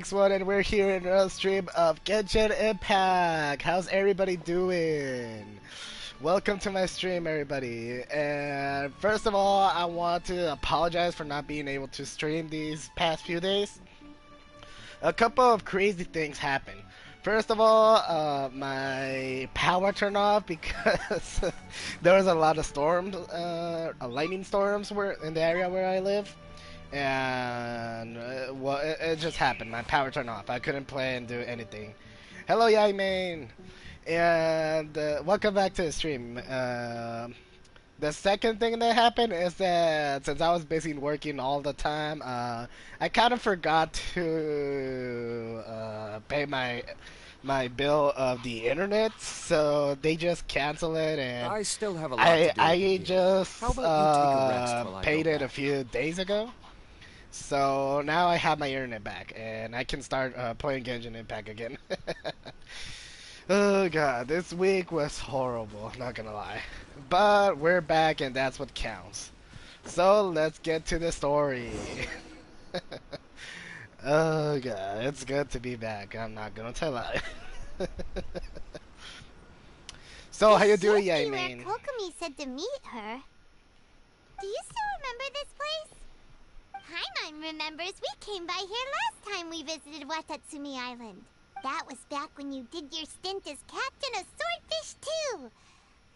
Next one, and we're here in another stream of Genshin Impact. How's everybody doing? Welcome to my stream, everybody. And first of all, I want to apologize for not being able to stream these past few days. A couple of crazy things happened. First of all, my power turned off because there was a lot of storms, lightning storms were in the area where I live. And well, it just happened. My power turned off. I couldn't play and do anything. Hello, Yai and welcome back to the stream. The second thing that happened is that since I was busy working all the time, I kind of forgot to pay my bill of the internet, so they just cancel it, and I still have a lot to do. I just How about you take a rest while I paid go it a back? few days ago. So now I have my internet back, and I can start playing Genshin Impact again. Oh god, this week was horrible, not gonna lie. But we're back, and that's what counts. So let's get to the story. Oh god, it's good to be back, I'm not gonna tell lie. So, how you doing, Yai Where Kokomi said to meet her. Do you still remember this place? Paimon remembers we came by here last time we visited Watatsumi Island. That was back when you did your stint as captain of Swordfish too.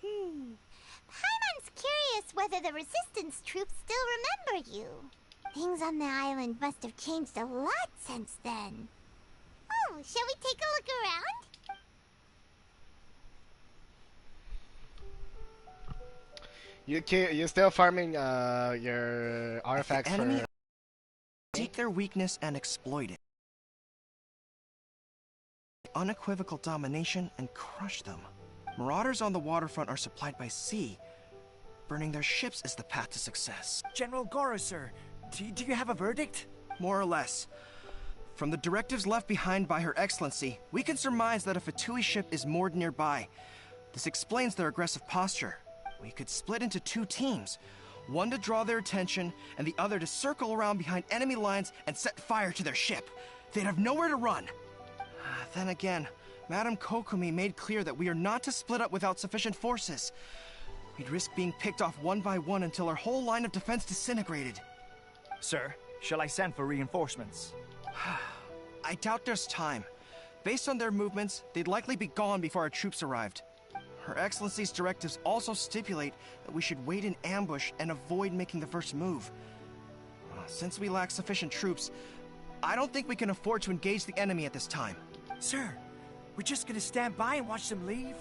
Paimon's curious whether the resistance troops still remember you. Things on the island must have changed a lot since then. Oh, shall we take a look around? You're still farming your artifacts The enemy for... take their weakness and exploit it. Unequivocal domination and crush them. Marauders on the waterfront are supplied by sea. Burning their ships is the path to success. General Goro, sir, do you have a verdict? More or less. From the directives left behind by Her Excellency, we can surmise that a Fatui ship is moored nearby. This explains their aggressive posture. We could split into two teams. One to draw their attention, and the other to circle around behind enemy lines and set fire to their ship. They'd have nowhere to run. Then again, Madame Kokomi made clear that we are not to split up without sufficient forces. We'd risk being picked off one by one until our whole line of defense disintegrated. Sir, shall I send for reinforcements? I doubt there's time. Based on their movements, they'd likely be gone before our troops arrived. Her Excellency's directives also stipulate that we should wait in ambush and avoid making the first move. Since we lack sufficient troops, I don't think we can afford to engage the enemy at this time. Sir, we're just gonna stand by and watch them leave?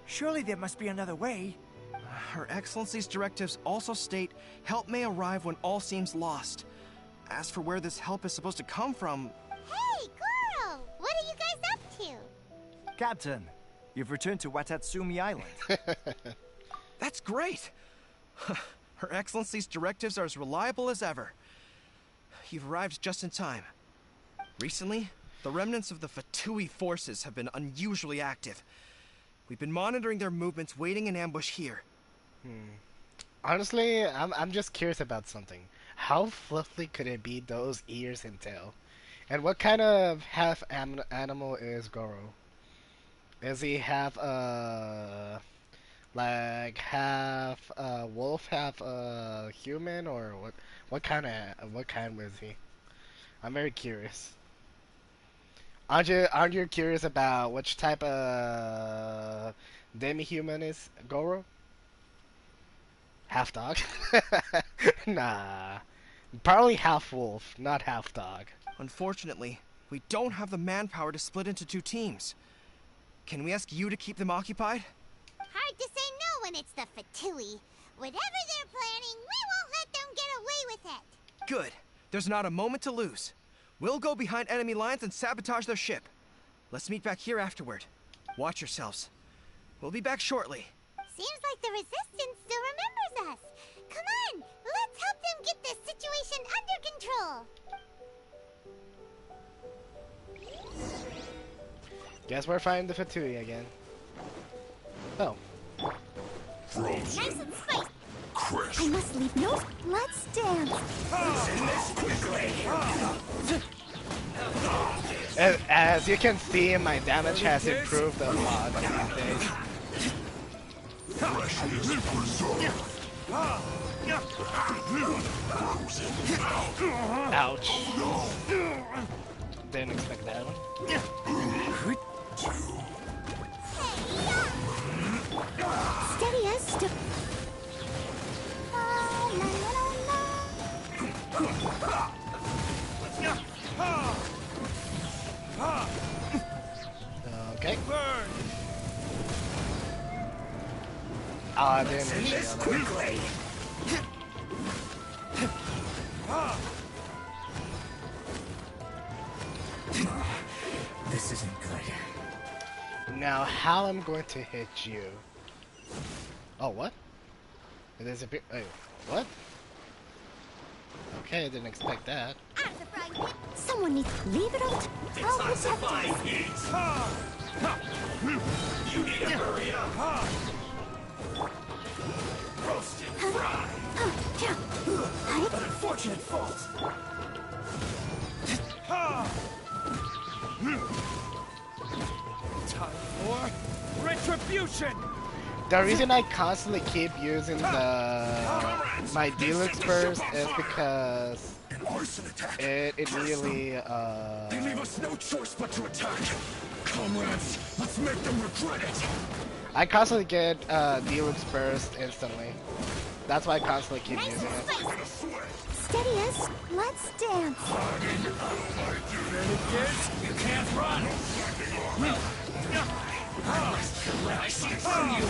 Surely there must be another way. Her Excellency's directives also state help may arrive when all seems lost. As for where this help is supposed to come from... Hey, Goro! What are you guys up to? Captain, you've returned to Watatsumi Island. That's great! Her Excellency's directives are as reliable as ever. You've arrived just in time. Recently, the remnants of the Fatui forces have been unusually active. We've been monitoring their movements, waiting in ambush here. Honestly, I'm just curious about something. How fluffy could it be, those ears and tail? And what kind of half animal is Goro? Is he half like half wolf, half human, or what? What kind was he? I'm very curious. Aren't you curious about which type of demi-human is Goro? Half dog? Nah. Probably half wolf, not half dog. Unfortunately, we don't have the manpower to split into two teams. Can we ask you to keep them occupied? Hard to say no when it's the Fatui. Whatever they're planning, we won't let them get away with it. Good. There's not a moment to lose. We'll go behind enemy lines and sabotage their ship. Let's meet back here afterward. Watch yourselves. We'll be back shortly. Seems like the Resistance still remembers us. Come on, let's help them get this situation under control. Guess we're fighting the Fatui again. Oh. Nice and spicy. Crisp. I must leave no... Let's dance. Finish this quickly. As you can see, my damage has improved a lot these days. Ouch. Didn't expect that one. Steady as Okay. Oh, I didn't this quickly. This isn't good. Now, how I'm going to hit you? Oh, what? It disappeared. Wait, what? Okay, I didn't expect that. someone needs to leave it all to You need to hurry up. Roasted fry. An unfortunate fault. Time for retribution! The reason I constantly keep using my deluxe burst is because it really They leave us no choice but to attack. Comrades, let's make them regret it. I constantly get deluxe burst instantly. That's why I constantly keep using it. steady as. Let's dance. You can't run. I see through you.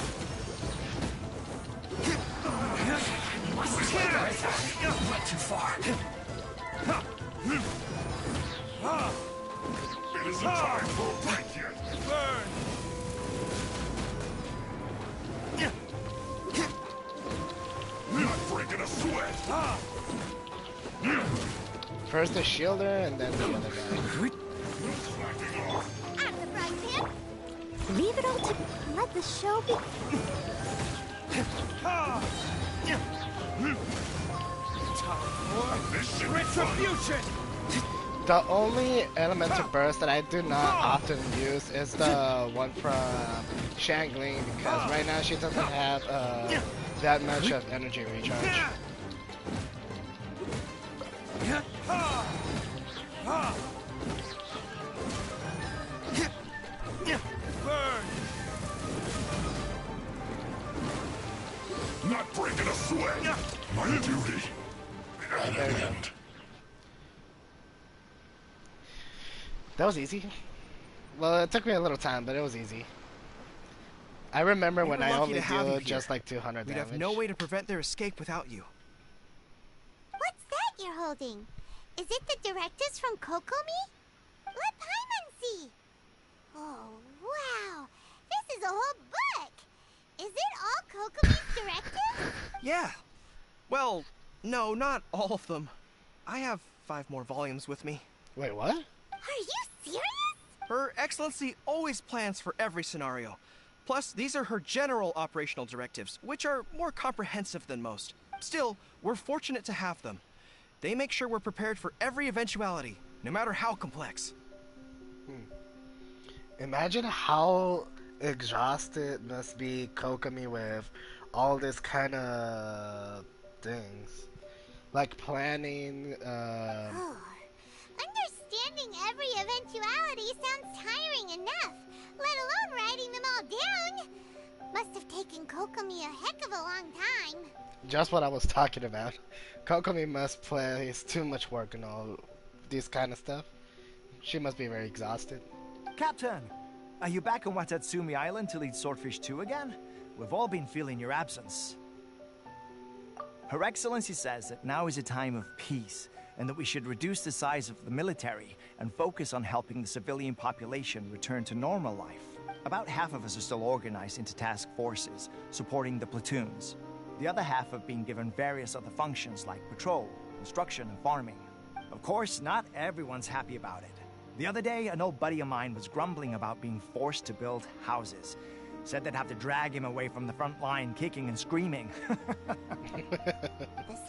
Went too far. It isn't time for a break yet. Burn! Not breaking a sweat. First the shielder and then the other guy. Out of the frying pan. Leave it all to. Let the show be. Retribution! The only elemental burst that I do not often use is the one from Shangling because right now she doesn't have that much of energy recharge. Burn! Not breaking a sweat. My duty. At hand. That was easy. Well, it took me a little time, but it was easy. I remember when I only deal just like 200 We'd damage. have no way to prevent their escape without you. What's that you're holding? Is it the directives from Kokomi? Let Paimon see. Oh, wow. This is a whole book. Is it all Kokomi's directives? Yeah. Well, no, not all of them. I have 5 more volumes with me. Wait, what? Are you serious? Her Excellency always plans for every scenario. Plus, these are her general operational directives, which are more comprehensive than most. Still, we're fortunate to have them. They make sure we're prepared for every eventuality, no matter how complex. Imagine how exhausted must be Kokomi with all this kind of things. Like planning, Oh, understanding every eventuality sounds tiring enough, let alone writing them all down. Must have taken Kokomi a heck of a long time. just what I was talking about. Kokomi must place too much work in all this kind of stuff. She must be very exhausted. Captain, are you back on Watatsumi Island to lead Swordfish 2 again? We've all been feeling your absence. Her Excellency says that now is a time of peace, and that we should reduce the size of the military and focus on helping the civilian population return to normal life. About half of us are still organized into task forces, supporting the platoons. The other half have been given various other functions like patrol, instruction, and farming. Of course, not everyone's happy about it. The other day, an old buddy of mine was grumbling about being forced to build houses. Said they'd have to drag him away from the front line, kicking and screaming. The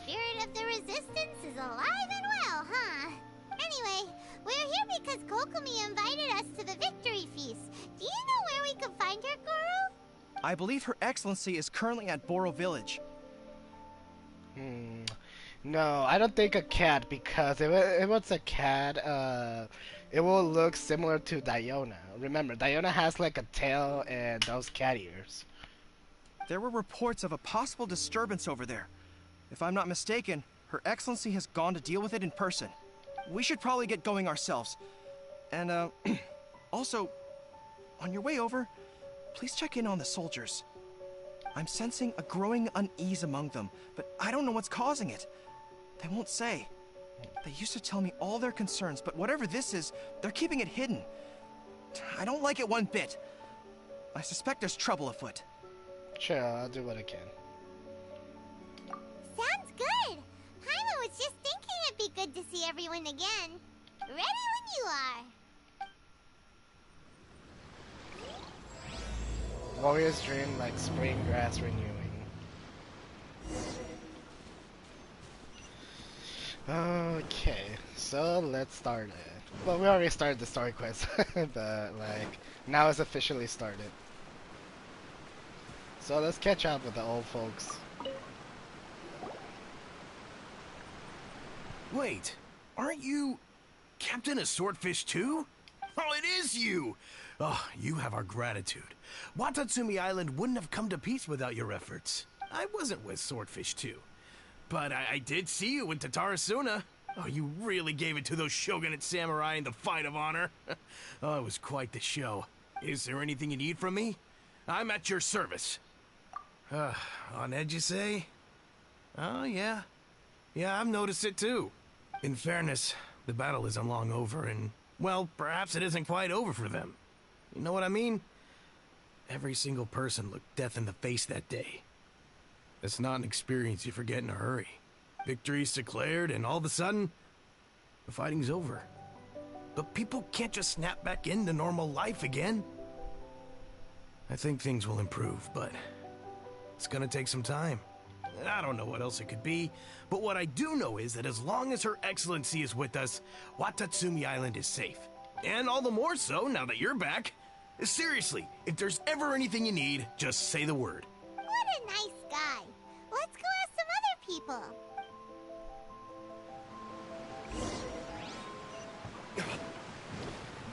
spirit of the resistance is alive and well, huh? Anyway, We're here because Kokomi invited us to the victory feast. Do you know where we could find her, Goro? I believe Her Excellency is currently at Boro Village. No, I don't think a cat, because if it was a cat, it will look similar to Diona. Remember, Diona has like a tail and those cat ears. There were reports of a possible disturbance over there. If I'm not mistaken, Her Excellency has gone to deal with it in person. We should probably get going ourselves. And, also, on your way over, please check in on the soldiers. I'm sensing a growing unease among them, but I don't know what's causing it. They won't say. They used to tell me all their concerns, but whatever this is, they're keeping it hidden. I don't like it one bit. I suspect there's trouble afoot. Sure, I'll do what I can. Sounds good. Paimon was just thinking it'd be good to see everyone again. Ready when you are. Warrior's dream like spring grass renewing. Okay, so let's start it. Well, we already started the story quest, but like now it's officially started. So let's catch up with the old folks. Wait, aren't you Captain of Swordfish too? Oh, it is you! Oh, you have our gratitude. Watatsumi Island wouldn't have come to peace without your efforts. I wasn't with Swordfish too. But I did see you in Tatarasuna. Oh, you really gave it to those shogunate samurai in the fight of honor. Oh, it was quite the show. Is there anything you need from me? I'm at your service. On edge, you say? Oh, yeah. Yeah, I've noticed it too. In fairness, the battle isn't long over, and, well, perhaps it isn't quite over for them. You know what I mean? Every single person looked death in the face that day. It's not an experience you forget in a hurry. Victory's declared, and all of a sudden, the fighting's over. But people can't just snap back into normal life again. I think things will improve, but it's gonna take some time. I don't know what else it could be, but what I do know is that as long as Her Excellency is with us, Watatsumi Island is safe. And all the more so now that you're back. Seriously, if there's ever anything you need, just say the word. What a nice guy. Let's go ask some other people.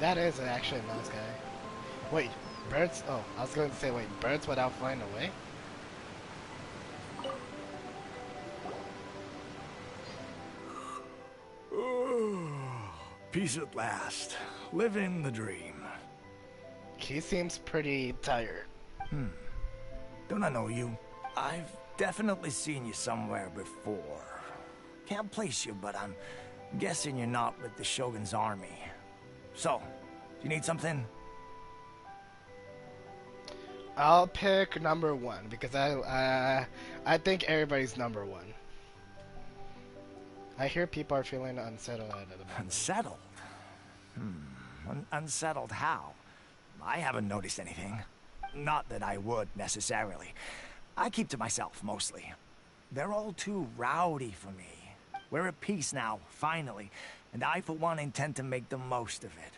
That is actually a nice guy. Wait, birds? Oh, I was going to say, wait, birds without flying away? Peace at last. Living the dream. He seems pretty tired. Don't I know you? I've definitely seen you somewhere before. Can't place you, but I'm guessing you're not with the Shogun's army. So, do you need something? I'll pick number one because I think everybody's number one. I hear people are feeling unsettled at the moment. Unsettled? Unsettled how? I haven't noticed anything. Not that I would, necessarily. I keep to myself, mostly. They're all too rowdy for me. We're at peace now, finally, and I, for one, intend to make the most of it.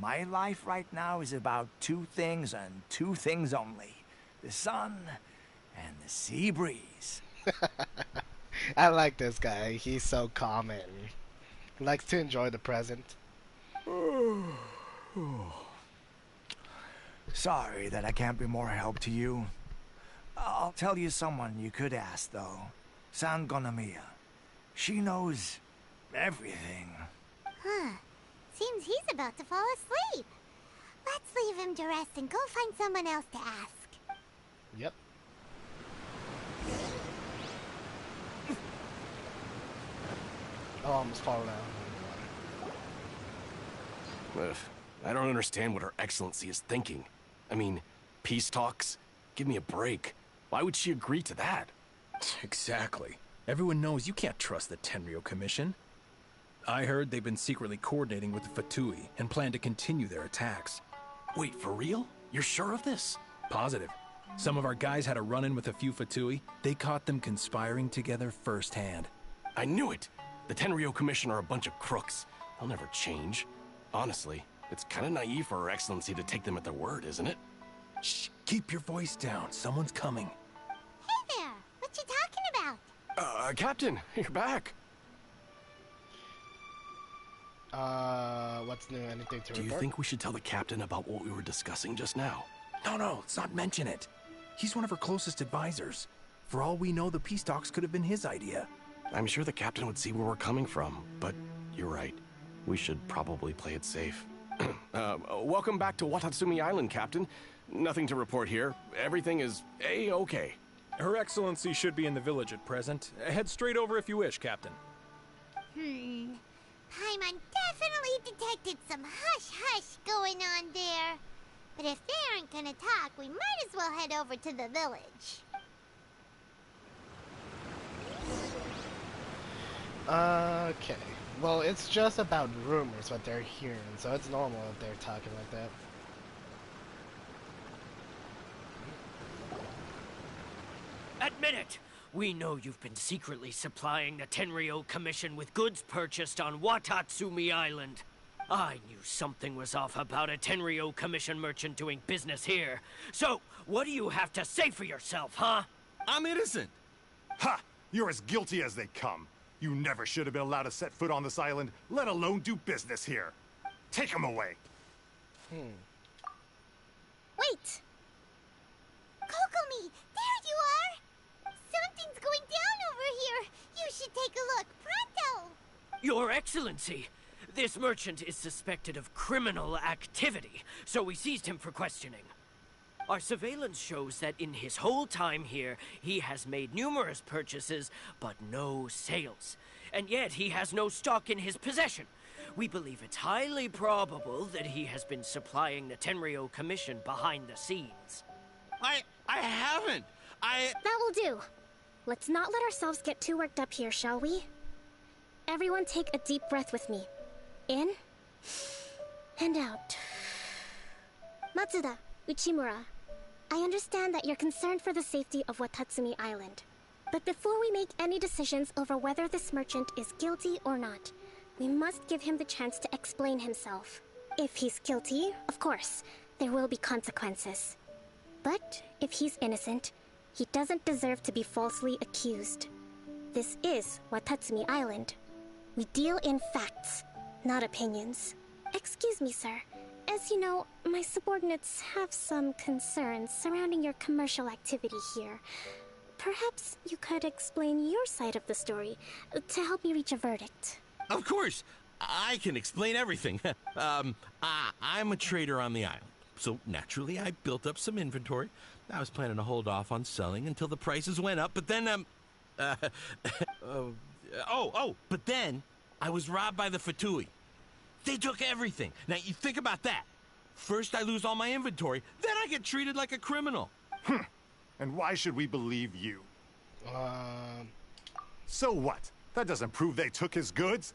My life right now is about two things and two things only. The sun and the sea breeze. I like this guy. He's so calm and likes to enjoy the present. Sorry that I can't be more help to you. I'll tell you someone you could ask, though. San Gonamiya. She knows everything. Huh. Seems he's about to fall asleep. Let's leave him to rest and go find someone else to ask. Yep. Oh, I almost fall down. I don't understand what Her Excellency is thinking. I mean, peace talks? Give me a break. Why would she agree to that? Exactly. Everyone knows you can't trust the Tenryo Commission. I heard they've been secretly coordinating with the Fatui and plan to continue their attacks. Wait, for real? You're sure of this? Positive. Some of our guys had a run-in with a few Fatui. They caught them conspiring together firsthand. I knew it! The Tenryo Commission are a bunch of crooks. I'll never change. Honestly, it's kind of naive for Her Excellency to take them at their word, isn't it? Shh, keep your voice down. Someone's coming. Hey there! What you talking about? Captain, you're back. What's new? Anything to report? Do you think we should tell the captain about what we were discussing just now? No, let's not mention it. He's one of her closest advisors. For all we know, the peace talks could have been his idea. I'm sure the captain would see where we're coming from, but you're right. We should probably play it safe. Welcome back to Watatsumi Island, Captain. Nothing to report here. Everything is A-okay. Her Excellency should be in the village at present. Head straight over if you wish, Captain. Paimon definitely detected some hush-hush going on there. But if they aren't gonna talk, we might as well head over to the village. Okay. Well, it's just about rumors what they're hearing, so it's normal if they're talking like that. Admit it! We know you've been secretly supplying the Tenryou Commission with goods purchased on Watatsumi Island. I knew something was off about a Tenryou Commission merchant doing business here. So, what do you have to say for yourself, huh? I'm innocent. Ha! You're as guilty as they come. You never should have been allowed to set foot on this island, let alone do business here. Take him away. Wait! Kokomi, there you are! Something's going down over here. You should take a look, pronto! Your Excellency, this merchant is suspected of criminal activity, so we seized him for questioning. Our surveillance shows that in his whole time here, he has made numerous purchases, but no sales. And yet he has no stock in his possession. We believe it's highly probable that he has been supplying the Tenryou Commission behind the scenes. I haven't. That will do. Let's not let ourselves get too worked up here, shall we? Everyone take a deep breath with me. In and out. Matsuda, Uchimura, I understand that you're concerned for the safety of Watatsumi Island. But before we make any decisions over whether this merchant is guilty or not, we must give him the chance to explain himself. If he's guilty, of course, there will be consequences. But if he's innocent, he doesn't deserve to be falsely accused. This is Watatsumi Island. We deal in facts, not opinions. Excuse me, sir. As you know, my subordinates have some concerns surrounding your commercial activity here. Perhaps you could explain your side of the story to help me reach a verdict. Of course. I can explain everything. I'm a trader on the island, so naturally I built up some inventory. I was planning to hold off on selling until the prices went up, but then, but then I was robbed by the Fatui. They took everything. Now, you think about that. First I lose all my inventory, then I get treated like a criminal. And why should we believe you? So what? That doesn't prove they took his goods.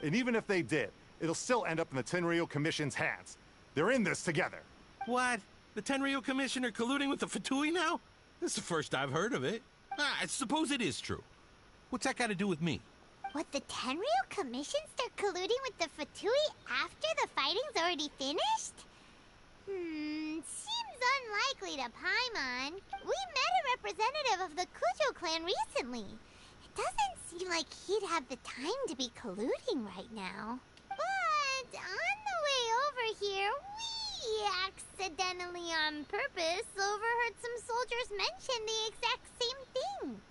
And even if they did, it'll still end up in the Tenryou Commission's hands. They're in this together. What? The Tenryou Commission are colluding with the Fatui now? This is the first I've heard of it. I suppose it is true. What's that got to do with me? What, the Tenryou Commission start colluding with the Fatui after the fighting's already finished? Seems unlikely to Paimon. We met a representative of the Kujo clan recently. It doesn't seem like he'd have the time to be colluding right now. But on the way over here, we accidentally on purpose overheard some soldiers mention the exact same thing.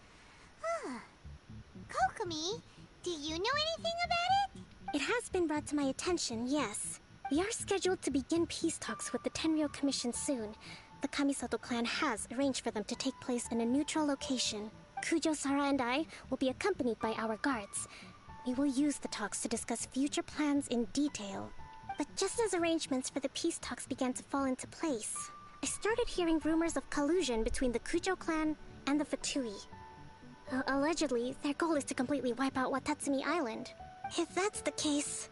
Kokomi, do you know anything about it? It has been brought to my attention, yes. We are scheduled to begin peace talks with the Tenryou Commission soon. The Kamisato clan has arranged for them to take place in a neutral location. Kujo-Sara and I will be accompanied by our guards. We will use the talks to discuss future plans in detail. But just as arrangements for the peace talks began to fall into place, I started hearing rumors of collusion between the Kujo clan and the Fatui. Allegedly, their goal is to completely wipe out Watatsumi Island. If that's the case,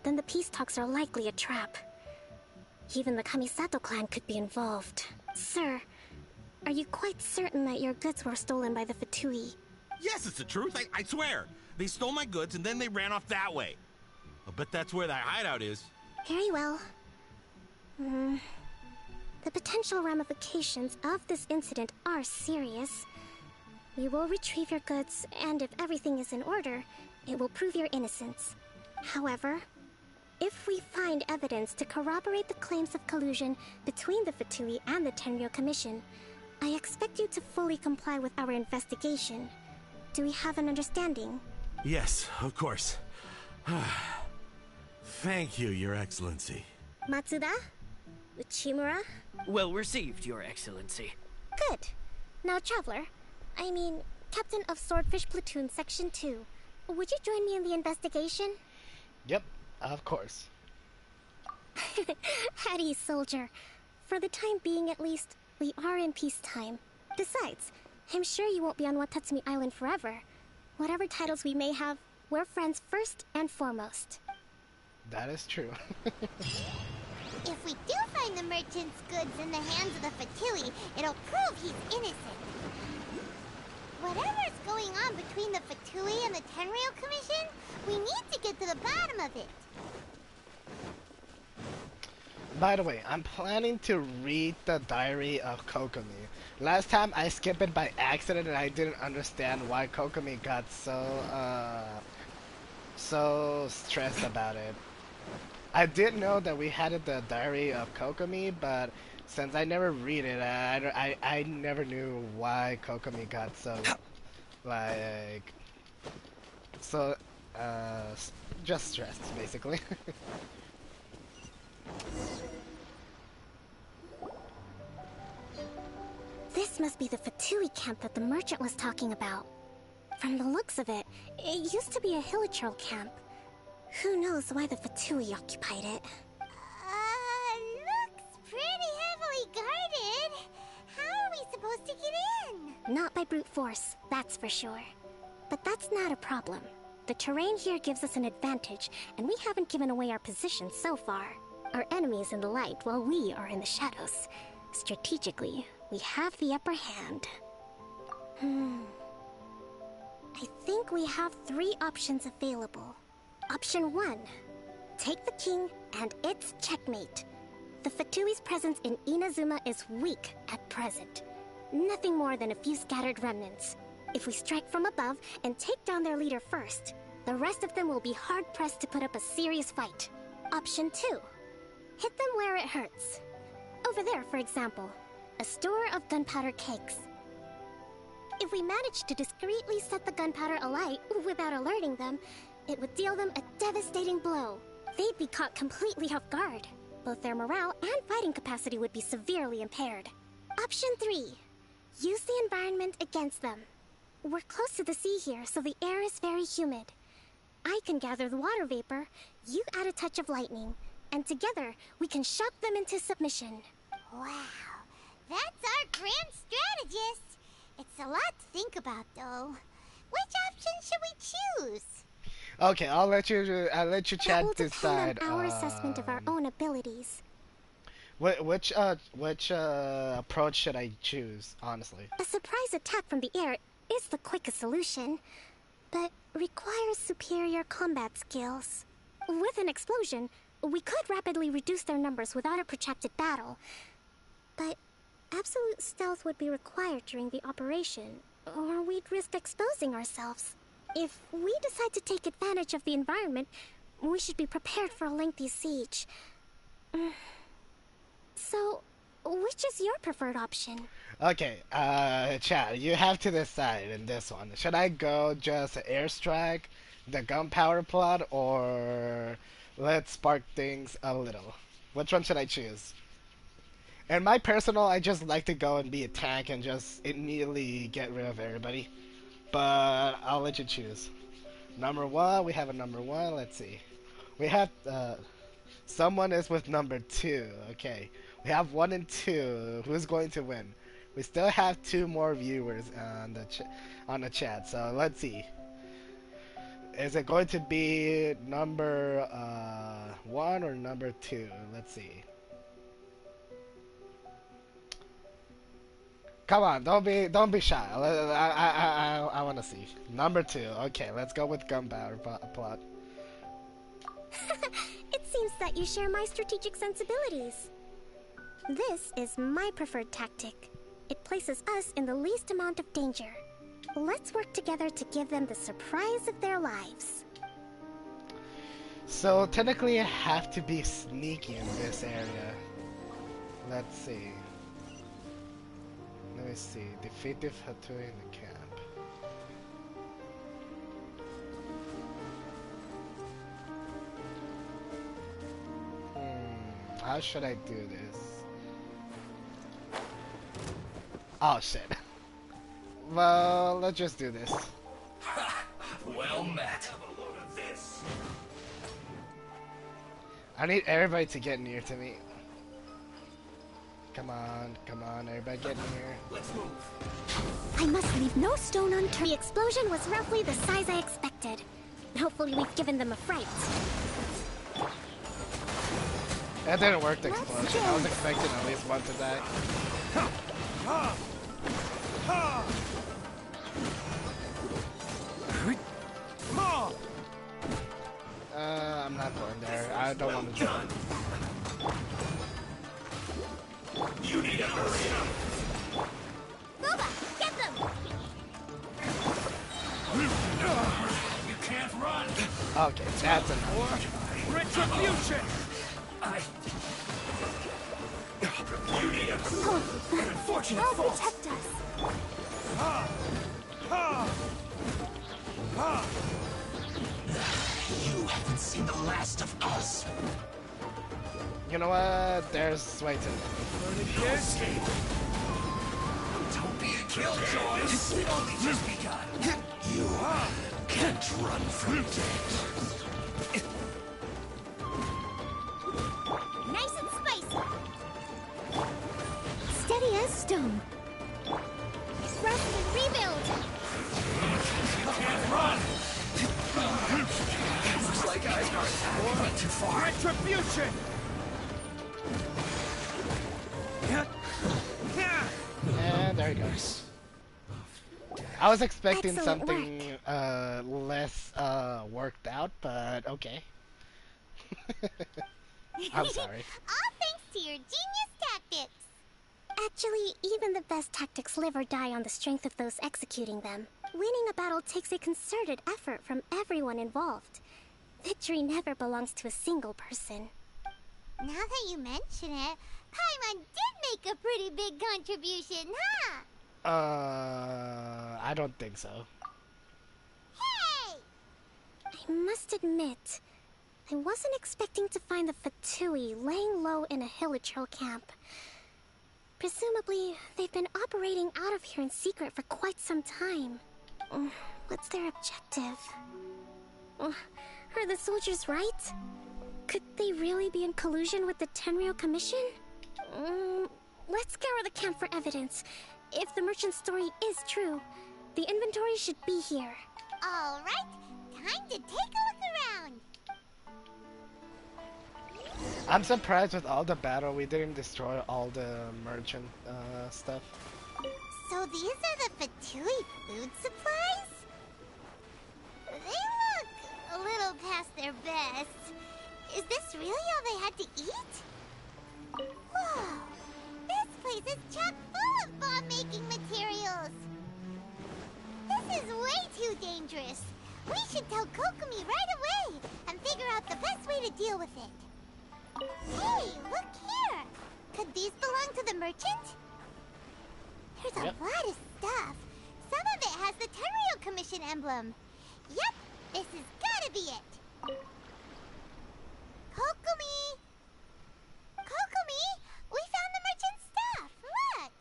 then the peace talks are likely a trap. Even the Kamisato clan could be involved. Sir, are you quite certain that your goods were stolen by the Fatui? Yes, it's the truth. I swear. They stole my goods and then they ran off that way. I'll bet that's where that hideout is. Very well. The potential ramifications of this incident are serious. We will retrieve your goods, and if everything is in order, it will prove your innocence. However, if we find evidence to corroborate the claims of collusion between the Fatui and the Tenryo Commission, I expect you to fully comply with our investigation. Do we have an understanding? Yes, of course. Thank you, Your Excellency. Matsuda? Uchimura? Well received, Your Excellency. Good. Now, Traveler, Captain of Swordfish Platoon Section 2, would you join me in the investigation? Yep, of course. Hattie, soldier. For the time being, at least, we are in peacetime. Besides, I'm sure you won't be on Watatsumi Island forever. Whatever titles we may have, we're friends first and foremost. That is true. If we do find the merchant's goods in the hands of the Fatui, it'll prove he's innocent. Whatever's going on between the Fatui and the Tenryo Commission, we need to get to the bottom of it. By the way, I'm planning to read the Diary of Kokomi. Last time I skipped it by accident and I didn't understand why Kokomi got so stressed about it. I did know that we had the Diary of Kokomi, but since I never read it, I never knew why Kokomi got just stressed, basically. This must be the Fatui camp that the merchant was talking about. From the looks of it, it used to be a hilichurl camp. Who knows why the Fatui occupied it? Looks pretty heavily guarded. How are we supposed to get in? Not by brute force, that's for sure. But that's not a problem. The terrain here gives us an advantage, and we haven't given away our position so far. Our enemy is in the light while we are in the shadows. Strategically, we have the upper hand. I think we have 3 options available. Option 1. Take the king, and it's checkmate. The Fatui's presence in Inazuma is weak at present. Nothing more than a few scattered remnants. If we strike from above and take down their leader first, the rest of them will be hard-pressed to put up a serious fight. Option 2. Hit them where it hurts. Over there, for example, a store of gunpowder kegs. If we manage to discreetly set the gunpowder alight without alerting them, it would deal them a devastating blow. They'd be caught completely off guard. Both their morale and fighting capacity would be severely impaired. Option 3. Use the environment against them. We're close to the sea here, so the air is very humid. I can gather the water vapor, you add a touch of lightning, and together we can shock them into submission. Wow, that's our grand strategist. It's a lot to think about, though. Which option should we choose? Okay, I'll let you chat decide. That will depend on our assessment of our own abilities. Which approach should I choose, honestly? A surprise attack from the air is the quickest solution, but requires superior combat skills. With an explosion, we could rapidly reduce their numbers without a protracted battle, but absolute stealth would be required during the operation, or we'd risk exposing ourselves. If we decide to take advantage of the environment, we should be prepared for a lengthy siege. So, which is your preferred option? Okay, Chad, you have to decide in this one. Should I go just airstrike, the gunpowder plot, or let's spark things a little? Which one should I choose? And my personal, I just like to go and be a tank and just immediately get rid of everybody. But I'll let you choose. Number 1, we have a number 1. Let's see. We have someone is with number 2. Okay, we have 1 and 2. Who's going to win? We still have 2 more viewers on the chat. So let's see. Is it going to be number 1 or number 2? Let's see. Come on, don't be shy. I want to see. Number 2. Okay, let's go with gunpowder plot. It seems that you share my strategic sensibilities. This is my preferred tactic. It places us in the least amount of danger. Let's work together to give them the surprise of their lives. So technically I have to be sneaky in this area. Let's see. Let me see. Defeat the Fatui in the camp. How should I do this? Oh shit. Well, let's just do this. Well met. I need everybody to get near to me. Come on, everybody get near. Let's move. I must leave no stone unturned. The explosion was roughly the size I expected. Hopefully we've given them a fright. That didn't work, the explosion. I was expecting at least one to die. I'm not going there. I don't want to jump. You need to hurry up. Boba, get them! You can't run. Okay, that's enough. Retribution. You need to hurry. Unfortunate I'll fault. protect us. You haven't seen the last of us. You know what? There's way too No escape. Don't be a killjoy. It's only just begun. You can't run from death. Nice and spicy! Steady as stone. Rest and rebuild! You can't run. Looks like I went too far. Retribution! And there he goes. I was expecting Excellent something less worked out, but okay. I'm sorry. All thanks to your genius tactics! Actually, even the best tactics live or die on the strength of those executing them. Winning a battle takes a concerted effort from everyone involved. Victory never belongs to a single person. Now that you mention it, Paimon did make a pretty big contribution, huh? I don't think so. Hey! I must admit, I wasn't expecting to find the Fatui laying low in a Hilichurl camp. Presumably, they've been operating out of here in secret for quite some time. What's their objective? Are the soldiers right? Could they really be in collusion with the Tenryou Commission? Let's scour the camp for evidence. If the merchant's story is true, the inventory should be here. Alright, time to take a look around. I'm surprised with all the battle we didn't destroy all the merchant stuff. So these are the Fatui food supplies? They look a little past their best. Is this really all they had to eat? Whoa! This place is chock full of bomb-making materials! This is way too dangerous! We should tell Kokomi right away and figure out the best way to deal with it. Hey, look here! Could these belong to the merchant? There's a lot of stuff. Some of it has the Tenryou Commission emblem. Yep, this has gotta be it. Kokomi! Kokomi! We found the merchant's stuff! Look!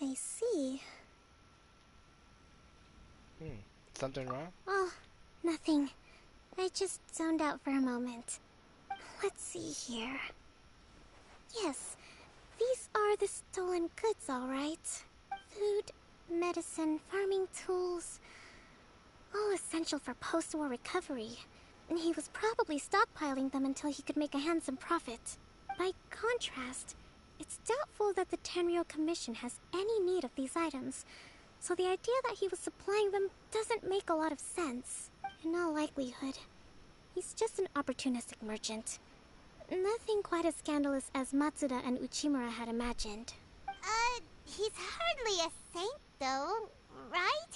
I see. Something wrong? Oh, nothing. I just zoned out for a moment. Let's see here. Yes, these are the stolen goods, all right. Food, medicine, farming tools. All essential for post-war recovery. And he was probably stockpiling them until he could make a handsome profit. By contrast, it's doubtful that the Tenryou Commission has any need of these items, so the idea that he was supplying them doesn't make a lot of sense. In all likelihood, He's just an opportunistic merchant. Nothing quite as scandalous as Matsuda and Uchimura had imagined. He's hardly a saint, though, right?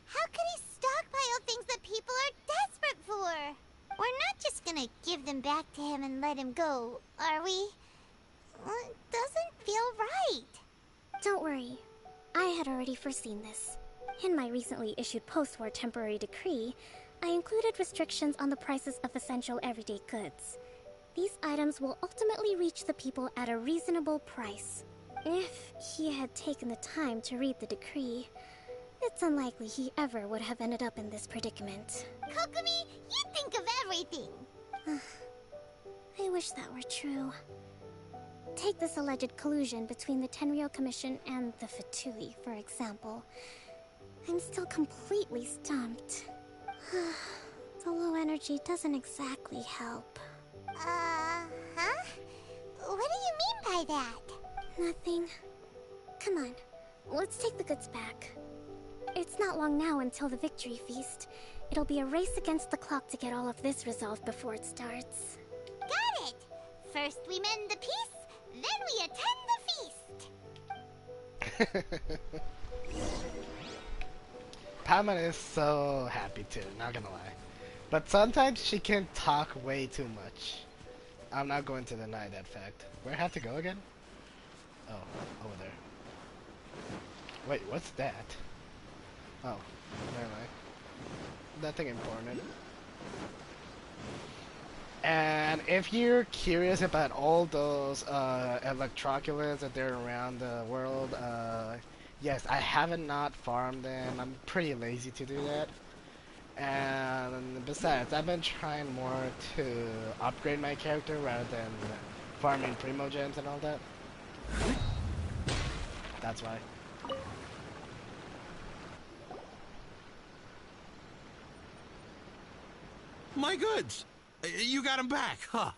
How could he stockpile things that people are desperate for? We're not just gonna give them back to him and let him go, are we? It doesn't feel right. Don't worry. I had already foreseen this. In my recently issued post-war temporary decree, I included restrictions on the prices of essential everyday goods. These items will ultimately reach the people at a reasonable price. If he had taken the time to read the decree, it's unlikely he ever would have ended up in this predicament. Kokomi, you think of everything! I wish that were true. Take this alleged collusion between the Tenryou Commission and the Fatui, for example. I'm still completely stumped. The low energy doesn't exactly help. Huh? What do you mean by that? Nothing. Come on, let's take the goods back. It's not long now until the victory feast. It'll be a race against the clock to get all of this resolved before it starts. Got it! First we mend the peace, then we attend the feast! Paimon is so happy too, not gonna lie. But sometimes she can talk way too much. I'm not going to deny that fact. Where I have to go again? Oh, over there. Wait, what's that? Oh, never mind. Nothing important. And if you're curious about all those electroculants that they're around the world, yes, I haven't not farmed them. I'm pretty lazy to do that. And besides, I've been trying more to upgrade my character rather than farming primo gems and all that. That's why. My goods! You got them back, huh?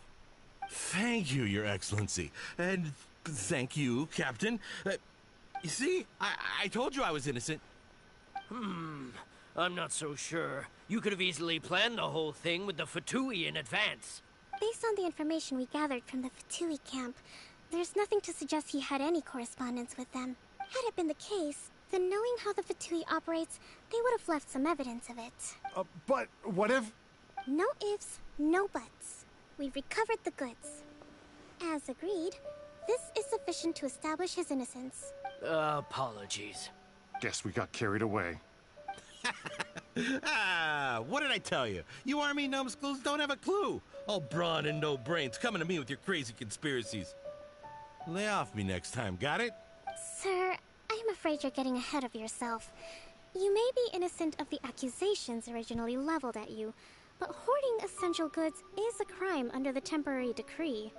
Thank you, Your Excellency. And thank you, Captain. You see, I told you I was innocent. I'm not so sure. You could have easily planned the whole thing with the Fatui in advance. Based on the information we gathered from the Fatui camp, there's nothing to suggest he had any correspondence with them. Had it been the case, then knowing how the Fatui operates, they would have left some evidence of it. But what if... No ifs, no buts. We've recovered the goods. As agreed, this is sufficient to establish his innocence. Apologies. Guess we got carried away. What did I tell you? You army numbskulls don't have a clue. All brawn and no brains coming to me with your crazy conspiracies. Lay off me next time, got it? Sir, I'm afraid you're getting ahead of yourself. You may be innocent of the accusations originally leveled at you, but hoarding essential goods is a crime under the temporary decree.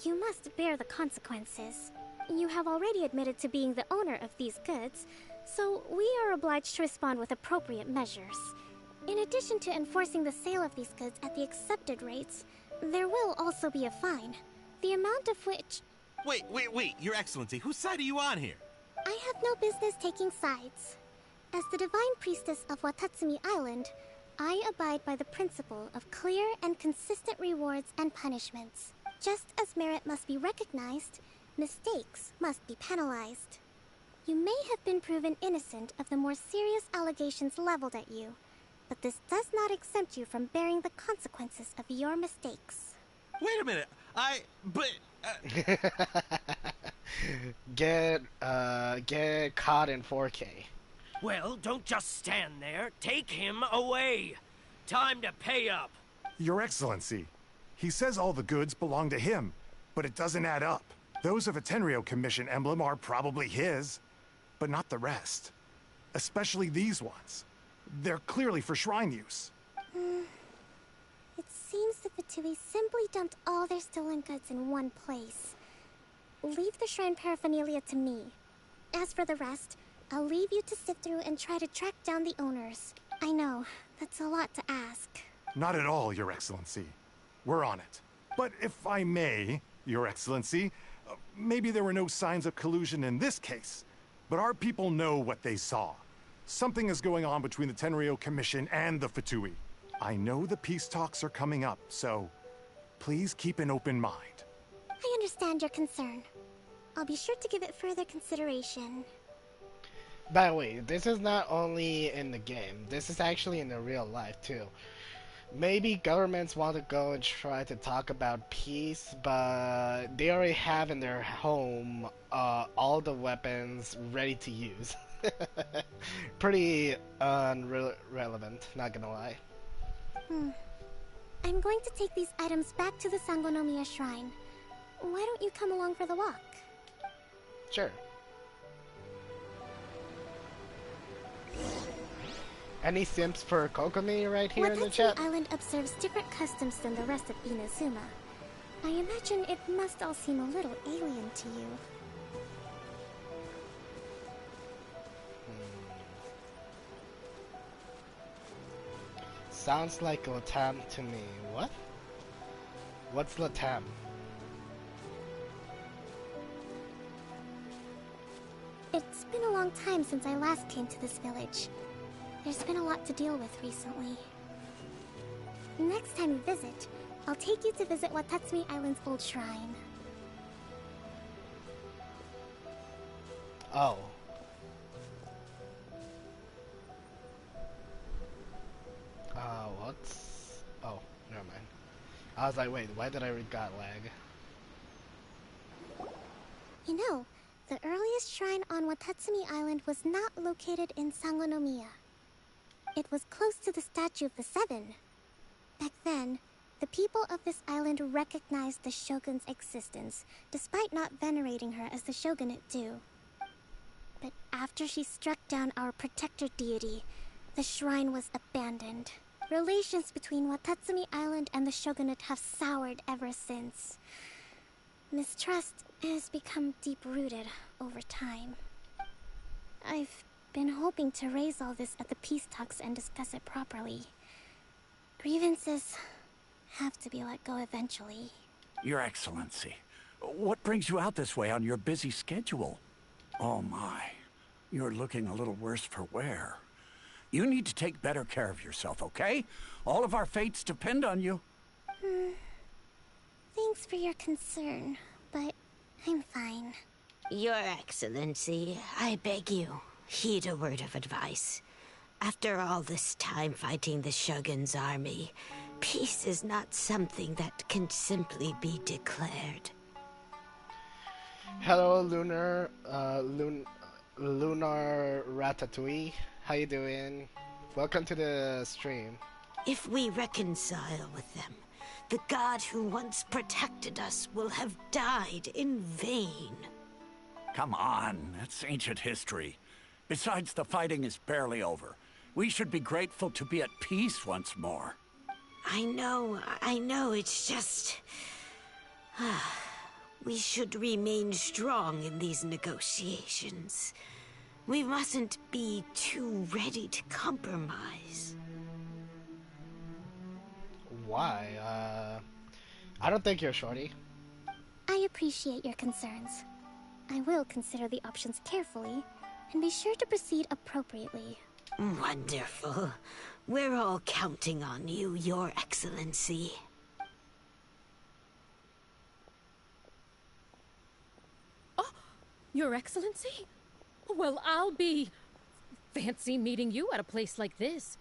You must bear the consequences. You have already admitted to being the owner of these goods, so we are obliged to respond with appropriate measures. In addition to enforcing the sale of these goods at the accepted rates, there will also be a fine, the amount of which... Wait, Your Excellency, whose side are you on here? I have no business taking sides. As the Divine Priestess of Watatsumi Island, I abide by the principle of clear and consistent rewards and punishments. Just as merit must be recognized, mistakes must be penalized. You may have been proven innocent of the more serious allegations leveled at you, but this does not exempt you from bearing the consequences of your mistakes. Wait a minute, Get caught in 4K. Well, don't just stand there. Take him away. Time to pay up. Your Excellency, he says all the goods belong to him, but it doesn't add up. Those of a Tenryou Commission emblem are probably his, but not the rest. Especially these ones. They're clearly for shrine use. It seems the Fatui simply dumped all their stolen goods in one place. Leave the shrine paraphernalia to me. As for the rest, I'll leave you to sift through and try to track down the owners. I know, that's a lot to ask. Not at all, Your Excellency. We're on it. But if I may, Your Excellency, maybe there were no signs of collusion in this case, but our people know what they saw. Something is going on between the Tenryou Commission and the Fatui. I know the peace talks are coming up, so please keep an open mind. I understand your concern. I'll be sure to give it further consideration. By the way, this is not only in the game, this is actually in the real life too. Maybe governments want to go and try to talk about peace, but they already have in their home all the weapons ready to use. Pretty irrelevant, not gonna lie. I'm going to take these items back to the Sangonomiya Shrine. Why don't you come along for the walk? Sure. Any simps for Kokomi right here in the chat? Watatsumi Island observes different customs than the rest of Inazuma. I imagine it must all seem a little alien to you. Sounds like Latam to me. What? What's Latam? It's been a long time since I last came to this village. There's been a lot to deal with recently. Next time you visit, I'll take you to visit Watatsumi Island's old shrine. Oh. What's... Oh, never mind. I was like, wait, why did I got lag? You know, the earliest shrine on Watatsumi Island was not located in Sangonomiya. It was close to the Statue of the Seven. Back then, the people of this island recognized the shogun's existence, despite not venerating her as the shogunate do. But after she struck down our protector deity, the shrine was abandoned. Relations between Watatsumi Island and the shogunate have soured ever since. Mistrust has become deep-rooted over time. I've been hoping to raise all this at the peace talks and discuss it properly. Grievances have to be let go eventually. Your Excellency, what brings you out this way on your busy schedule? Oh my, you're looking a little worse for wear. You need to take better care of yourself, okay? All of our fates depend on you. Thanks for your concern, but I'm fine. Your Excellency, I beg you, heed a word of advice. After all this time fighting the Shogun's army, peace is not something that can simply be declared. Hello, Lunar Ratatouille. How you doing? Welcome to the stream. If we reconcile with them, the god who once protected us will have died in vain. Come on, that's ancient history. Besides, the fighting is barely over. We should be grateful to be at peace once more. I know, it's just... we should remain strong in these negotiations. We mustn't be too ready to compromise. Why? I don't think you're shorty. I appreciate your concerns. I will consider the options carefully, and be sure to proceed appropriately. Wonderful. We're all counting on you, Your Excellency. Oh, Your Excellency? Well, I'll be... fancy meeting you at a place like this.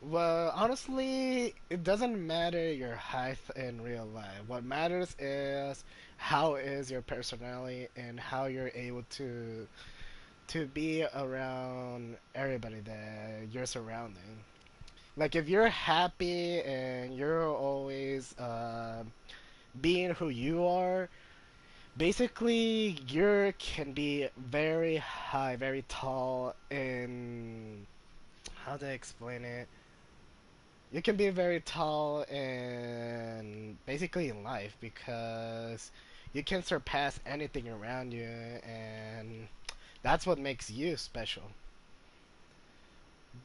Well, honestly, it doesn't matter your height in real life. What matters is how is your personality and how you're able to be around everybody that you're surrounding. Like if you're happy and you're always being who you are, basically you can be very high, very tall in how to explain it. You can be very tall and basically in life because you can surpass anything around you, and that's what makes you special.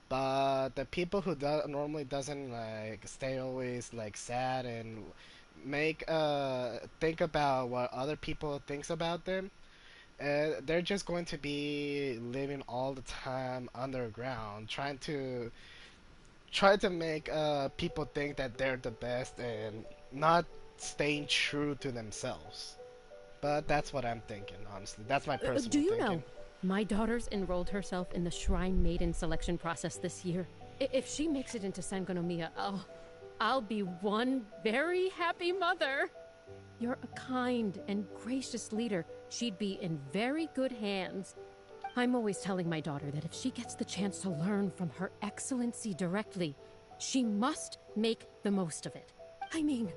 But the people who normally doesn't like stay always like sad and make think about what other people thinks about them, they're just going to be living all the time underground, trying to try to make people think that they're the best and not staying true to themselves. But that's what I'm thinking, honestly. That's my personal Do you thinking. know, my daughter's enrolled herself in the Shrine Maiden selection process this year. If she makes it into Sangonomiya, I'll be one very happy mother. You're a kind and gracious leader. She'd be in very good hands. I'm always telling my daughter that if she gets the chance to learn from Her Excellency directly, she must make the most of it. I mean,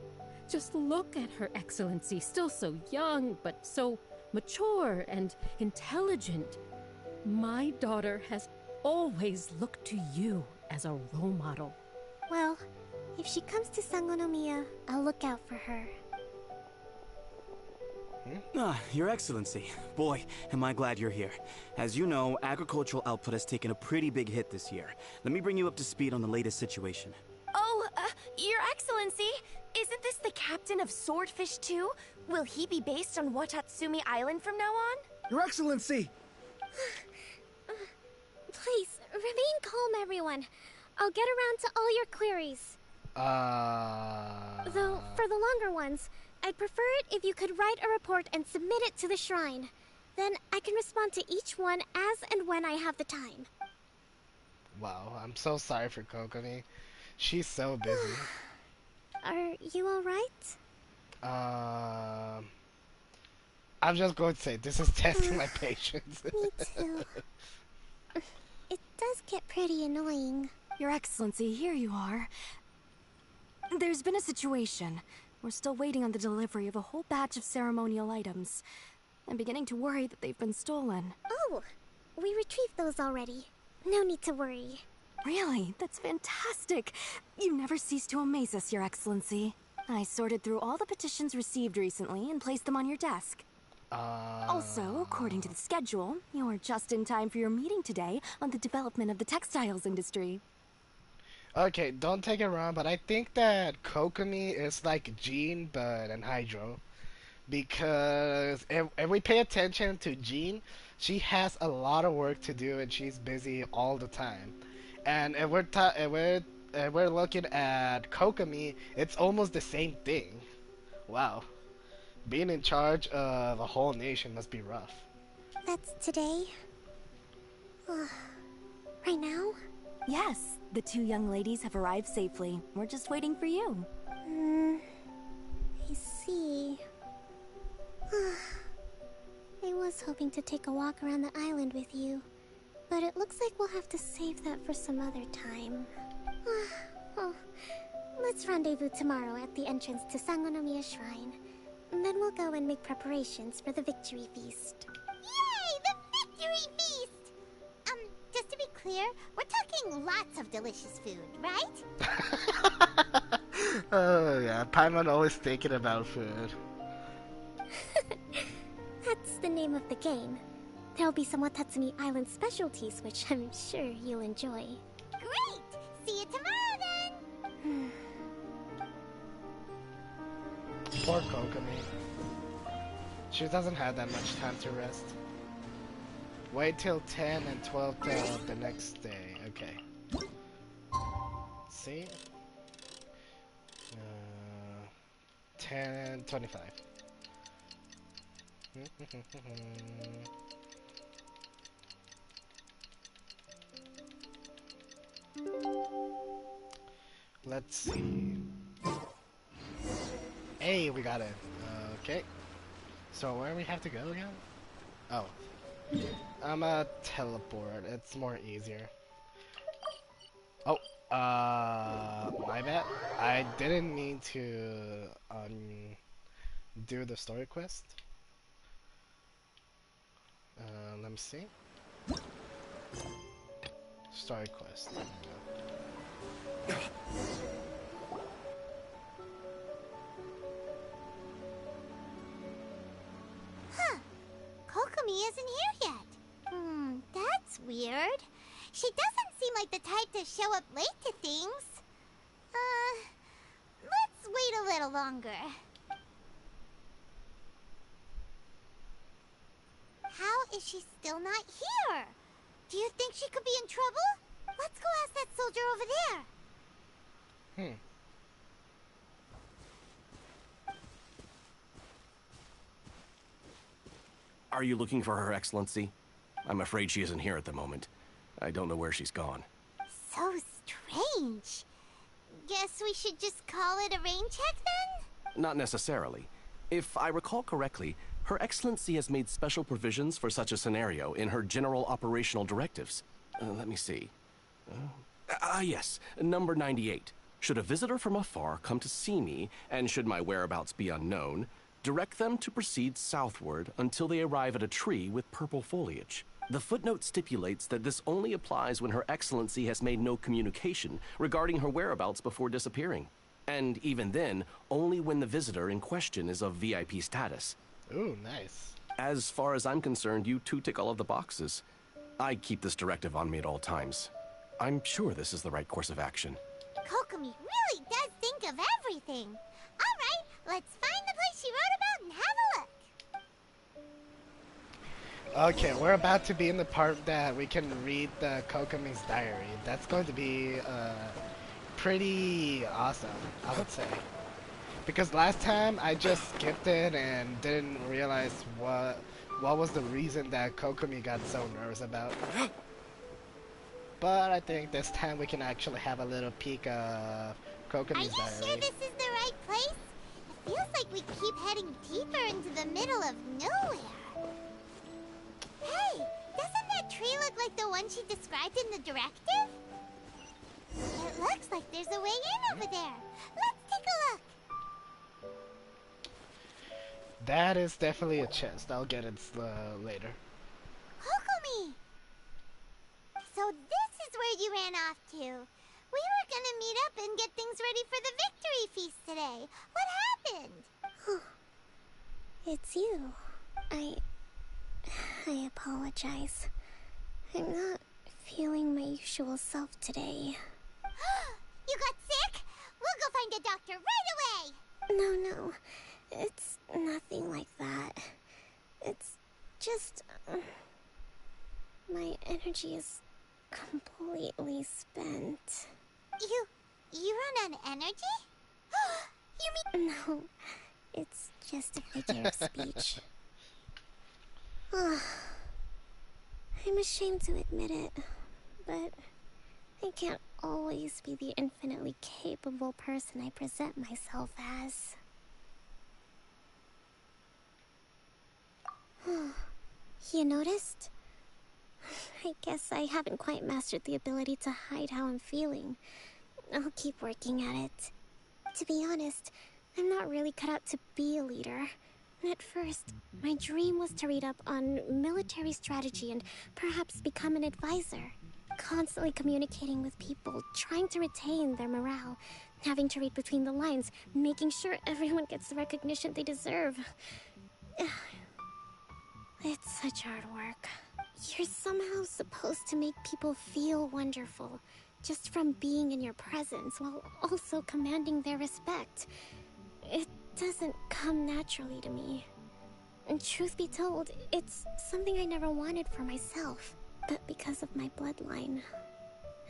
just look at Her Excellency, still so young, but so mature and intelligent. My daughter has always looked to you as a role model. Well, if she comes to Sangonomiya, I'll look out for her. Your Excellency. Boy, am I glad you're here. As you know, agricultural output has taken a pretty big hit this year. Let me bring you up to speed on the latest situation. Oh, Your Excellency, isn't this the captain of Swordfish 2? Will he be based on Watatsumi Island from now on? Your Excellency! Please, remain calm, everyone. I'll get around to all your queries. Though, for the longer ones, I'd prefer it if you could write a report and submit it to the shrine. Then I can respond to each one as and when I have the time. Wow, I'm so sorry for Kokomi. She's so busy. Are you alright? I'm just going to say, this is testing my patience. Me too. It does get pretty annoying. Your Excellency, here you are. There's been a situation. We're still waiting on the delivery of a whole batch of ceremonial items. I'm beginning to worry that they've been stolen. Oh, we retrieved those already. No need to worry. Really? That's fantastic. You never cease to amaze us, Your Excellency. I sorted through all the petitions received recently and placed them on your desk. Also, according to the schedule, you're just in time for your meeting today on the development of the textiles industry. Okay, don't take it wrong, but I think that Kokomi is like Jean, but in Hydro. Because if we pay attention to Jean, she has a lot of work to do and she's busy all the time. And if we're looking at Kokomi, it's almost the same thing. Wow. Being in charge of a whole nation must be rough. That's today? Right now? Yes, the two young ladies have arrived safely. We're just waiting for you. I see. I was hoping to take a walk around the island with you, but it looks like we'll have to save that for some other time. Well, let's rendezvous tomorrow at the entrance to Sangonomiya Shrine. Then we'll go and make preparations for the victory feast. Yay! The victory feast! Just to be clear, we're talking lots of delicious food, right? Oh yeah, Paimon always thinking about food. That's the name of the game. There'll be some Watatsumi Island specialties, which I'm sure you'll enjoy. Great! See you tomorrow then! Poor Kokomi. She doesn't have that much time to rest. Wait till 10 and 12 till the next day. Okay. See? 10 and 25. Let's see. Hey, we got it. Okay. So where we have to go again? Oh. I'm a teleport. It's more easier. Oh, my bad. I didn't mean to do the story quest. Let me see. Story quest. Huh. Kokomi isn't here yet. That's weird. She doesn't seem like the type to show up late to things. Let's wait a little longer. How is she still not here? Do you think she could be in trouble? Let's go ask that soldier over there. Hmm. Are you looking for Her Excellency? I'm afraid she isn't here at the moment. I don't know where she's gone. So strange. Guess we should just call it a rain check then? Not necessarily. If I recall correctly, Her Excellency has made special provisions for such a scenario in her general operational directives. Let me see. Yes, number 98. Should a visitor from afar come to see me, and should my whereabouts be unknown, direct them to proceed southward until they arrive at a tree with purple foliage. The footnote stipulates that this only applies when Her Excellency has made no communication regarding her whereabouts before disappearing. And even then, only when the visitor in question is of VIP status. Ooh, nice. As far as I'm concerned, you two tick all of the boxes. I keep this directive on me at all times. I'm sure this is the right course of action. Kokomi really does think of everything. Alright, let's find the place she wrote about and have a look. Okay, we're about to be in the part that we can read the Kokomi's diary. That's going to be pretty awesome, I would say. Because last time I just skipped it and didn't realize what was the reason that Kokomi got so nervous about. But I think this time we can actually have a little peek of Kokomi's diary. Are you sure this is the right place? It feels like we keep heading deeper into the middle of nowhere. Hey, doesn't that tree look like the one she described in the directive? It looks like there's a way in over there. Let's take a look. That is definitely a chest. I'll get it later. Kokomi! So this is where you ran off to. We were gonna meet up and get things ready for the victory feast today. What happened? It's you. I apologize. I'm not feeling my usual self today. You got sick? We'll go find a doctor right away! No. It's nothing like that. It's just... my energy is completely spent. You run on energy? You mean... No, it's just a figure of speech. I'm ashamed to admit it, but I can't always be the infinitely capable person I present myself as. You noticed? I guess I haven't quite mastered the ability to hide how I'm feeling. I'll keep working at it. To be honest, I'm not really cut out to be a leader. At first, my dream was to read up on military strategy and perhaps become an advisor. Constantly communicating with people, trying to retain their morale, having to read between the lines, making sure everyone gets the recognition they deserve. It's such hard work. You're somehow supposed to make people feel wonderful, just from being in your presence, while also commanding their respect. It doesn't come naturally to me. And truth be told, it's something I never wanted for myself. But because of my bloodline,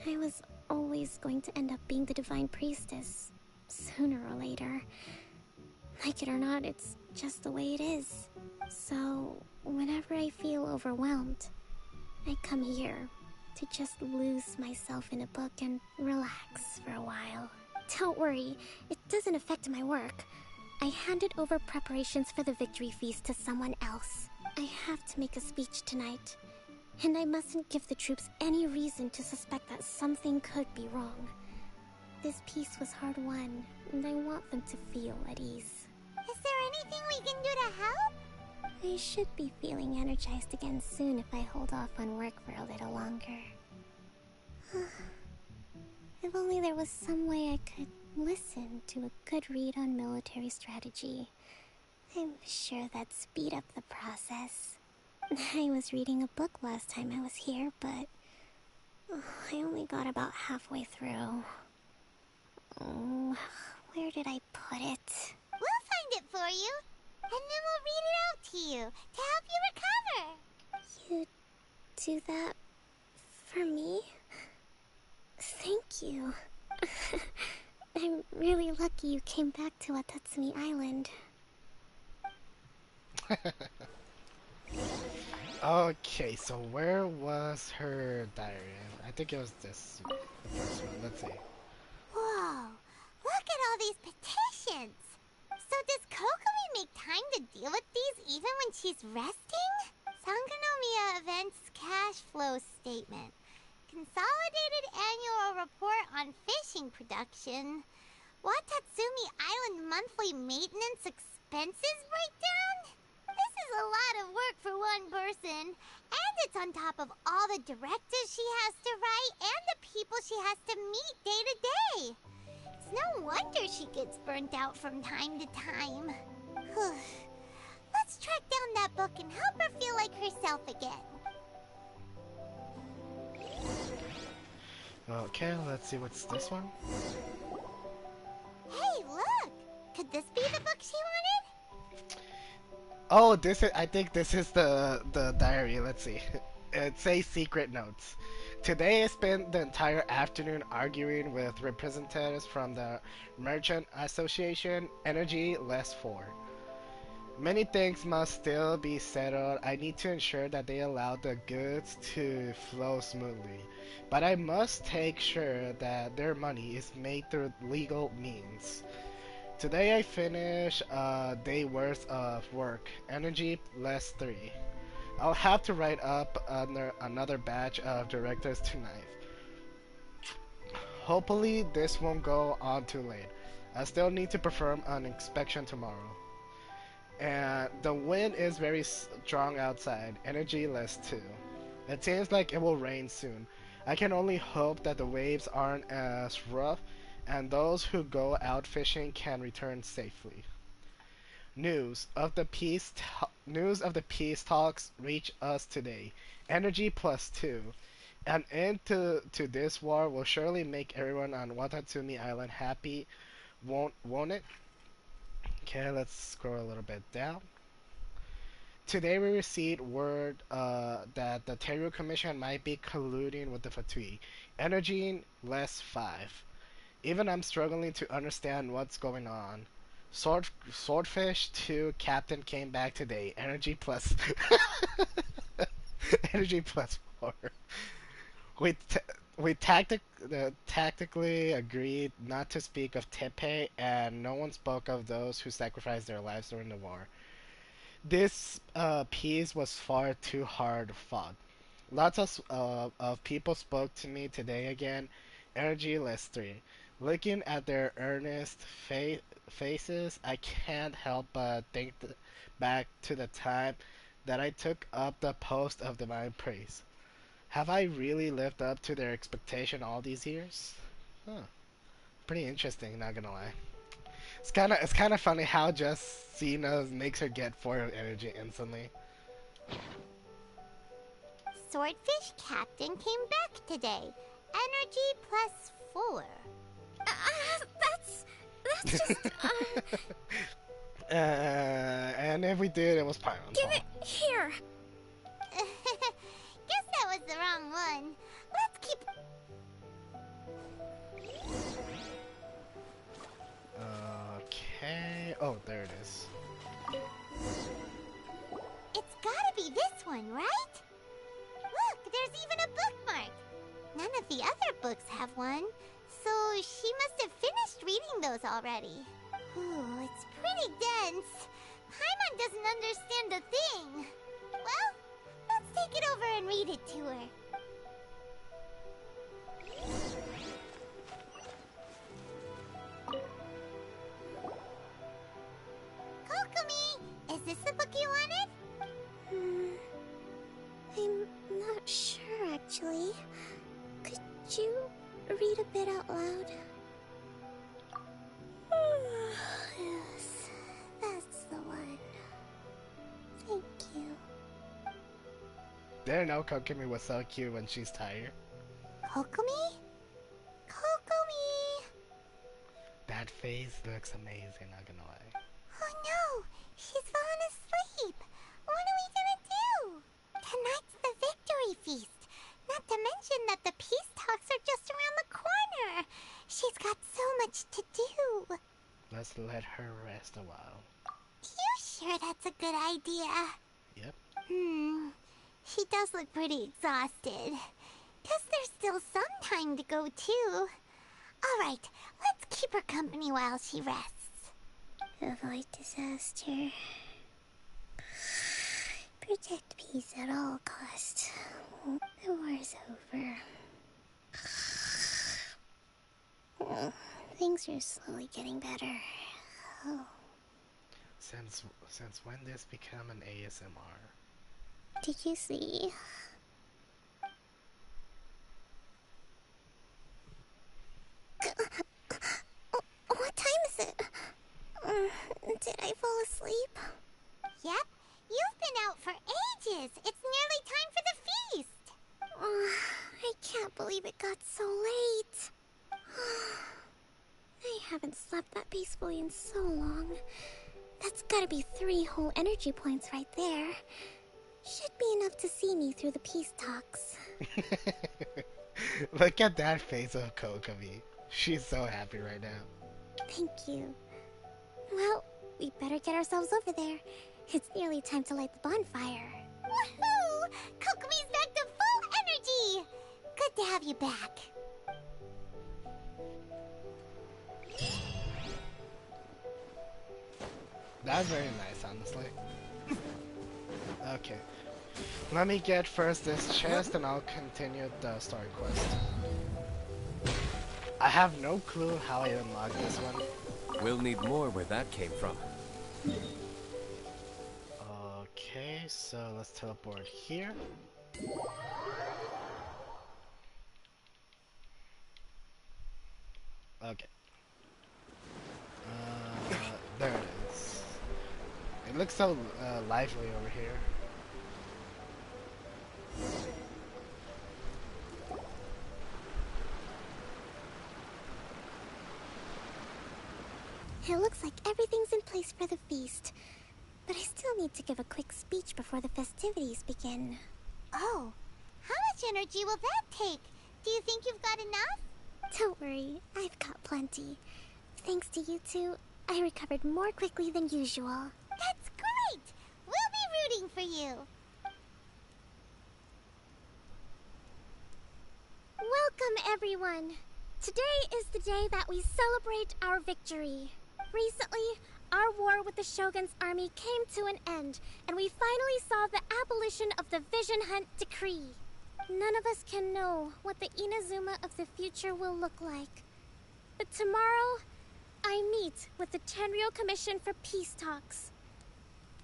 I was always going to end up being the divine priestess, sooner or later. Like it or not, it's just the way it is. So, whenever I feel overwhelmed, I come here to just lose myself in a book and relax for a while. Don't worry, it doesn't affect my work. I handed over preparations for the victory feast to someone else. I have to make a speech tonight, and I mustn't give the troops any reason to suspect that something could be wrong. This peace was hard-won, and I want them to feel at ease. Is there anything we can do to help? I should be feeling energized again soon if I hold off on work for a little longer. If only there was some way I could listen to a good read on military strategy. I'm sure that'd speed up the process. I was reading a book last time I was here, but I only got about halfway through. Where did I put it? We'll find it for you, and then we'll read it out to you to help you recover. You do that for me? Thank you. I'm really lucky you came back to Watatsumi Island. Okay, so where was her diary? I think it was this, the first one. Let's see. Whoa, look at all these petitions! So does Kokomi make time to deal with these even when she's resting? Sangonomiya Events Cash Flow Statement. Consolidated Annual Report on Fishing Production. Watatsumi Island Monthly Maintenance Expenses Breakdown? This is a lot of work for one person. And it's on top of all the directives she has to write and the people she has to meet day to day. It's no wonder she gets burnt out from time to time. Let's track down that book and help her feel like herself again. Okay, let's see what's this one. Hey, look! Could this be the book she wanted? Oh, this is, I think this is the diary. Let's see. It says secret notes. Today I spent the entire afternoon arguing with representatives from the Merchant Association, Energy Less 4. Many things must still be settled. I need to ensure that they allow the goods to flow smoothly. But I must take sure that their money is made through legal means. Today I finish a day worth of work. Energy less 3. I'll have to write up another batch of directors tonight. Hopefully this won't go on too late. I still need to perform an inspection tomorrow. And the wind is very strong outside. Energy less 2. It seems like it will rain soon. I can only hope that the waves aren't as rough and those who go out fishing can return safely. News of the peace talks reach us today. Energy plus 2. An end to this war will surely make everyone on Watatsumi Island happy, won't it? Okay, let's scroll a little bit down. Today we received word that the Tenryou Commission might be colluding with the Fatui. Energy less 5. Even I'm struggling to understand what's going on. Swordfish 2 Captain came back today. Energy plus Energy plus 4. We tactically agreed not to speak of Teppei, and no one spoke of those who sacrificed their lives during the war. This peace was far too hard fought. Lots of people spoke to me today again. Energy less 3. Looking at their earnest faces, I can't help but think back to the time that I took up the post of divine praise. Have I really lived up to their expectation all these years? Huh. Pretty interesting, not gonna lie. It's kind of funny how just Cena makes her get 4 energy instantly. Swordfish Captain came back today. Energy plus 4. That's just, and if we did, it was Pyron's Give fault. it here! Guess that was the wrong one. Let's keep... Okay. Oh, there it is. It's gotta be this one, right? Look, there's even a bookmark. None of the other books have one, so she must have finished reading those already. Ooh, it's pretty dense. Paimon doesn't understand a thing. Well, let's take it over and read it to her. Kokomi, is this the book you wanted? I'm not sure, actually. Could you read a bit out loud? Yes, that's the one. Thank you. Didn't know Kokomi was so cute when she's tired. Kokomi? Kokomi! That face looks amazing, not gonna lie. Oh no! She's fallen asleep! What are we gonna do? Tonight's the victory feast! Not to mention that the peace talks are just around the corner! She's got so much to let her rest a while. You sure that's a good idea? Yep. She does look pretty exhausted. Guess there's still some time to go, too. Alright, let's keep her company while she rests. Avoid disaster. Protect peace at all costs. The war's over. Things are slowly getting better. Oh. Since when this become an ASMR? Did you see? What time is it? Did I fall asleep? Yep, you've been out for ages. It's nearly time for the feast. I can't believe it got so late. I haven't slept that peacefully in so long. That's gotta be 3 whole energy points right there. Should be enough to see me through the peace talks. Look at that face of Kokomi. She's so happy right now. Thank you. Well, we better get ourselves over there. It's nearly time to light the bonfire. Woohoo! Kokomi's back to full energy! Good to have you back. That's very nice, honestly. Okay. Let me get first this chest and I'll continue the story quest. I have no clue how I unlocked this one. We'll need more where that came from. Okay, so let's teleport here. Okay. There it is. It looks so lively over here. It looks like everything's in place for the feast. But I still need to give a quick speech before the festivities begin. Oh, how much energy will that take? Do you think you've got enough? Don't worry, I've got plenty. Thanks to you two, I recovered more quickly than usual. That's great! We'll be rooting for you. Welcome, everyone. Today is the day that we celebrate our victory. Recently, our war with the Shogun's army came to an end, and we finally saw the abolition of the Vision Hunt Decree. None of us can know what the Inazuma of the future will look like. But tomorrow, I meet with the Tenryou Commission for peace talks.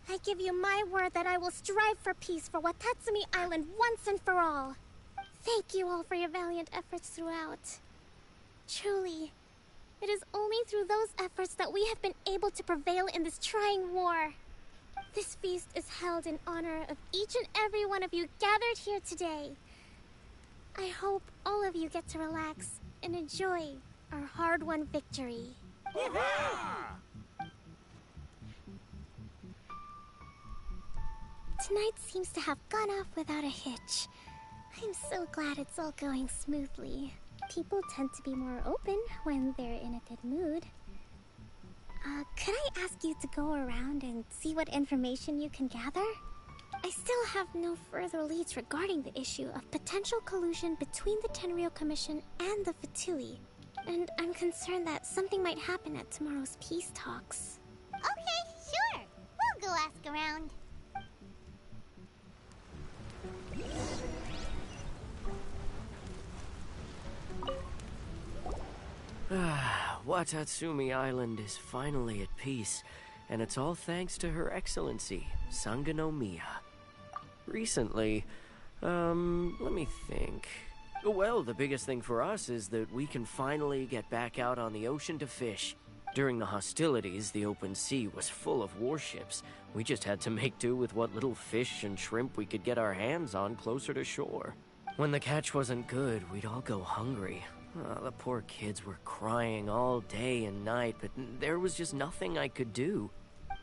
I give you my word that I will strive for peace for Watatsumi Island once and for all. Thank you all for your valiant efforts throughout. Truly, it is only through those efforts that we have been able to prevail in this trying war. This feast is held in honor of each and every one of you gathered here today. I hope all of you get to relax and enjoy our hard-won victory. Tonight seems to have gone off without a hitch. I'm so glad it's all going smoothly. People tend to be more open when they're in a good mood. Could I ask you to go around and see what information you can gather? I still have no further leads regarding the issue of potential collusion between the Tenryou Commission and the Fatui. And I'm concerned that something might happen at tomorrow's peace talks. Okay, sure. We'll go ask around. Watatsumi Island is finally at peace, and it's all thanks to Her Excellency, Sangonomiya. Recently, let me think. Well, the biggest thing for us is that we can finally get back out on the ocean to fish. During the hostilities, the open sea was full of warships. We just had to make do with what little fish and shrimp we could get our hands on closer to shore. When the catch wasn't good, we'd all go hungry. The poor kids were crying all day and night, but there was just nothing I could do.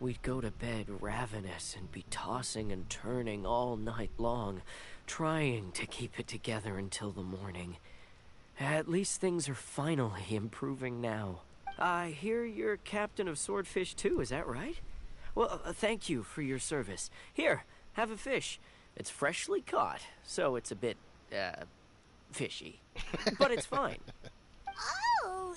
We'd go to bed ravenous and be tossing and turning all night long, trying to keep it together until the morning. At least things are finally improving now. I hear you're captain of Swordfish too, is that right? Well, thank you for your service. Here, have a fish. It's freshly caught, so it's a bit, fishy. But it's fine. Oh,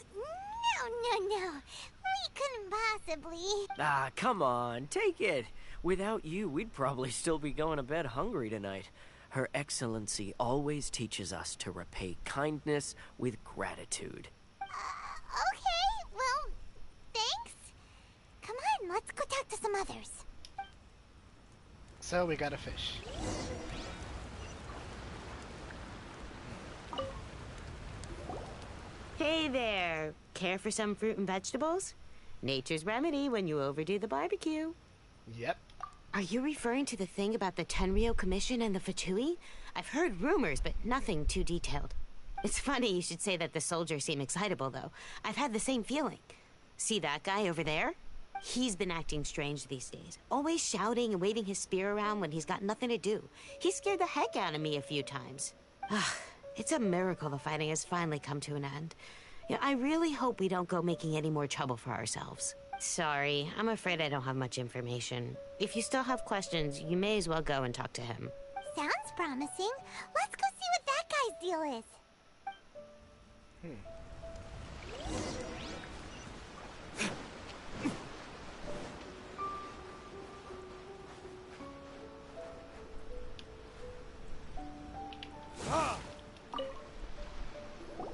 no. We couldn't possibly. Ah, come on, take it. Without you, we'd probably still be going to bed hungry tonight. Her Excellency always teaches us to repay kindness with gratitude. Okay, well, thanks. Come on, let's go talk to some others. So we got a fish. Hey there. Care for some fruit and vegetables? Nature's remedy when you overdo the barbecue. Yep. Are you referring to the thing about the Tenryou Commission and the Fatui? I've heard rumors, but nothing too detailed. It's funny you should say that the soldiers seem excitable, though. I've had the same feeling. See that guy over there? He's been acting strange these days. Always shouting and waving his spear around when he's got nothing to do. He scared the heck out of me a few times. It's a miracle the fighting has finally come to an end. Yeah, I really hope we don't go making any more trouble for ourselves. Sorry, I'm afraid I don't have much information. If you still have questions, you may as well go and talk to him. Sounds promising. Let's go see what that guy's deal is.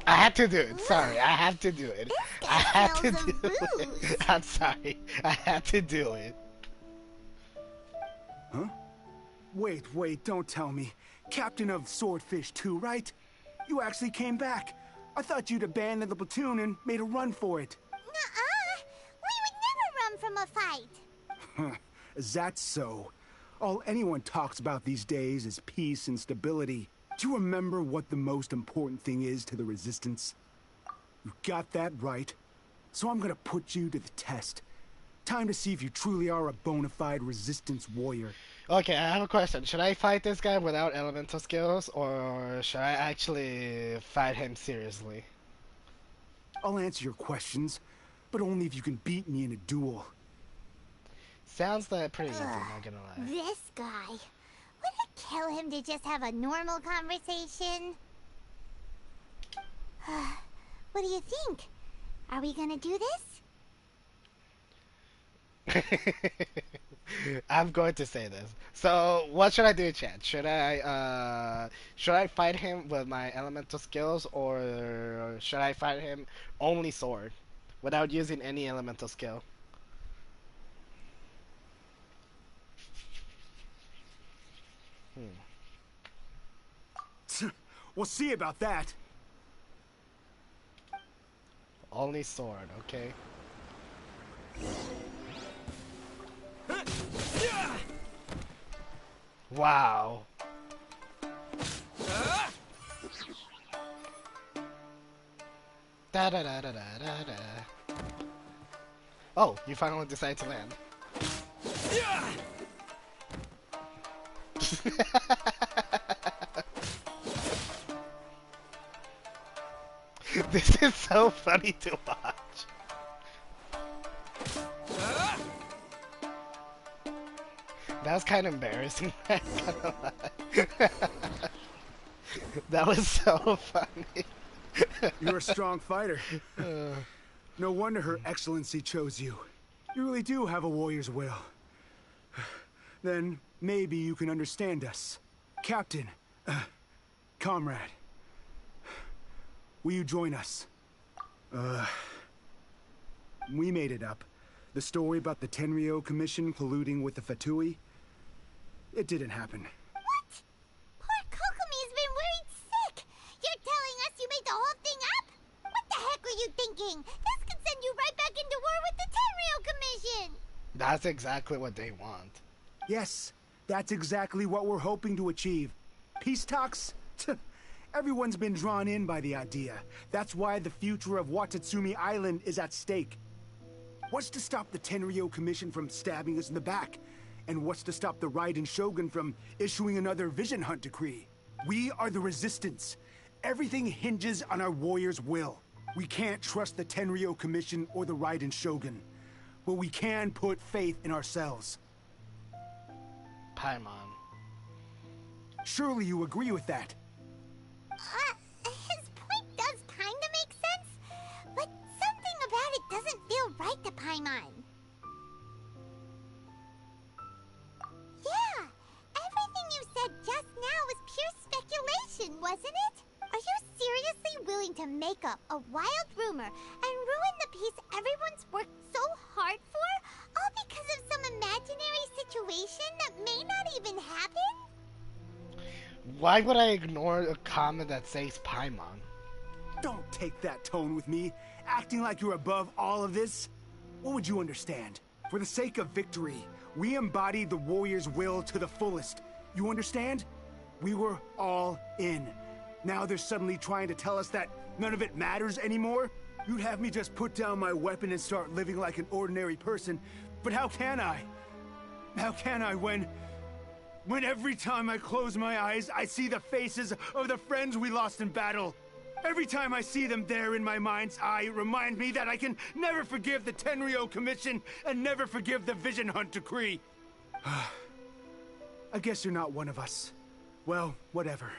I had to do it. Sorry, I have to do it. I had to do it. I'm sorry. I had to do it. Huh? Wait, don't tell me. Captain of Swordfish 2, right? You actually came back. I thought you'd abandoned the platoon and made a run for it. Nuh-uh. We would never run from a fight. Is that so? All anyone talks about these days is peace and stability. Do you remember what the most important thing is to the Resistance? You got that right. So I'm gonna put you to the test. Time to see if you truly are a bona fide Resistance warrior. Okay, I have a question. Should I fight this guy without elemental skills, or should I actually fight him seriously? I'll answer your questions, but only if you can beat me in a duel. Sounds like pretty easy, not gonna lie. This guy. Would it kill him to just have a normal conversation? What do you think? Are we gonna do this? I'm going to say this. So, what should I do, chat? Should I fight him with my elemental skills, or should I fight him only sword, without using any elemental skill? We'll see about that. Only sword, okay. Wow. Da da da da da da da. Oh, you finally decided to land. This is so funny to watch. That was kind of embarrassing. That was so funny. You're a strong fighter. No wonder Her Excellency chose you. You really do have a warrior's will. Then maybe you can understand us. Captain, comrade, will you join us? We made it up. The story about the Tenryou Commission colluding with the Fatui, it didn't happen. What? Poor Kokomi's been worried sick. You're telling us you made the whole thing up? What the heck were you thinking? This could send you right back into war with the Tenryou Commission. That's exactly what they want. Yes, that's exactly what we're hoping to achieve. Peace talks? Everyone's been drawn in by the idea. That's why the future of Watatsumi Island is at stake. What's to stop the Tenryou Commission from stabbing us in the back? And what's to stop the Raiden Shogun from issuing another Vision Hunt decree? We are the Resistance. Everything hinges on our warrior's will. We can't trust the Tenryo Commission or the Raiden Shogun, but we can put faith in ourselves. Paimon. Surely you agree with that? His point does kinda make sense, but something about it doesn't feel right to Paimon. Yeah, everything you said just now was pure speculation, wasn't it? Are you seriously willing to make up a wild rumor and ruin the peace everyone's worked so hard for, all because of some imaginary situation that may not even happen? Why would I ignore a comment that says Paimon? Don't take that tone with me, acting like you're above all of this. What would you understand? For the sake of victory, we embodied the warrior's will to the fullest. You understand? We were all in. Now they're suddenly trying to tell us that none of it matters anymore? You'd have me just put down my weapon and start living like an ordinary person, but how can I? How can I when every time I close my eyes, I see the faces of the friends we lost in battle? Every time I see them there in my mind's eye, it reminds me that I can never forgive the Tenryo Commission and never forgive the Vision Hunt Decree. I guess you're not one of us. Well, whatever.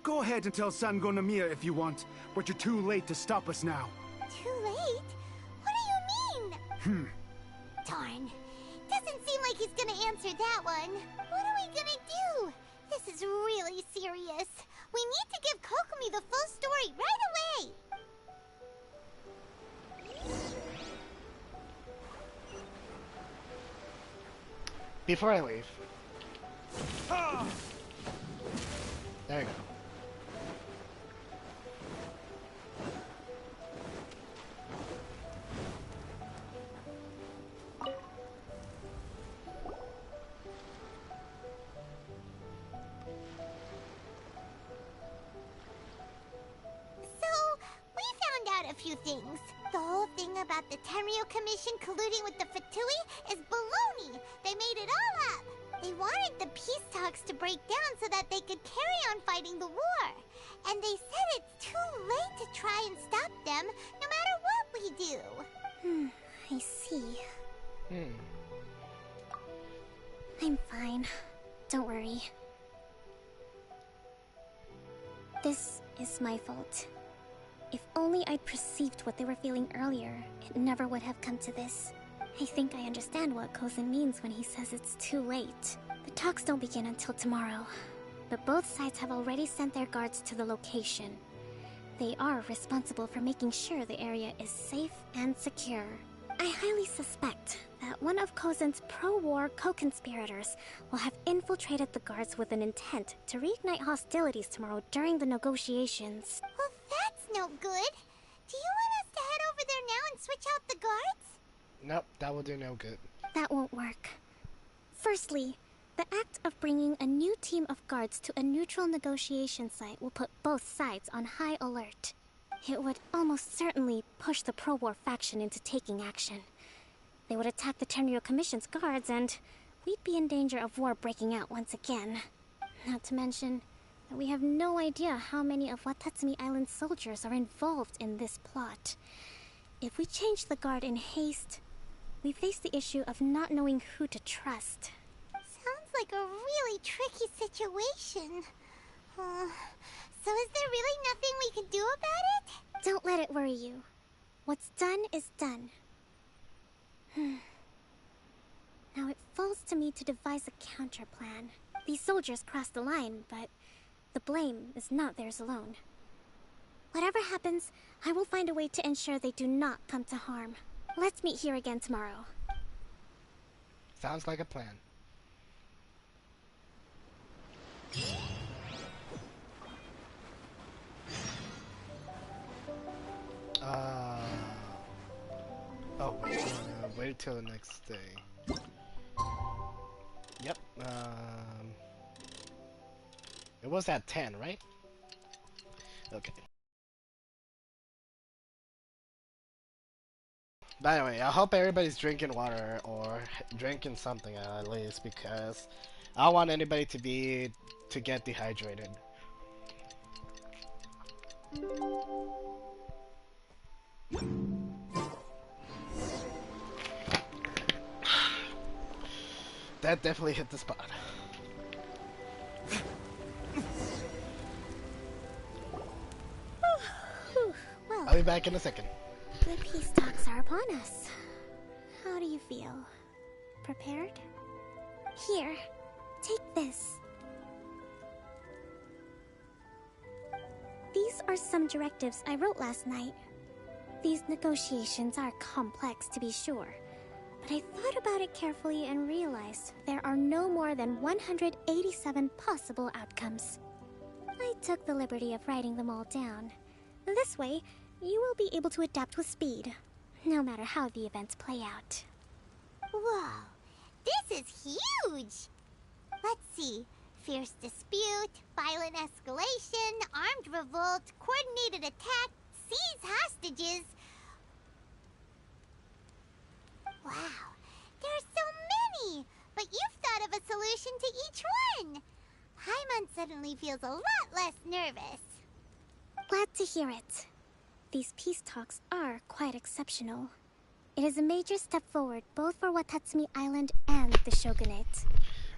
Go ahead and tell Sangonomiya if you want, but you're too late to stop us now. Too late? What do you mean? Darn. Doesn't seem like he's gonna answer that one. What are we gonna do? This is really serious. We need to give Kokomi the full story right away. Before I leave. There you go. A few things. The whole thing about the Tenryo Commission colluding with the Fatui is baloney. They made it all up. They wanted the peace talks to break down so that they could carry on fighting the war. And they said it's too late to try and stop them, no matter what we do. I see. I'm fine. Don't worry. This is my fault. If only I'd perceived what they were feeling earlier, it never would have come to this. I think I understand what Kozen means when he says it's too late. The talks don't begin until tomorrow, but both sides have already sent their guards to the location. They are responsible for making sure the area is safe and secure. I highly suspect that one of Kozen's pro-war co-conspirators will have infiltrated the guards with an intent to reignite hostilities tomorrow during the negotiations. Well, that's no good. Do you want us to head over there now and switch out the guards? Nope, that will do no good. That won't work. Firstly, the act of bringing a new team of guards to a neutral negotiation site will put both sides on high alert. It would almost certainly push the pro-war faction into taking action. They would attack the Tenryo Commission's guards, and we'd be in danger of war breaking out once again. Not to mention that we have no idea how many of Watatsumi Island's soldiers are involved in this plot. If we change the guard in haste, we face the issue of not knowing who to trust. Sounds like a really tricky situation. So is there really nothing we can do about it? Don't let it worry you. What's done is done. Now it falls to me to devise a counter plan. These soldiers crossed the line, but the blame is not theirs alone. Whatever happens, I will find a way to ensure they do not come to harm. Let's meet here again tomorrow. Sounds like a plan. Oh wait, wait till the next day. Yep. It was at 10, right? Okay. By the way, I hope everybody's drinking water or drinking something at least, because I don't want anybody to get dehydrated. That definitely hit the spot. Well, I'll be back in a second. the peace talks are upon us. How do you feel? Prepared? Here, take this. These are some directives I wrote last night. These negotiations are complex, to be sure, but I thought about it carefully and realized there are no more than 187 possible outcomes. I took the liberty of writing them all down. This way, you will be able to adapt with speed, no matter how the events play out. Whoa, this is huge! Let's see. Fierce dispute, violent escalation, armed revolt, coordinated attack, seize hostages. Wow, there are so many! But you've thought of a solution to each one! Paimon suddenly feels a lot less nervous. Glad to hear it. These peace talks are quite exceptional. It is a major step forward both for Watatsumi Island and the Shogunate.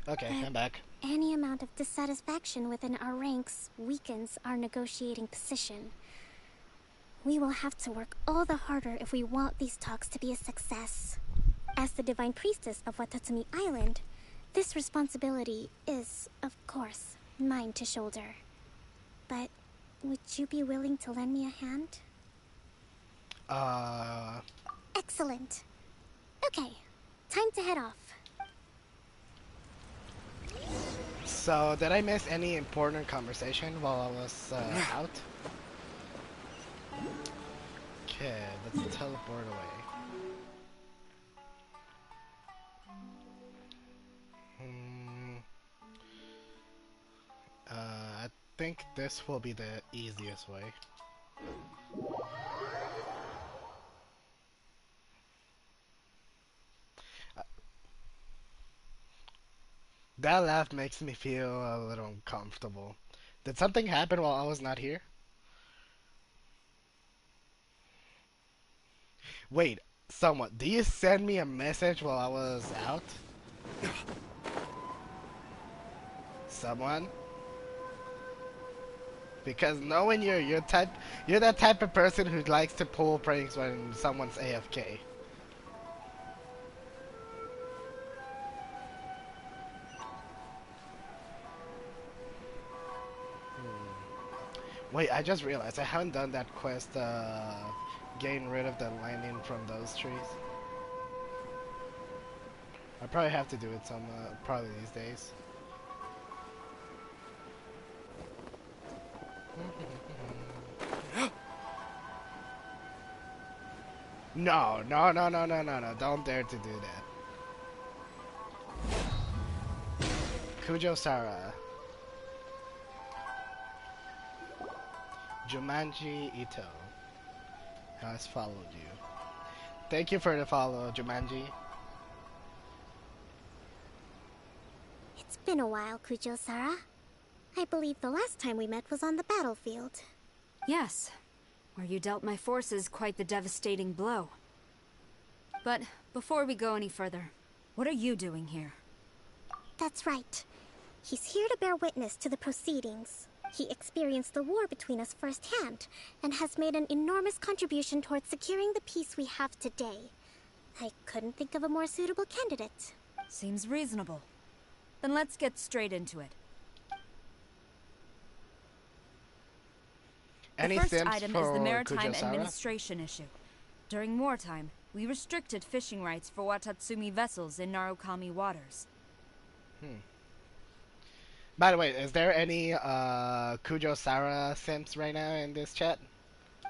Okay, I'm back. Any amount of dissatisfaction within our ranks weakens our negotiating position. We will have to work all the harder if we want these talks to be a success. As the Divine Priestess of Watatsumi Island, this responsibility is, of course, mine to shoulder. But would you be willing to lend me a hand? Excellent. Okay, time to head off. So, did I miss any important conversation while I was out? Okay, let's teleport away. I think this will be the easiest way. That laugh makes me feel a little uncomfortable. Did something happen while I was not here? Wait, someone, do you send me a message while I was out? Someone? Because knowing you're that type of person who likes to pull pranks when someone's AFK. Wait, I just realized I haven't done that quest, getting rid of the lightning from those trees. I probably have to do it probably these days. No, don't dare to do that. Kujo-Sara. Jumanji Itto has followed you. Thank you for the follow, Jumanji. It's been a while, Kujo-Sara. I believe the last time we met was on the battlefield. Yes, where you dealt my forces quite the devastating blow. But before we go any further, what are you doing here? That's right. He's here to bear witness to the proceedings. He experienced the war between us firsthand, and has made an enormous contribution towards securing the peace we have today. I couldn't think of a more suitable candidate. Seems reasonable. Then let's get straight into it. The first item is the Maritime Administration issue. During wartime, we restricted fishing rights for Watatsumi vessels in Narukami waters. By the way, is there any Kujo-Sara simps right now in this chat?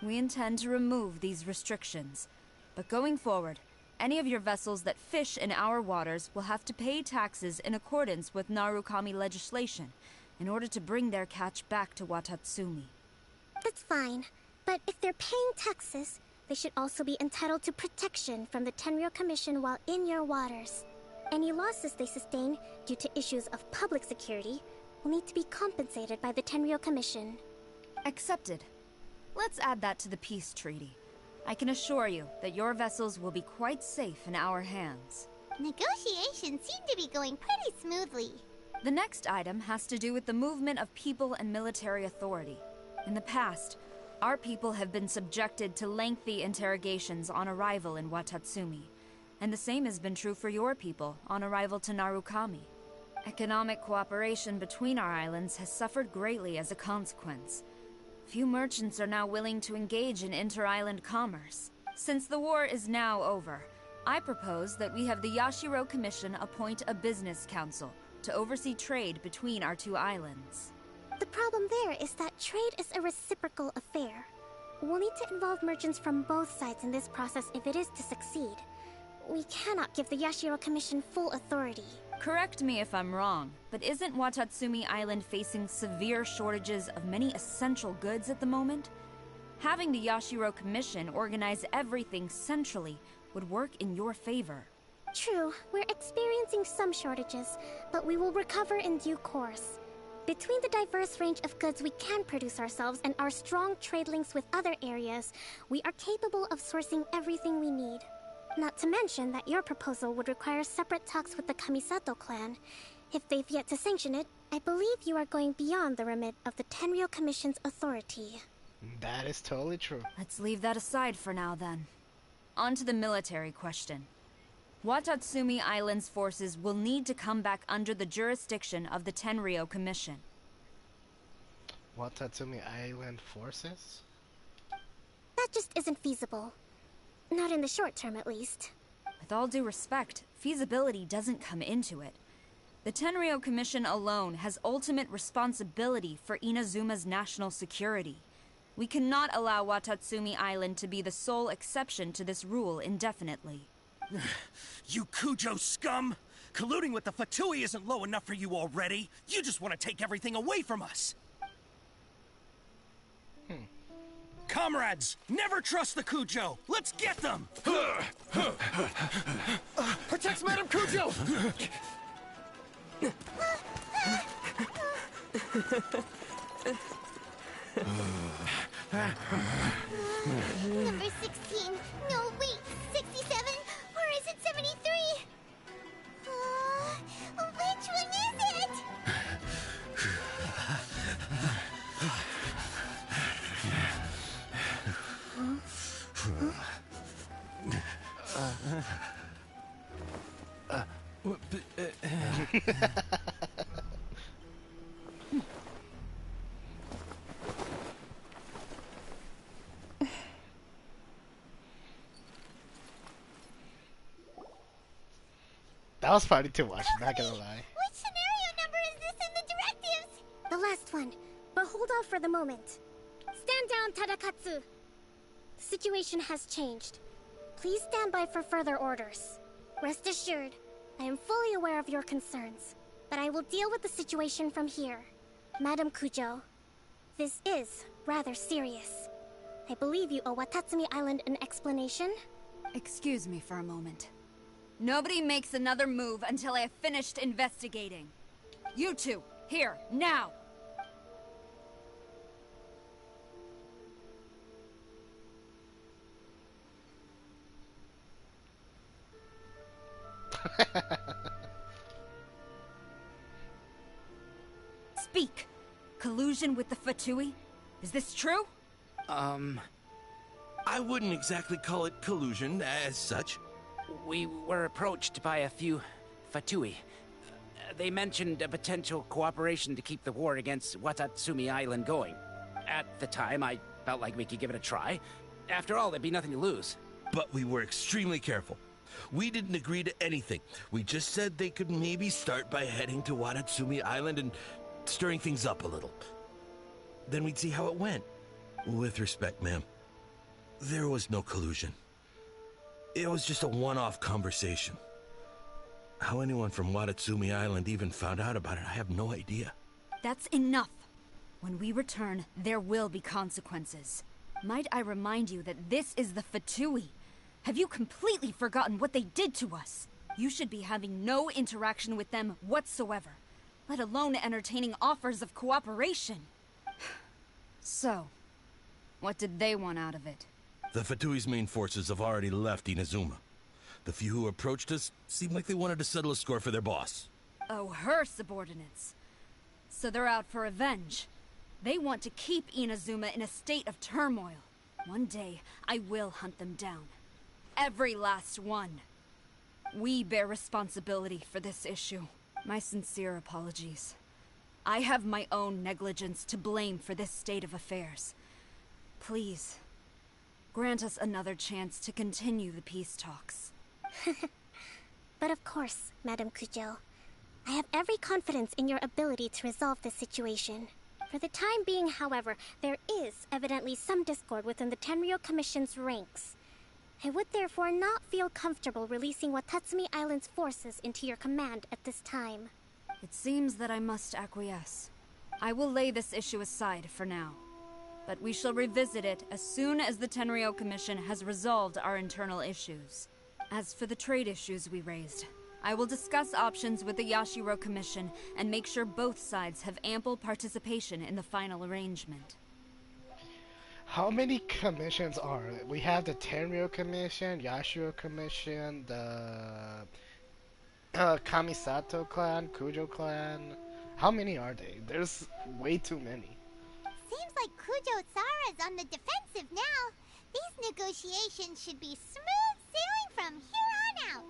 We intend to remove these restrictions. But going forward, any of your vessels that fish in our waters will have to pay taxes in accordance with Narukami legislation in order to bring their catch back to Watatsumi. That's fine, but if they're paying taxes, they should also be entitled to protection from the Tenryou Commission while in your waters. Any losses they sustain due to issues of public security will need to be compensated by the Tenryou Commission. Accepted. Let's add that to the peace treaty. I can assure you that your vessels will be quite safe in our hands. Negotiations seem to be going pretty smoothly. The next item has to do with the movement of people and military authority. In the past, our people have been subjected to lengthy interrogations on arrival in Watatsumi, and the same has been true for your people on arrival to Narukami. Economic cooperation between our islands has suffered greatly as a consequence. Few merchants are now willing to engage in inter-island commerce. Since the war is now over, I propose that we have the Yashiro Commission appoint a business council to oversee trade between our two islands. The problem there is that trade is a reciprocal affair. We'll need to involve merchants from both sides in this process if it is to succeed. We cannot give the Yashiro Commission full authority. Correct me if I'm wrong, but isn't Watatsumi Island facing severe shortages of many essential goods at the moment? Having the Yashiro Commission organize everything centrally would work in your favor. True, we're experiencing some shortages, but we will recover in due course. Between the diverse range of goods we can produce ourselves and our strong trade links with other areas, we are capable of sourcing everything we need. Not to mention that your proposal would require separate talks with the Kamisato clan. If they've yet to sanction it, I believe you are going beyond the remit of the Tenryou Commission's authority. That is totally true. Let's leave that aside for now then. On to the military question. Watatsumi Island's forces will need to come back under the jurisdiction of the Tenryou Commission. Watatsumi Island forces? That just isn't feasible. Not in the short term, at least. With all due respect, feasibility doesn't come into it. The Tenryou Commission alone has ultimate responsibility for Inazuma's national security. We cannot allow Watatsumi Island to be the sole exception to this rule indefinitely. You Kujo scum! Colluding with the Fatui isn't low enough for you already. You just want to take everything away from us. Comrades, never trust the Kujo. Let's get them! Protect Madame Kujo! Number 16. No, wait. 67? Or is it 73? Which one is it? That was funny to watch, not gonna lie. Which scenario number is this in the directives? The last one, but hold off for the moment. Stand down, Tadakatsu. The situation has changed. Please stand by for further orders. Rest assured, I am fully aware of your concerns, but I will deal with the situation from here. Madam Kujo, this is rather serious. I believe you owe Watatsumi Island an explanation. Excuse me for a moment. Nobody makes another move until I have finished investigating. You two, here, now! Speak! Collusion with the Fatui? Is this true? I wouldn't exactly call it collusion as such. We were approached by a few Fatui. They mentioned a potential cooperation to keep the war against Watatsumi Island going. At the time, I felt like we could give it a try. After all, there'd be nothing to lose. But we were extremely careful. We didn't agree to anything. We just said they could maybe start by heading to Watatsumi Island and stirring things up a little. Then we'd see how it went. With respect, ma'am, there was no collusion. It was just a one-off conversation. How anyone from Watatsumi Island even found out about it, I have no idea. That's enough. When we return, there will be consequences. Might I remind you that this is the Fatui? Have you completely forgotten what they did to us? You should be having no interaction with them whatsoever, let alone entertaining offers of cooperation. So, what did they want out of it? The Fatui's main forces have already left Inazuma. The few who approached us seemed like they wanted to settle a score for their boss. Oh, her subordinates. So they're out for revenge. They want to keep Inazuma in a state of turmoil. One day, I will hunt them down. Every last one. We bear responsibility for this issue. My sincere apologies. I have my own negligence to blame for this state of affairs. Please, grant us another chance to continue the peace talks. But of course, Madame Kujo. I have every confidence in your ability to resolve this situation. For the time being, however, there is evidently some discord within the Tenryou Commission's ranks. I would therefore not feel comfortable releasing Watatsumi Island's forces into your command at this time. It seems that I must acquiesce. I will lay this issue aside for now. But we shall revisit it as soon as the Tenryou Commission has resolved our internal issues. As for the trade issues we raised, I will discuss options with the Yashiro Commission and make sure both sides have ample participation in the final arrangement. How many commissions are there? We have the Tenryou Commission, Yashiro Commission, the Kamisato clan, Kujo clan. How many are they? There's way too many. Seems like Kujo Sara's on the defensive now. These negotiations should be smooth sailing from here on out.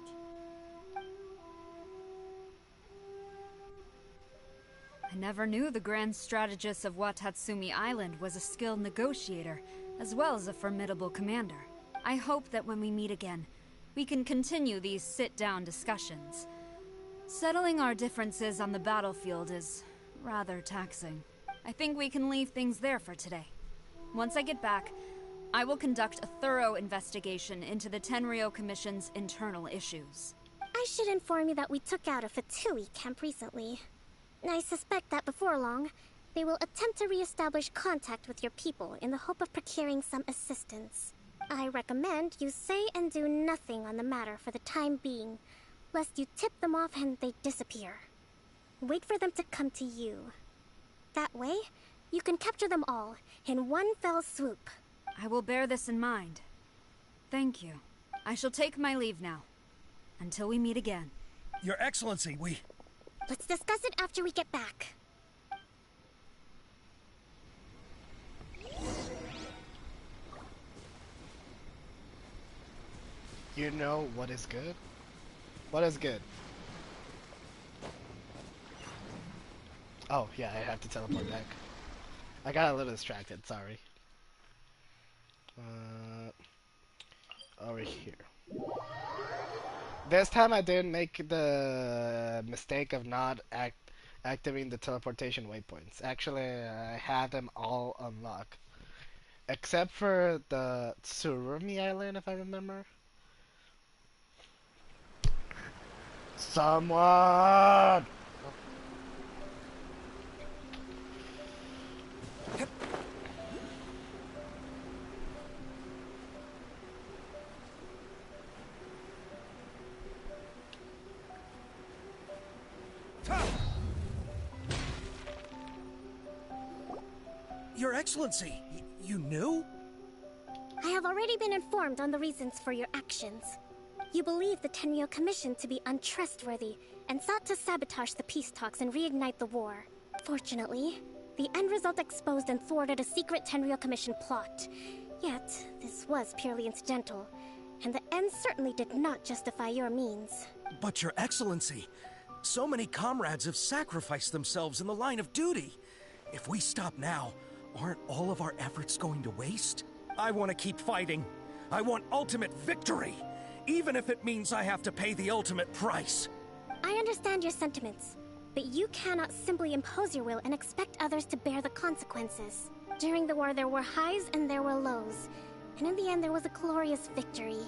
I never knew the grand strategist of Watatsumi Island was a skilled negotiator, as well as a formidable commander. I hope that when we meet again, we can continue these sit-down discussions. Settling our differences on the battlefield is rather taxing. I think we can leave things there for today. Once I get back, I will conduct a thorough investigation into the Tenryou Commission's internal issues. I should inform you that we took out a Fatui camp recently. I suspect that before long, they will attempt to re-establish contact with your people in the hope of procuring some assistance. I recommend you say and do nothing on the matter for the time being, lest you tip them off and they disappear. Wait for them to come to you. That way, you can capture them all in one fell swoop. I will bear this in mind. Thank you. I shall take my leave now. Until we meet again. Your Excellency, we... Let's discuss it after we get back. You know what is good? What is good? Oh, yeah, I have to teleport back. I got a little distracted, sorry. Over here. This time I didn't make the mistake of not activating the teleportation waypoints. Actually, I have them all unlocked. Except for the Tsurumi Island, if I remember. Someone! Your Excellency, you knew? I have already been informed on the reasons for your actions. You believe the Tenryou Commission to be untrustworthy and sought to sabotage the peace talks and reignite the war. Fortunately, the end result exposed and thwarted a secret Tenryou Commission plot. Yet, this was purely incidental, and the end certainly did not justify your means. But Your Excellency, so many comrades have sacrificed themselves in the line of duty. If we stop now, aren't all of our efforts going to waste? I want to keep fighting. I want ultimate victory, even if it means I have to pay the ultimate price. I understand your sentiments, but you cannot simply impose your will and expect others to bear the consequences. During the war, there were highs and there were lows, and in the end, there was a glorious victory.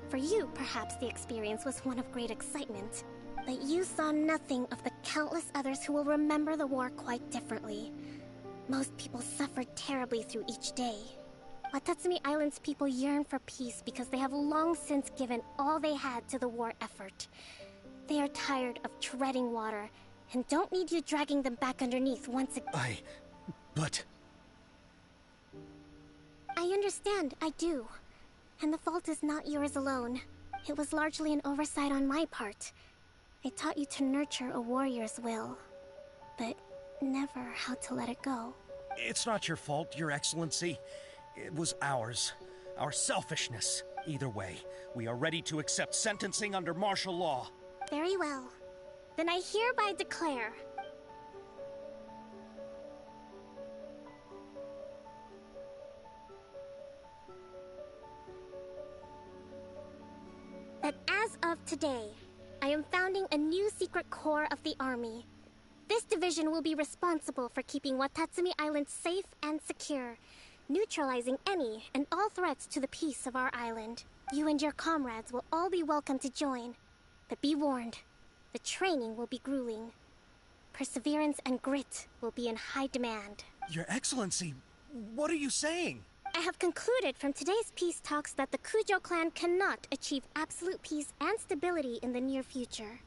For you, perhaps the experience was one of great excitement, but you saw nothing of the countless others who will remember the war quite differently. Most people suffered terribly through each day. Watatsumi Island's people yearn for peace because they have long since given all they had to the war effort. They are tired of treading water and don't need you dragging them back underneath once again. But... I understand, I do. And the fault is not yours alone. It was largely an oversight on my part. I taught you to nurture a warrior's will, but never how to let it go. It's not your fault, Your Excellency. It was ours. Our selfishness. Either way, we are ready to accept sentencing under martial law. Very well. Then I hereby declare that as of today, I am founding a new secret corps of the army. This division will be responsible for keeping Watatsumi Island safe and secure, neutralizing any and all threats to the peace of our island. You and your comrades will all be welcome to join, but be warned, the training will be grueling. Perseverance and grit will be in high demand. Your Excellency, what are you saying? I have concluded from today's peace talks that the Kujo clan cannot achieve absolute peace and stability in the near future.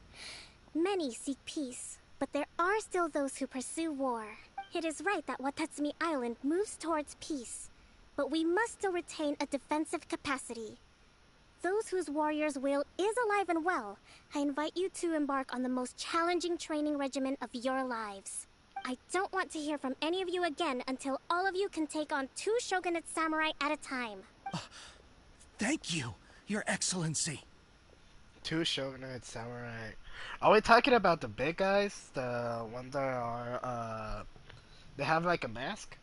Many seek peace, but there are still those who pursue war. It is right that Watatsumi Island moves towards peace, but we must still retain a defensive capacity. Those whose warrior's will is alive and well, I invite you to embark on the most challenging training regimen of your lives. I don't want to hear from any of you again until all of you can take on 2 shogunate samurai at a time. Thank you, Your Excellency. 2 shogunate samurai. Are we talking about the big guys? The ones that are, they have like a mask?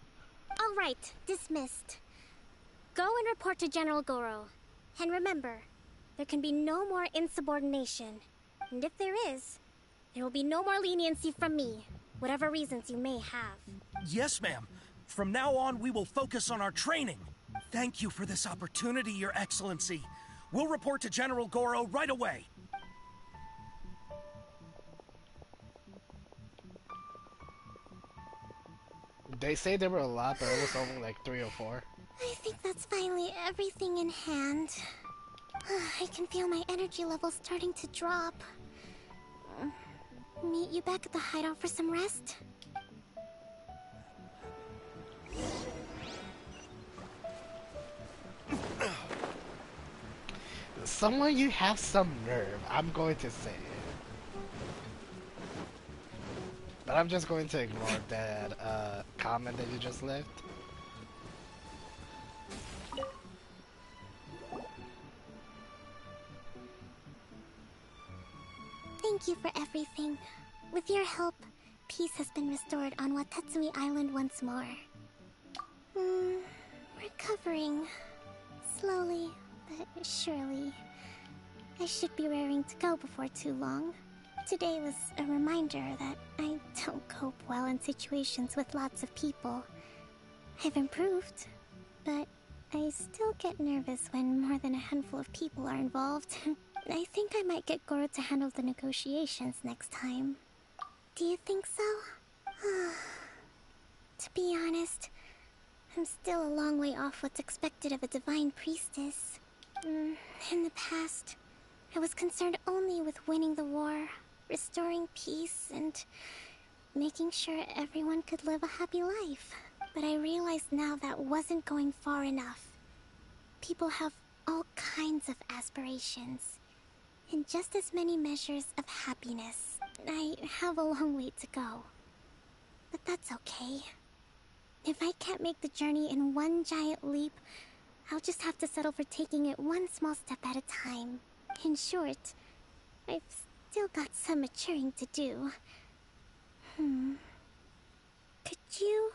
Alright, dismissed. Go and report to General Goro. And remember, there can be no more insubordination. And if there is, there will be no more leniency from me, whatever reasons you may have. Yes, ma'am. From now on, we will focus on our training. Thank you for this opportunity, Your Excellency. We'll report to General Goro right away. They say there were a lot, but it was only like 3 or 4. I think that's finally everything in hand. I can feel my energy level starting to drop. Meet you back at the hideout for some rest? Someone, you have some nerve. I'm going to say it. But I'm just going to ignore that comment that you just left. Thank you for everything. With your help, peace has been restored on Watatsumi Island once more. Recovering. Slowly, but surely. I should be raring to go before too long. Today was a reminder that I don't cope well in situations with lots of people. I've improved, but I still get nervous when more than a handful of people are involved. I think I might get Goro to handle the negotiations next time. Do you think so? To be honest, I'm still a long way off what's expected of a divine priestess. In the past, I was concerned only with winning the war, restoring peace, and making sure everyone could live a happy life. But I realized now that wasn't going far enough. People have all kinds of aspirations, and just as many measures of happiness. I have a long way to go. But that's okay. If I can't make the journey in one giant leap, I'll just have to settle for taking it one small step at a time. In short, I've still got some maturing to do. Could you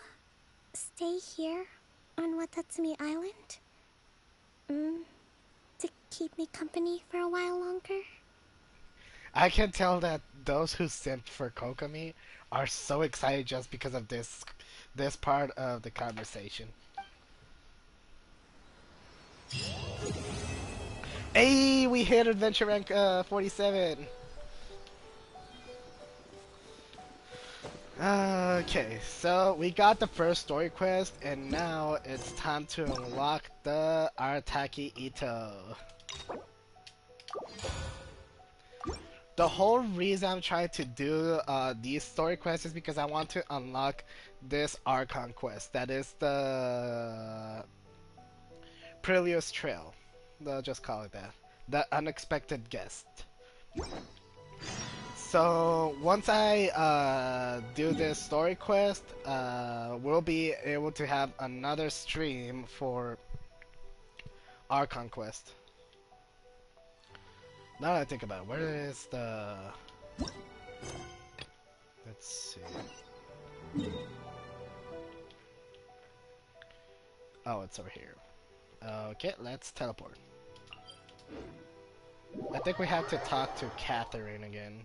stay here on Watatsumi Island? To keep me company for a while longer? I can tell that those who simped for Kokomi are so excited just because of this part of the conversation. Hey, we hit adventure rank 47. Okay, so we got the first story quest, and now it's time to unlock the Arataki Itto. The whole reason I'm trying to do these story quests is because I want to unlock this Archon quest. That is the Prelios Trail. I'll just call it that. The unexpected guest. So once I do this story quest, we'll be able to have another stream for our conquest. Now that I think about it, where is the... Let's see. Oh, it's over here. Okay, let's teleport. I think we have to talk to Catherine again.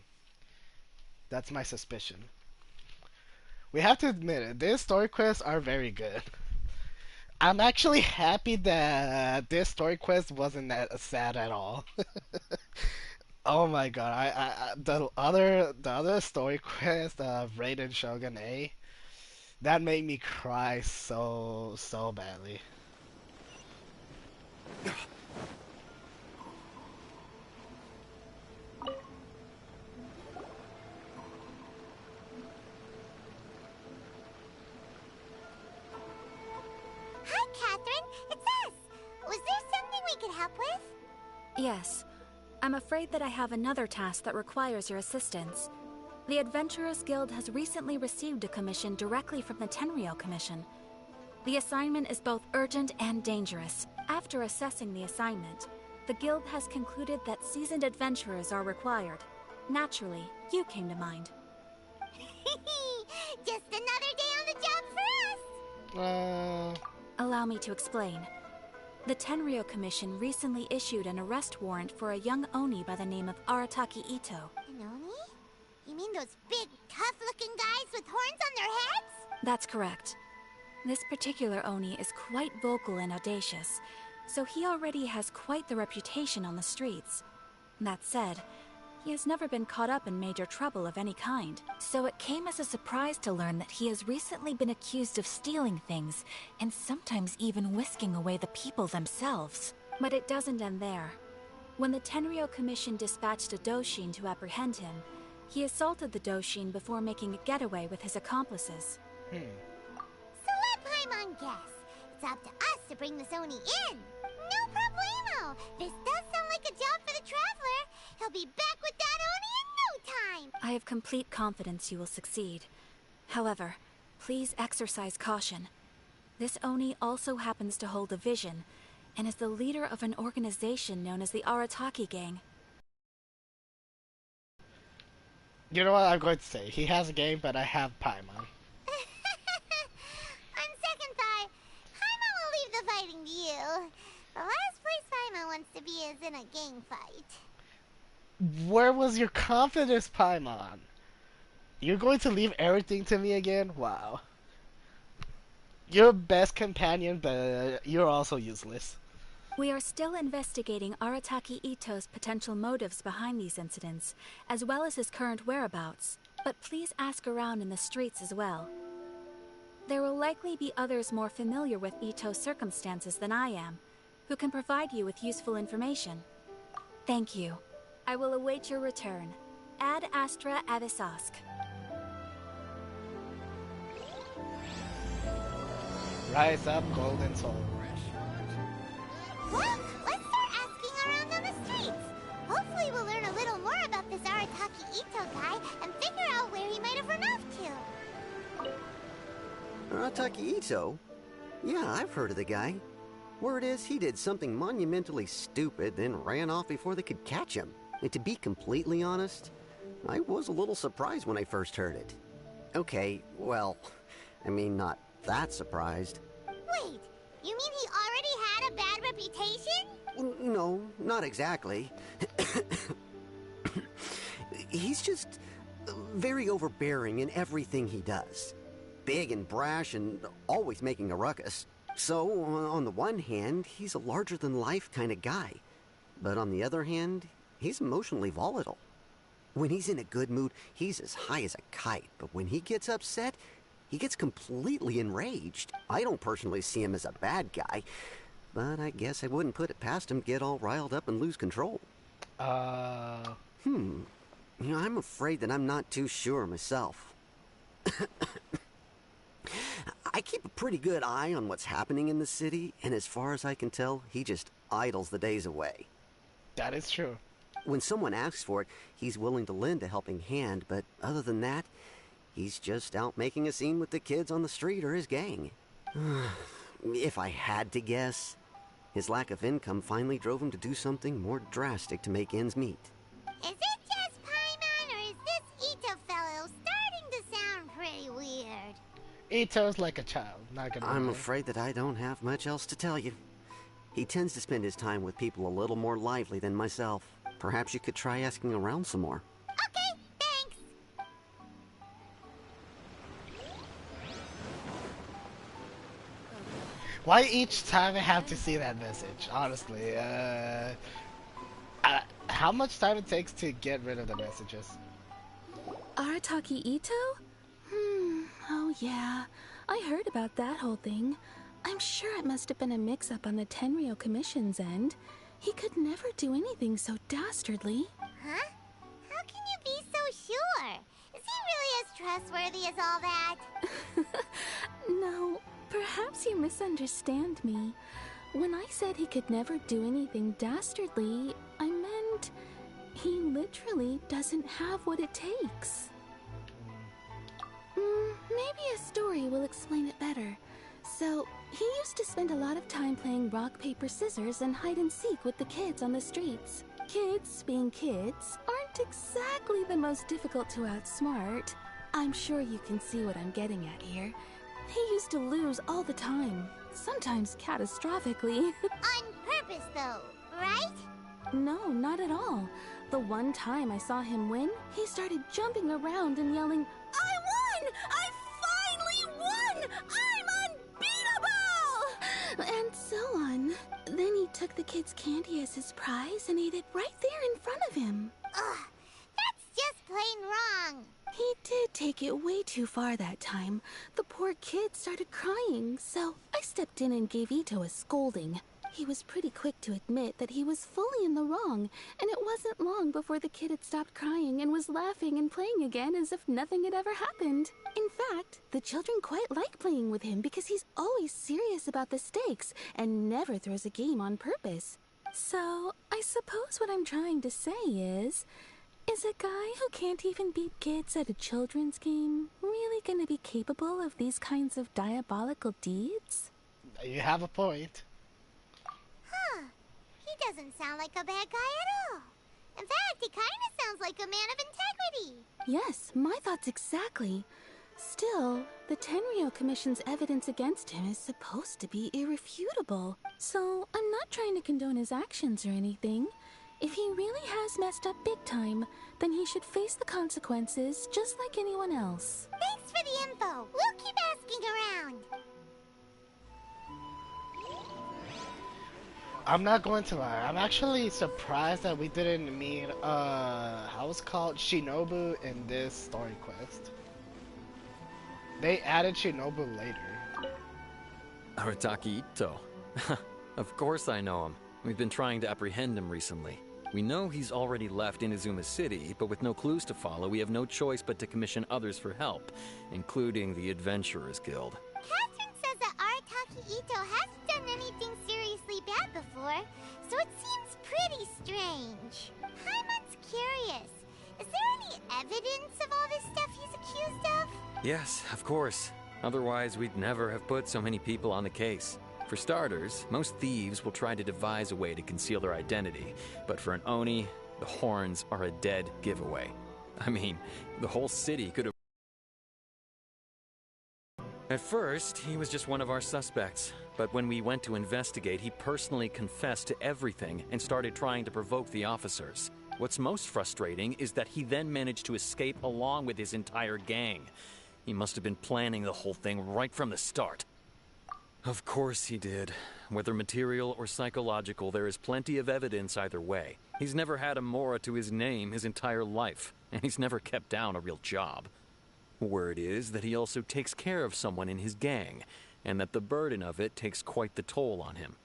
That's my suspicion. We have to admit it, these story quests are very good. I'm actually happy that this story quest wasn't that sad at all. Oh my god, the other story quest of Raiden Shogun A, that made me cry so badly. Hi, Catherine. It's us. Was there something we could help with? Yes. I'm afraid that I have another task that requires your assistance. The Adventurers Guild has recently received a commission directly from the Tenryou Commission. The assignment is both urgent and dangerous. After assessing the assignment, the Guild has concluded that seasoned adventurers are required. Naturally, you came to mind. Just another day on the job for us! Allow me to explain. The Tenryou Commission recently issued an arrest warrant for a young Oni by the name of Arataki Itto. An Oni? You mean those big, tough-looking guys with horns on their heads? That's correct. This particular Oni is quite vocal and audacious, so he already has quite the reputation on the streets. That said, he has never been caught up in major trouble of any kind, so it came as a surprise to learn that he has recently been accused of stealing things, and sometimes even whisking away the people themselves. But it doesn't end there. When the Tenryou Commission dispatched a Doshin to apprehend him, he assaulted the Doshin before making a getaway with his accomplices. So let Paimon guess. It's up to us to bring this Oni in. No problemo. This does sound like a job for the Traveler. He'll be back with that Oni in no time. I have complete confidence you will succeed. However, please exercise caution. This Oni also happens to hold a vision, and is the leader of an organization known as the Arataki Gang. You know what I'm going to say? He has a game, but I have Paimon. On second thought, Paimon will leave the fighting to you. The last place Paimon wants to be is in a gang fight. Where was your confidence, Paimon? You're going to leave everything to me again? Wow. You're best companion, but you're also useless. We are still investigating Arataki Itto's potential motives behind these incidents, as well as his current whereabouts. But please ask around in the streets as well. There will likely be others more familiar with Itto's circumstances than I am, who can provide you with useful information. Thank you. I will await your return. Ad Astra Avisask. Rise up, golden soul. Well, let's start asking around on the streets. Hopefully we'll learn a little more about this Arataki Itto guy and figure out where he might have run off to. Arataki Itto? Yeah, I've heard of the guy. Word is he did something monumentally stupid, then ran off before they could catch him. And to be completely honest, I was a little surprised when I first heard it. Okay, well, I mean, not that surprised. Wait, you mean he already had a bad reputation? No, not exactly. He's just very overbearing in everything he does. Big and brash and always making a ruckus. So, on the one hand, he's a larger-than-life kind of guy. But on the other hand, he's emotionally volatile. When he's in a good mood, he's as high as a kite. But when he gets upset, he gets completely enraged. I don't personally see him as a bad guy, but I guess I wouldn't put it past him to get all riled up and lose control. You know, I'm afraid that I'm not too sure myself. I keep a pretty good eye on what's happening in the city, and as far as I can tell, he just idles the days away. That is true. When someone asks for it, he's willing to lend a helping hand, but other than that, he's just out making a scene with the kids on the street or his gang. If I had to guess, his lack of income finally drove him to do something more drastic to make ends meet. Is it just Paimon, or is this Itto fellow starting to sound pretty weird? Itto's like a child, not gonna I'm lie. afraid that I don't have much else to tell you. He tends to spend his time with people a little more lively than myself. Perhaps you could try asking around some more. Okay, thanks. Why each time I have to see that message? Honestly, how much time it takes to get rid of the messages? Arataki Itto? Oh yeah. I heard about that whole thing. I'm sure it must have been a mix-up on the Tenryou Commission's end. He could never do anything so dastardly. Huh? How can you be so sure? Is he really as trustworthy as all that? No, perhaps you misunderstand me. When I said he could never do anything dastardly, I meant he literally doesn't have what it takes. Maybe a story will explain it better. So, he used to spend a lot of time playing rock, paper, scissors and hide and seek with the kids on the streets. Kids, being kids, aren't exactly the most difficult to outsmart. I'm sure you can see what I'm getting at here. He used to lose all the time, sometimes catastrophically. On purpose, though, right? No, not at all. The one time I saw him win, he started jumping around and yelling, "I won! I finally won! I'm unbeatable!" And so on. Then he took the kid's candy as his prize and ate it right there in front of him. Ugh, that's just plain wrong. He did take it way too far that time. The poor kid started crying, so I stepped in and gave Itto a scolding. He was pretty quick to admit that he was fully in the wrong, and it wasn't long before the kid had stopped crying and was laughing and playing again as if nothing had ever happened. In fact, the children quite like playing with him because he's always serious about the stakes and never throws a game on purpose. So, I suppose what I'm trying to say is a guy who can't even beat kids at a children's game really gonna be capable of these kinds of diabolical deeds? You have a point. Huh. He doesn't sound like a bad guy at all. In fact, he kind of sounds like a man of integrity. Yes, my thoughts exactly. Still, the Tenryou Commission's evidence against him is supposed to be irrefutable. So, I'm not trying to condone his actions or anything. If he really has messed up big time, then he should face the consequences just like anyone else. Thanks for the info. We'll keep asking around. I'm not going to lie. I'm actually surprised that we didn't meet, how it's called, Shinobu in this story quest. They added Shinobu later. Arataki Itto. Of course I know him. We've been trying to apprehend him recently. We know he's already left Inazuma City, but with no clues to follow, we have no choice but to commission others for help, including the Adventurers Guild. Catherine says that Arataki Itto hasn't done anything seriously bad before, so it seems pretty strange. Paimon's curious. Is there any evidence of all this stuff he's accused of? Yes, of course. Otherwise, we'd never have put so many people on the case. For starters, most thieves will try to devise a way to conceal their identity, but for an Oni, the horns are a dead giveaway. I mean, the whole city could have... At first, he was just one of our suspects, but when we went to investigate, he personally confessed to everything and started trying to provoke the officers. What's most frustrating is that he then managed to escape along with his entire gang. He must have been planning the whole thing right from the start. Of course he did. Whether material or psychological, there is plenty of evidence either way. He's never had a Mora to his name his entire life, and he's never kept down a real job. Word is that he also takes care of someone in his gang, and that the burden of it takes quite the toll on him.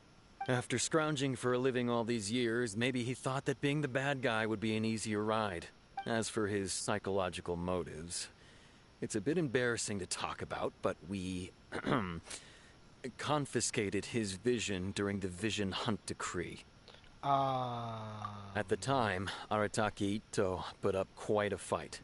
After scrounging for a living all these years, maybe he thought that being the bad guy would be an easier ride. As for his psychological motives, it's a bit embarrassing to talk about, but we confiscated his vision during the Vision Hunt Decree. At the time, Arataki Itto put up quite a fight.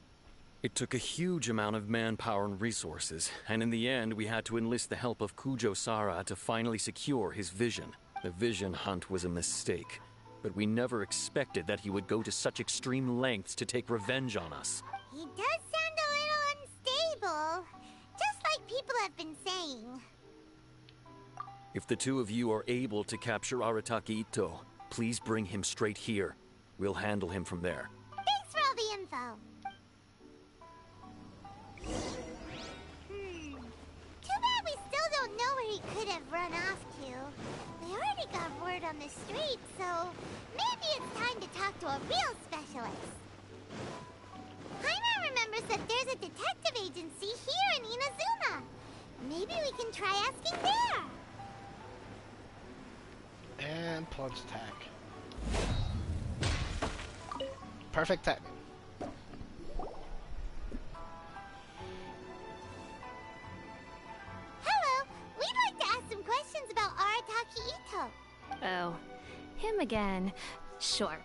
It took a huge amount of manpower and resources, and in the end we had to enlist the help of Kujo Sara to finally secure his vision. The Vision Hunt was a mistake, but we never expected that he would go to such extreme lengths to take revenge on us. He does sound a little unstable, just like people have been saying. If the two of you are able to capture Arataki Itto, please bring him straight here. We'll handle him from there. Thanks for all the info. Too bad we still don't know where he could have run off to. We already got word on the street, so maybe it's time to talk to a real specialist. Paimon remembers that there's a detective agency here in Inazuma. Maybe we can try asking there. And plunge attack. Perfect timing. Hello, we'd like to ask some questions about Arataki Itto. Oh, him again. Sure.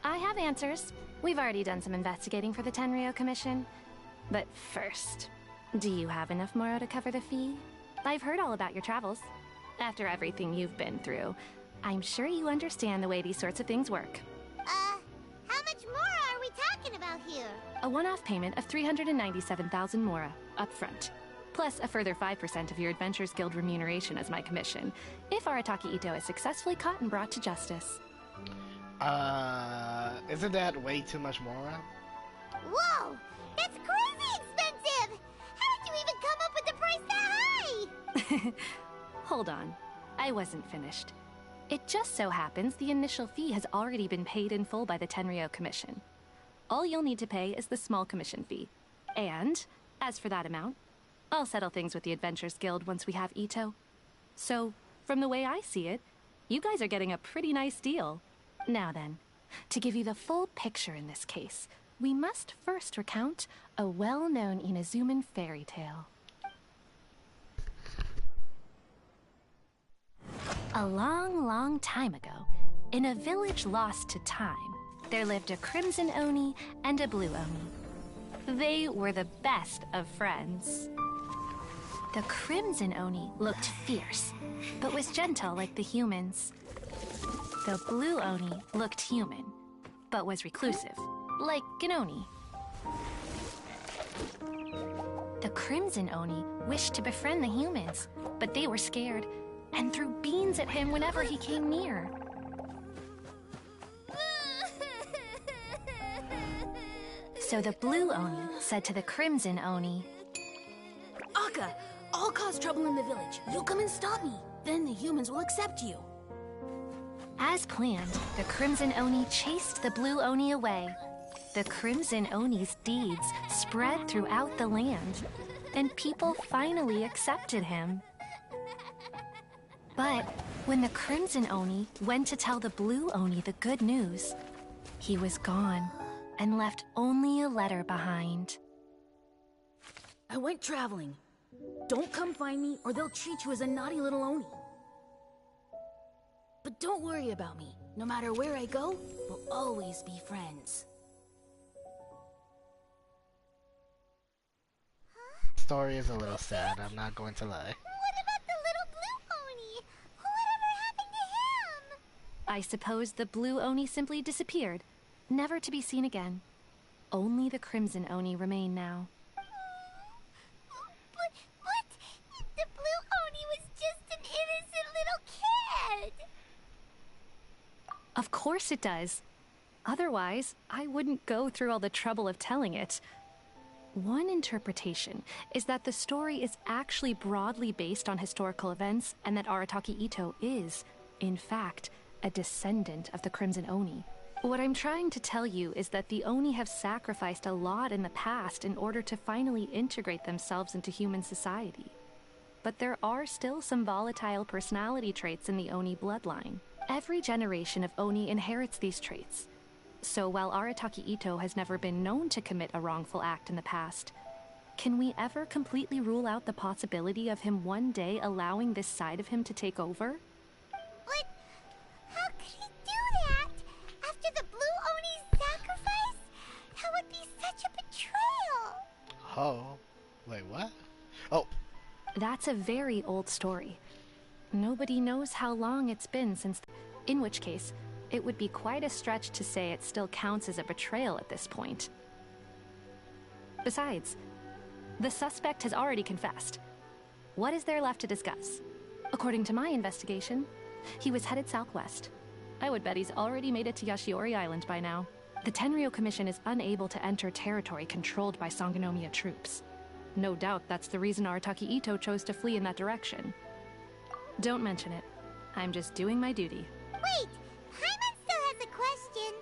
I have answers. We've already done some investigating for the Tenryou Commission. But first, do you have enough Moro to cover the fee? I've heard all about your travels. After everything you've been through, I'm sure you understand the way these sorts of things work. How much more are we talking about here? A one-off payment of 397,000 Mora, up front. Plus a further 5% of your Adventures Guild remuneration as my commission, if Arataki Itto is successfully caught and brought to justice. Isn't that way too much more? Whoa! That's crazy expensive! How did you even come up with the price that high? Hold on. I wasn't finished. It just so happens the initial fee has already been paid in full by the Tenryou Commission. All you'll need to pay is the small commission fee. And, as for that amount, I'll settle things with the Adventures Guild once we have Itto. So, from the way I see it, you guys are getting a pretty nice deal. Now then, to give you the full picture in this case, we must first recount a well-known Inazuman fairy tale. A long, long time ago, in a village lost to time, there lived a Crimson Oni and a Blue Oni. They were the best of friends. The Crimson Oni looked fierce, but was gentle like the humans. The Blue Oni looked human, but was reclusive, like an Oni. The Crimson Oni wished to befriend the humans, but they were scared and threw beans at him whenever he came near. So the Blue Oni said to the Crimson Oni, Akka, I'll cause trouble in the village. You'll come and stop me. Then the humans will accept you. As planned, the Crimson Oni chased the Blue Oni away. The Crimson Oni's deeds spread throughout the land, and people finally accepted him. But when the Crimson Oni went to tell the Blue Oni the good news, he was gone and left only a letter behind. I went traveling. Don't come find me or they'll treat you as a naughty little Oni. But don't worry about me. No matter where I go, we'll always be friends. Story is a little sad, I'm not going to lie. What about the little Blue Oni? Whatever happened to him? I suppose the Blue Oni simply disappeared, never to be seen again. Only the Crimson Oni remain now. But the Blue Oni was just an innocent little kid! Of course it does. Otherwise, I wouldn't go through all the trouble of telling it. One interpretation is that the story is actually broadly based on historical events and that Arataki Itto is, in fact, a descendant of the Crimson Oni. What I'm trying to tell you is that the Oni have sacrificed a lot in the past in order to finally integrate themselves into human society. But there are still some volatile personality traits in the Oni bloodline. Every generation of Oni inherits these traits. So while Arataki Itto has never been known to commit a wrongful act in the past, Can we ever completely rule out the possibility of him one day allowing this side of him to take over? But how could he do that? After the Blue Oni's sacrifice? That would be such a betrayal. Oh. Wait, what? Oh. That's a very old story. Nobody knows how long it's been since... In which case, it would be quite a stretch to say it still counts as a betrayal at this point. Besides, the suspect has already confessed. What is there left to discuss? According to my investigation, he was headed southwest. I would bet he's already made it to Yashiori Island by now. The Tenryou Commission is unable to enter territory controlled by Sangonomiya troops. No doubt that's the reason Arataki Itto chose to flee in that direction. Don't mention it. I'm just doing my duty. Wait! Paimon still has a question.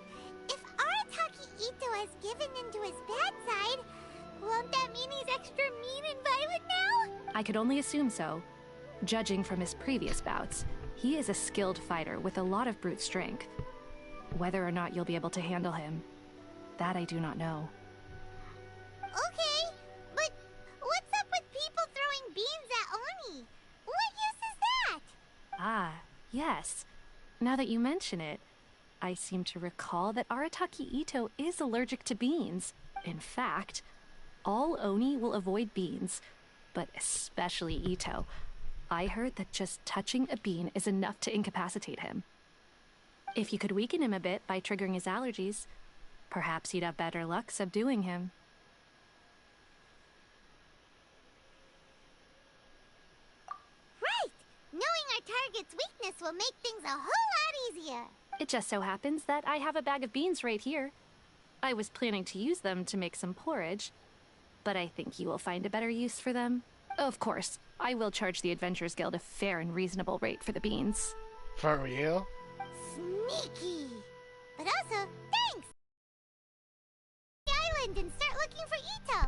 If Arataki Itto has given in to his bad side, won't that mean he's extra mean and violent now? I could only assume so. Judging from his previous bouts, he is a skilled fighter with a lot of brute strength. Whether or not you'll be able to handle him, that I do not know. Okay, but what's up with people throwing beans at Oni? What use is that? Ah, yes. Now that you mention it, I seem to recall that Arataki Itto is allergic to beans. In fact, all Oni will avoid beans, but especially Itto. I heard that just touching a bean is enough to incapacitate him. If you could weaken him a bit by triggering his allergies, perhaps you'd have better luck subduing him. Right! Knowing our target's weakness will make things a whole lot easier. It just so happens that I have a bag of beans right here. I was planning to use them to make some porridge, but I think you will find a better use for them. Of course, I will charge the Adventurers Guild a fair and reasonable rate for the beans. For real? Sneaky! But also, thanks! The island and start looking for Itto!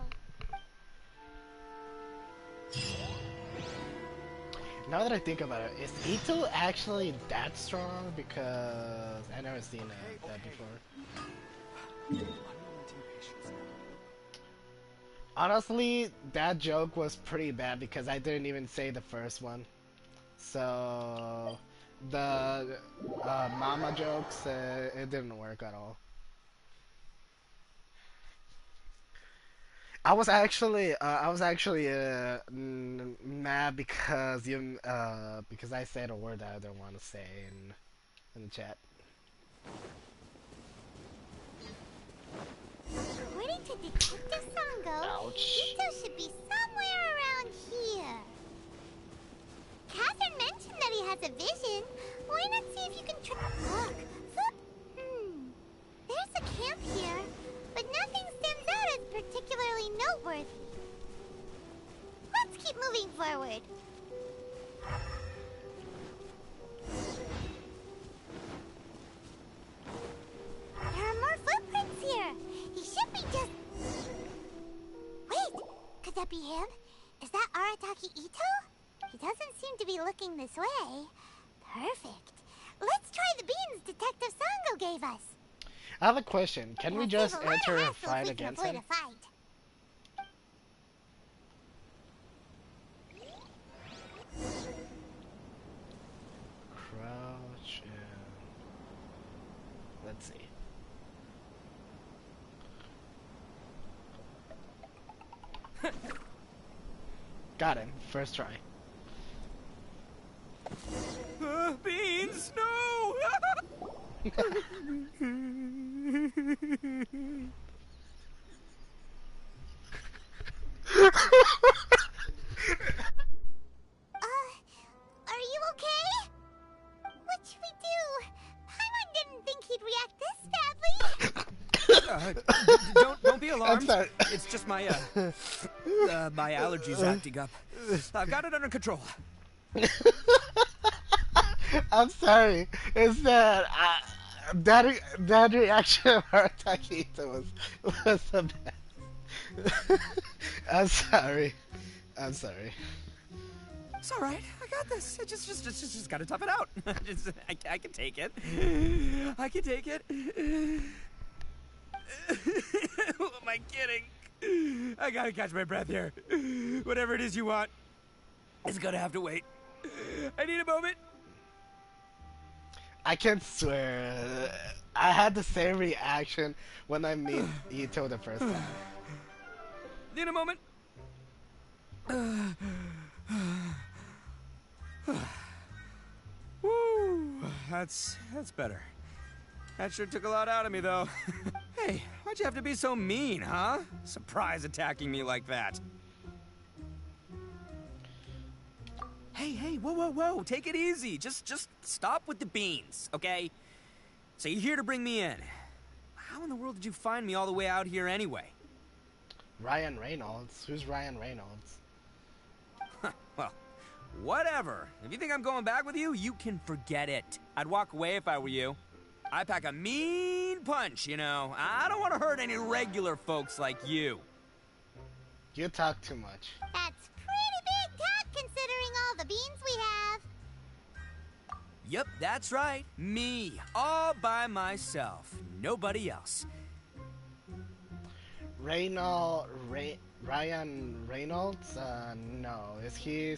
Now that I think about it, is Itto actually that strong? Because I've never seen that before. Honestly, that joke was pretty bad because I didn't even say the first one. So, the mama jokes, it didn't work at all. I was actually mad because because I said a word that I didn't want to say in the chat. According to Detective Sango, Itto should be somewhere around here. Catherine mentioned that he has a vision. Why not see if you can try? Look, there's a camp here, but nothing stands out as particularly noteworthy. Let's keep moving forward. There are more footprints here. He should be just... Wait! Could that be him? Is that Arataki Itto? He doesn't seem to be looking this way. Perfect. Let's try the beans Detective Sango gave us. I have a question. Can we just enter and fight against him? Crouch and... Let's see. Got him. First try. Beans, no! Are you okay? What should we do? Paimon didn't think he'd react this badly. Don't be alarmed. I'm sorry. It's just my my allergies acting up. I've got it under control. I'm sorry. It's that that reaction of Arataki was the best. I'm sorry. I'm sorry. It's all right. I got this. I just gotta tough it out. I can take it. I can take it. Who am I kidding? I gotta catch my breath here. Whatever it is you want, it's gonna have to wait. I need a moment. I can swear, I had the same reaction when I meet Itto the first time. Need a moment. Woo, that's better. That sure took a lot out of me, though. Hey, why'd you have to be so mean, huh? Surprise attacking me like that. Hey, whoa, take it easy. Just stop with the beans, okay? So you're here to bring me in. How in the world did you find me all the way out here anyway? Ryan Reynolds? Who's Ryan Reynolds? Well, whatever. If you think I'm going back with you, you can forget it. I'd walk away if I were you. I pack a mean punch, you know. I don't want to hurt any regular folks like you. You talk too much. That's pretty big talk considering all the beans we have. Yep, that's right. Me. All by myself. Nobody else. Ryan Reynolds? No. Is he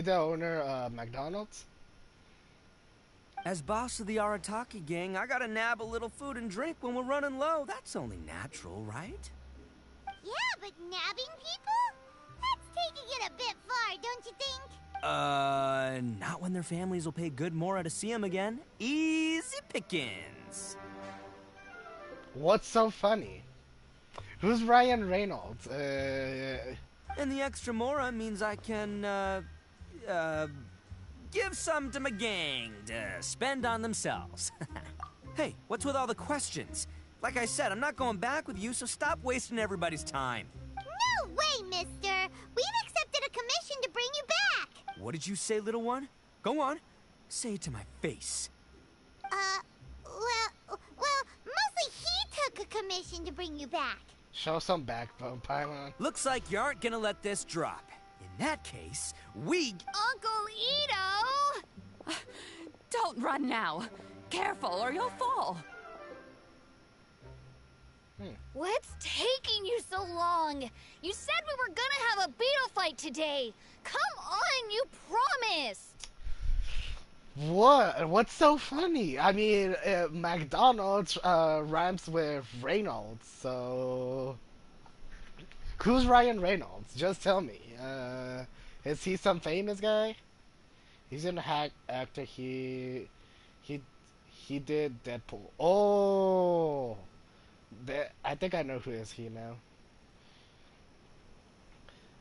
the owner of McDonald's? As boss of the Arataki gang, I gotta nab a little food and drink when we're running low. That's only natural, right? Yeah, but nabbing people? That's taking it a bit far, don't you think? Not when their families will pay good mora to see them again. Easy pickings. What's so funny? Who's Ryan Reynolds? And the extra mora means I can, give some to my gang to spend on themselves. Hey, what's with all the questions? Like I said, I'm not going back with you, so stop wasting everybody's time. No way, mister! We've accepted a commission to bring you back! What did you say, little one? Go on. Say it to my face. Well, mostly he took a commission to bring you back. Show some backbone, Paimon. Looks like you aren't gonna let this drop. In that case, we... Uncle Ito! Don't run now. Careful or you'll fall. What's taking you so long? You said we were gonna have a beetle fight today. Come on, you promised. What? What's so funny? I mean, McDonald's rhymes with Reynolds, so... Who's Ryan Reynolds? Just tell me. Is he some famous guy? He's an actor. He did Deadpool. Oh! I think I know who is he now.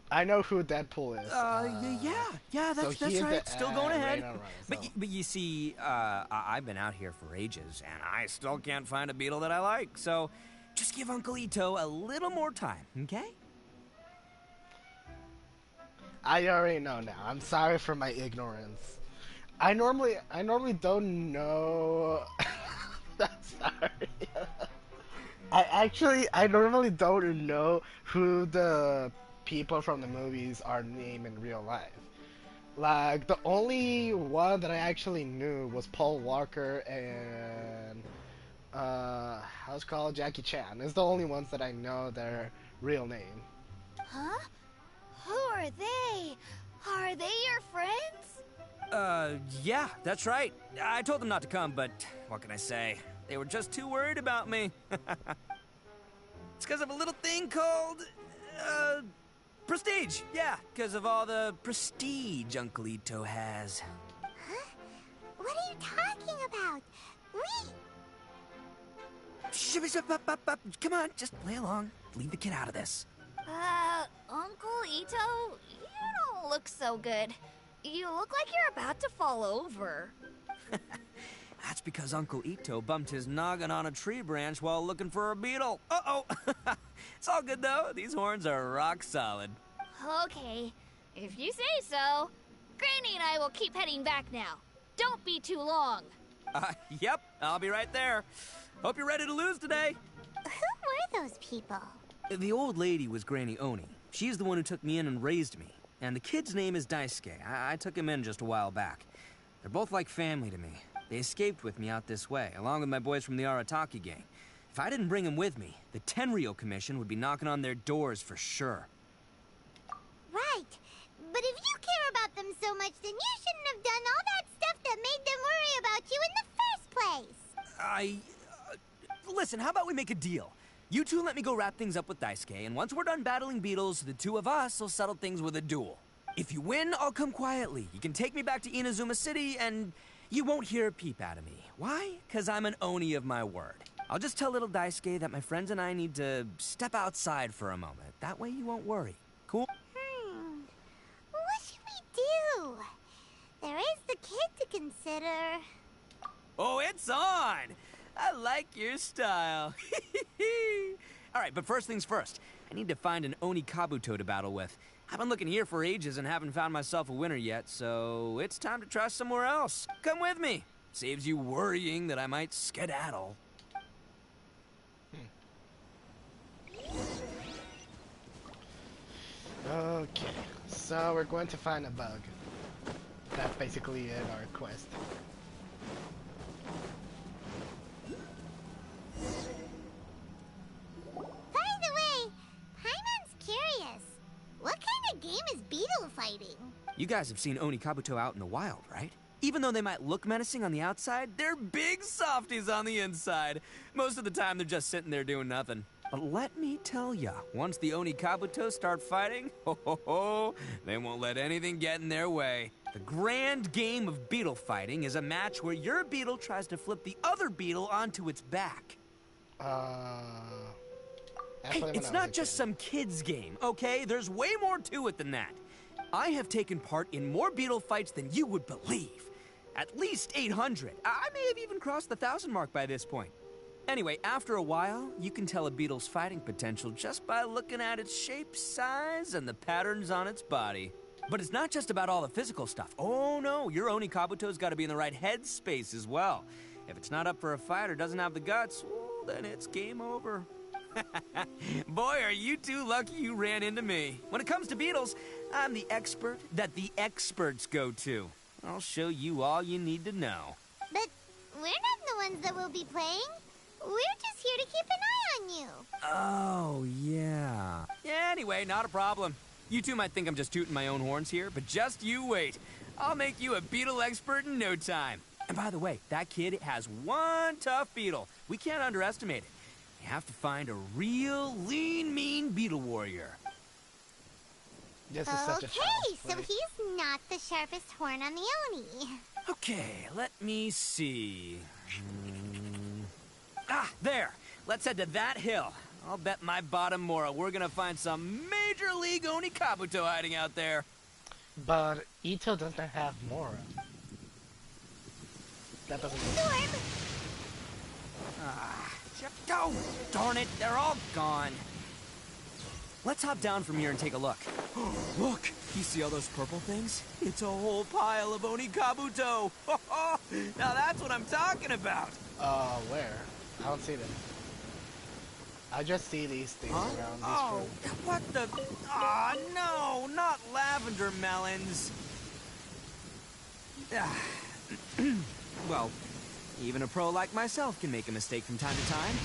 I know who Deadpool is. Yeah, that's right. Still going ahead. So. But you see, I've been out here for ages, and I still can't find a beetle that I like. So, just give Uncle Ito a little more time, okay? I already know now. I'm sorry for my ignorance. I normally don't know. I'm sorry. I normally don't know who the people from the movies are named in real life. Like, the only one that I actually knew was Paul Walker and how's it called, Jackie Chan. It's the only ones that I know their real name. Huh? Who are they? Are they your friends? Yeah, that's right. I told them not to come, but what can I say? They were just too worried about me. It's because of a little thing called, prestige. Yeah, because of all the prestige Uncle Ito has. Huh? What are you talking about? Come on, just play along. Leave the kid out of this. Uncle Ito, you don't look so good. You look like you're about to fall over. That's because Uncle Ito bumped his noggin on a tree branch while looking for a beetle. Uh-oh. It's all good, though. These horns are rock solid. Okay, if you say so. Granny and I will keep heading back now. Don't be too long. Yep, I'll be right there. Hope you're ready to lose today. Who were those people? The old lady was Granny Oni. She's the one who took me in and raised me. And the kid's name is Daisuke. I took him in just a while back. They're both like family to me. They escaped with me out this way, along with my boys from the Arataki gang. If I didn't bring him with me, the Tenryou Commission would be knocking on their doors for sure. Right. But if you care about them so much, then you shouldn't have done all that stuff that made them worry about you in the first place. Listen, how about we make a deal? You two let me go wrap things up with Daisuke, and once we're done battling beetles, the two of us will settle things with a duel. If you win, I'll come quietly. You can take me back to Inazuma City, and you won't hear a peep out of me. Why? 'Cause I'm an Oni of my word. I'll just tell little Daisuke that my friends and I need to step outside for a moment. That way you won't worry. Cool? What should we do? There is the kid to consider. Oh, it's on! I like your style. Alright, but first things first. I need to find an Oni Kabuto to battle with. I've been looking here for ages and haven't found myself a winner yet, so it's time to try somewhere else. Come with me. Saves you worrying that I might skedaddle. Okay, so we're going to find a bug. That's basically it, our quest. By the way, Paimon's curious. What kind of game is beetle fighting? You guys have seen Oni Kabuto out in the wild, right? Even though they might look menacing on the outside, they're big softies on the inside. Most of the time, they're just sitting there doing nothing. But let me tell ya, once the Oni Kabuto start fighting, they won't let anything get in their way. The grand game of beetle fighting is a match where your beetle tries to flip the other beetle onto its back. Hey, it's not just some kid's game, okay? There's way more to it than that. I have taken part in more beetle fights than you would believe. At least 800. I may have even crossed the 1,000 mark by this point. Anyway, after a while, you can tell a beetle's fighting potential just by looking at its shape, size, and the patterns on its body. But it's not just about all the physical stuff. Oh no, your Oni Kabuto's got to be in the right headspace as well. If it's not up for a fight or doesn't have the guts, well, then it's game over. Boy, are you two lucky you ran into me. When it comes to beetles, I'm the expert that the experts go to. I'll show you all you need to know. But we're not the ones that will be playing. We're just here to keep an eye on you. Oh, yeah. Anyway, not a problem. You two might think I'm just tooting my own horns here, but just you wait. I'll make you a beetle expert in no time. And by the way, that kid has one tough beetle. We can't underestimate it. You have to find a real lean, mean beetle warrior. This is such a challenge, so he's not the sharpest horn on the Oni. Okay, let me see. There. Let's head to that hill. I'll bet my bottom Mora we're gonna find some major league Oni Kabuto hiding out there. But Itto doesn't have Mora. That doesn't make sense. Oh, darn it, they're all gone. Let's hop down from here and take a look. Look, you see all those purple things? It's a whole pile of Oni Kabuto. Now that's what I'm talking about. Where? I don't see them. I just see these things around these fruit. What the? No, not lavender melons. Well, even a pro like myself can make a mistake from time to time.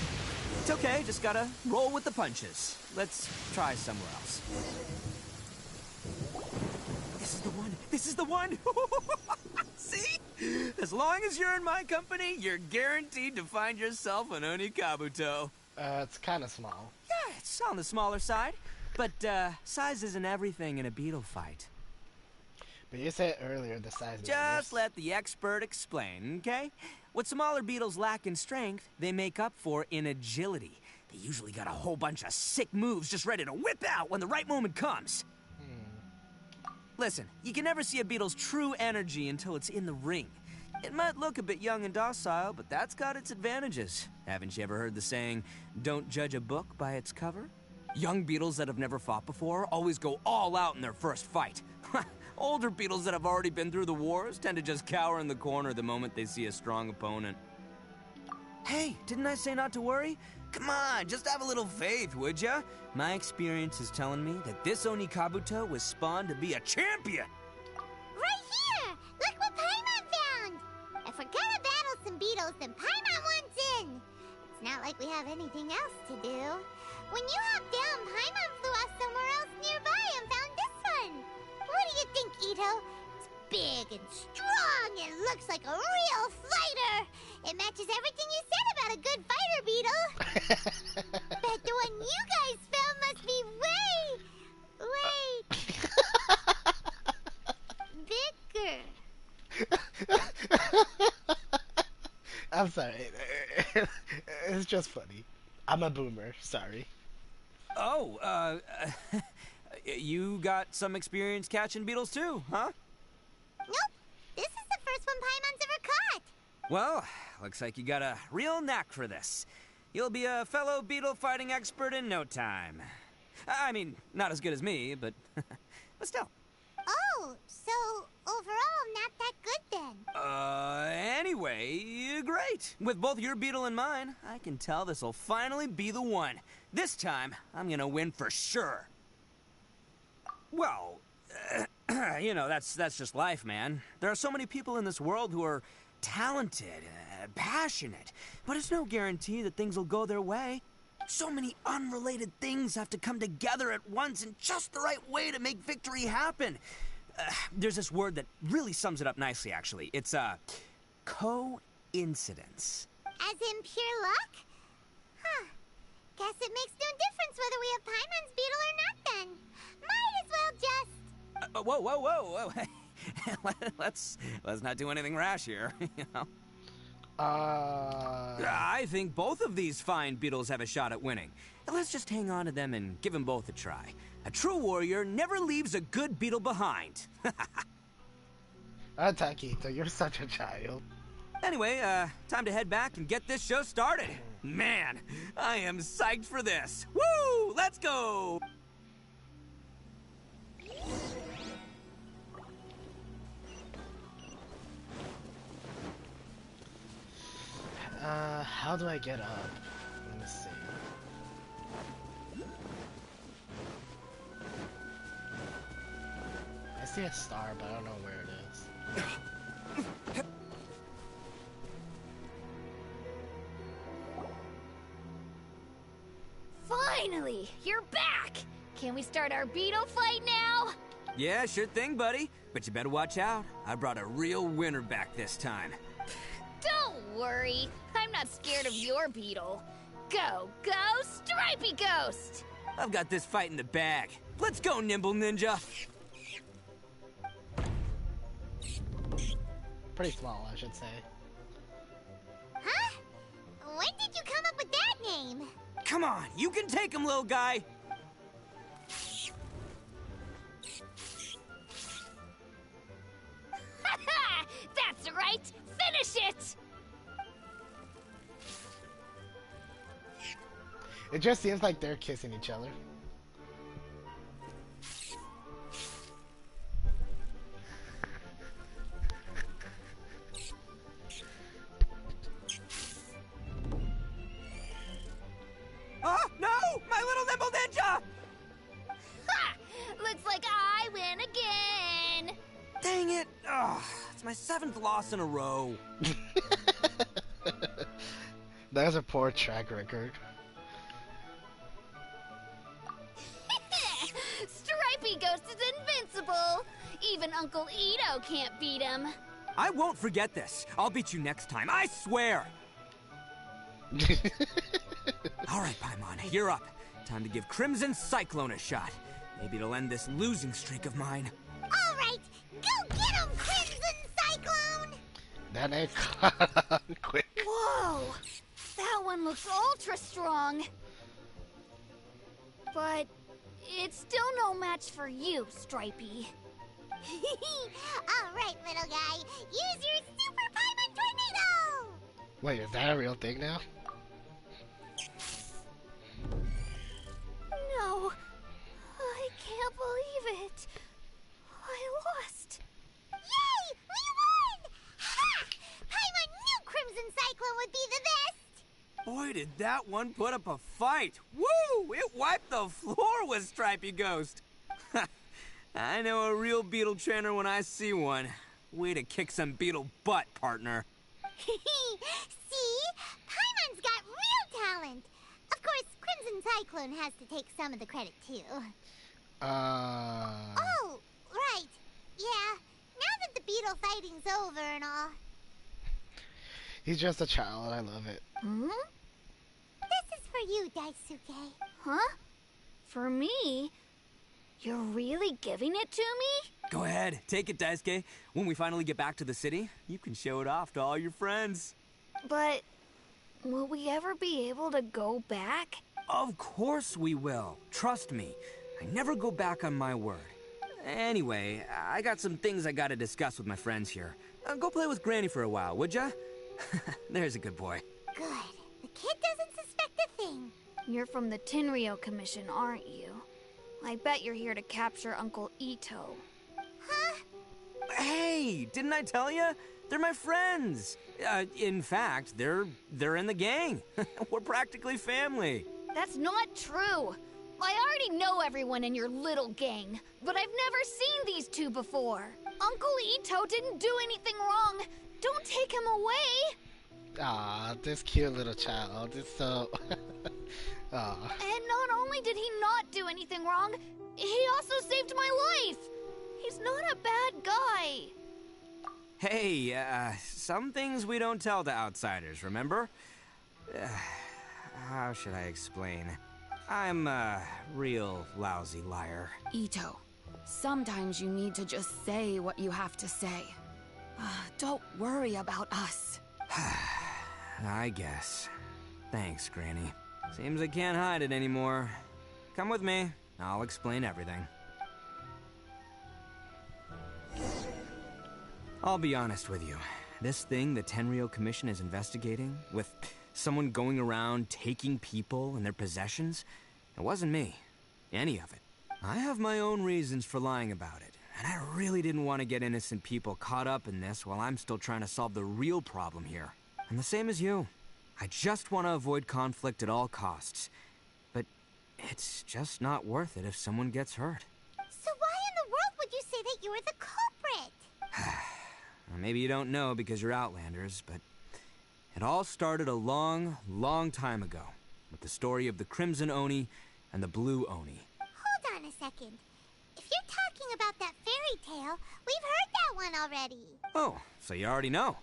It's okay, just gotta roll with the punches. Let's try somewhere else. This is the one! This is the one! See? As long as you're in my company, you're guaranteed to find yourself an Oni Kabuto. It's kind of small. Yeah, it's on the smaller side. But, size isn't everything in a beetle fight. But you said earlier the size Just let the expert explain, okay? What smaller beetles lack in strength, they make up for in agility. They usually got a whole bunch of sick moves just ready to whip out when the right moment comes. Listen, you can never see a beetle's true energy until it's in the ring. It might look a bit young and docile, but that's got its advantages. Haven't you ever heard the saying, don't judge a book by its cover? Young beetles that have never fought before always go all out in their first fight. Older beetles that have already been through the wars tend to just cower in the corner the moment they see a strong opponent. Hey, didn't I say not to worry? Come on, just have a little faith, would ya? My experience is telling me that this Oni Kabuto was spawned to be a champion. Right here! Look what Paimon found! If we're gonna battle some beetles, then Paimon wants in! It's not like we have anything else to do. When you hopped down, Paimon flew off somewhere else nearby and found this one. What do you think, Itto? It's big and strong and looks like a real fighter. It matches everything you said about a good fighter beetle. Bet the one you guys found must be bigger. I'm sorry. It's just funny. I'm a boomer. Sorry. Oh, you got some experience catching beetles too, huh? Nope. This is the first one Paimon's ever caught. Well, looks like you got a real knack for this. You'll be a fellow beetle fighting expert in no time. I mean, not as good as me, but still. Oh, so overall not that good then. Anyway, great. With both your beetle and mine, I can tell this'll finally be the one. This time, I'm gonna win for sure. Well, you know, that's just life, man. There are so many people in this world who are talented, passionate, but it's no guarantee that things will go their way. So many unrelated things have to come together at once in just the right way to make victory happen. There's this word that really sums it up nicely, actually. It's, coincidence. As in pure luck? Huh. Guess it makes no difference whether we have Paimon's beetle or not then. Might as well just... Whoa. let's not do anything rash here, you know? I think both of these fine beetles have a shot at winning. Let's just hang on to them and give them both a try. A true warrior never leaves a good beetle behind. Arataki, so you're such a child. Anyway, time to head back and get this show started. Man, I am psyched for this. Woo! Let's go! How do I get up? Let me see. I see a star, but I don't know where it is. Finally! You're back! Can we start our beetle fight now? Yeah, sure thing, buddy. But you better watch out. I brought a real winner back this time. Don't worry. I'm not scared of your beetle. Go, Stripey Ghost! I've got this fight in the bag. Let's go, Nimble Ninja! Pretty small, I should say. Huh? When did you come up with that name? Come on, you can take him, little guy! That's right! Finish it! It just seems like they're kissing each other. Oh, no! My little Nimble Ninja! Ha! Looks like I win again! Dang it! Ugh, it's my 7th loss in a row. That's a poor track record. Stripey Ghost is invincible! Even Uncle Itto can't beat him. I won't forget this. I'll beat you next time, I swear! Alright, Paimon, you're up. Time to give Crimson Cyclone a shot. Maybe it'll end this losing streak of mine. Alright, go get him, Crimson Cyclone! That ain't caught quick. Whoa! That one looks ultra strong. But it's still no match for you, Stripey. Alright, little guy, use your Super Paimon Tornado! Wait, is that a real thing now? No, I can't believe it. I lost. Yay! We won! Ha! Paimon knew Crimson Cyclone would be the best! Boy, did that one put up a fight. Woo! It wiped the floor with Stripey Ghost. I know a real beetle trainer when I see one. Way to kick some beetle butt, partner. See? Paimon's got real Crimson Cyclone has to take some of the credit, too. Uh... Oh, right. Yeah, now that the beetle fighting's over and all. He's just a child. I love it. Hmm? This is for you, Daisuke. Huh? For me? You're really giving it to me? Go ahead, take it, Daisuke. When we finally get back to the city, you can show it off to all your friends. But will we ever be able to go back? Of course we will. Trust me. I never go back on my word. Anyway, I got some things I gotta discuss with my friends here. Go play with Granny for a while, would ya? There's a good boy. Good. The kid doesn't suspect a thing. You're from the Tenryou Commission, aren't you? I bet you're here to capture Uncle Itto. Huh? Hey, didn't I tell you? They're my friends. In fact, they're in the gang. We're practically family. That's not true. I already know everyone in your little gang, but I've never seen these two before. Uncle Itto didn't do anything wrong. Don't take him away. Aw, this cute little child. It's so... Aw. And not only did he not do anything wrong, he also saved my life. He's not a bad guy. Hey, some things we don't tell to outsiders, remember? How should I explain? I'm a real lousy liar. Itto, sometimes you need to just say what you have to say. Don't worry about us. I guess. Thanks, Granny. Seems I can't hide it anymore. Come with me. I'll explain everything. I'll be honest with you. This thing the Tenryou Commission is investigating, with someone going around taking people and their possessions, it wasn't me. Any of it. I have my own reasons for lying about it, and I really didn't want to get innocent people caught up in this while I'm still trying to solve the real problem here. And the same as you. I just want to avoid conflict at all costs. But it's just not worth it if someone gets hurt. So why in the world would you say that you were the culprit? Maybe you don't know because you're Outlanders, but it all started a long, long time ago with the story of the Crimson Oni and the Blue Oni. Hold on a second. If you're talking about that fairy tale, we've heard that one already. Oh, so you already know.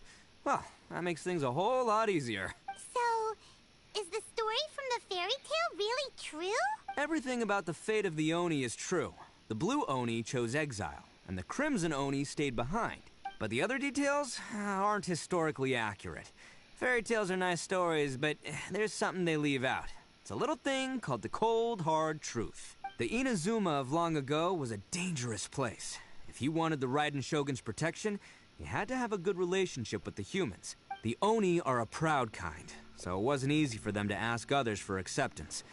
Well, that makes things a whole lot easier. So, is the story from the fairy tale really true? Everything about the fate of the Oni is true. The Blue Oni chose exile, and the Crimson Oni stayed behind. But the other details aren't historically accurate. Fairy tales are nice stories, but there's something they leave out. It's a little thing called the cold, hard truth. The Inazuma of long ago was a dangerous place. If you wanted the Raiden Shogun's protection, you had to have a good relationship with the humans. The Oni are a proud kind, so it wasn't easy for them to ask others for acceptance.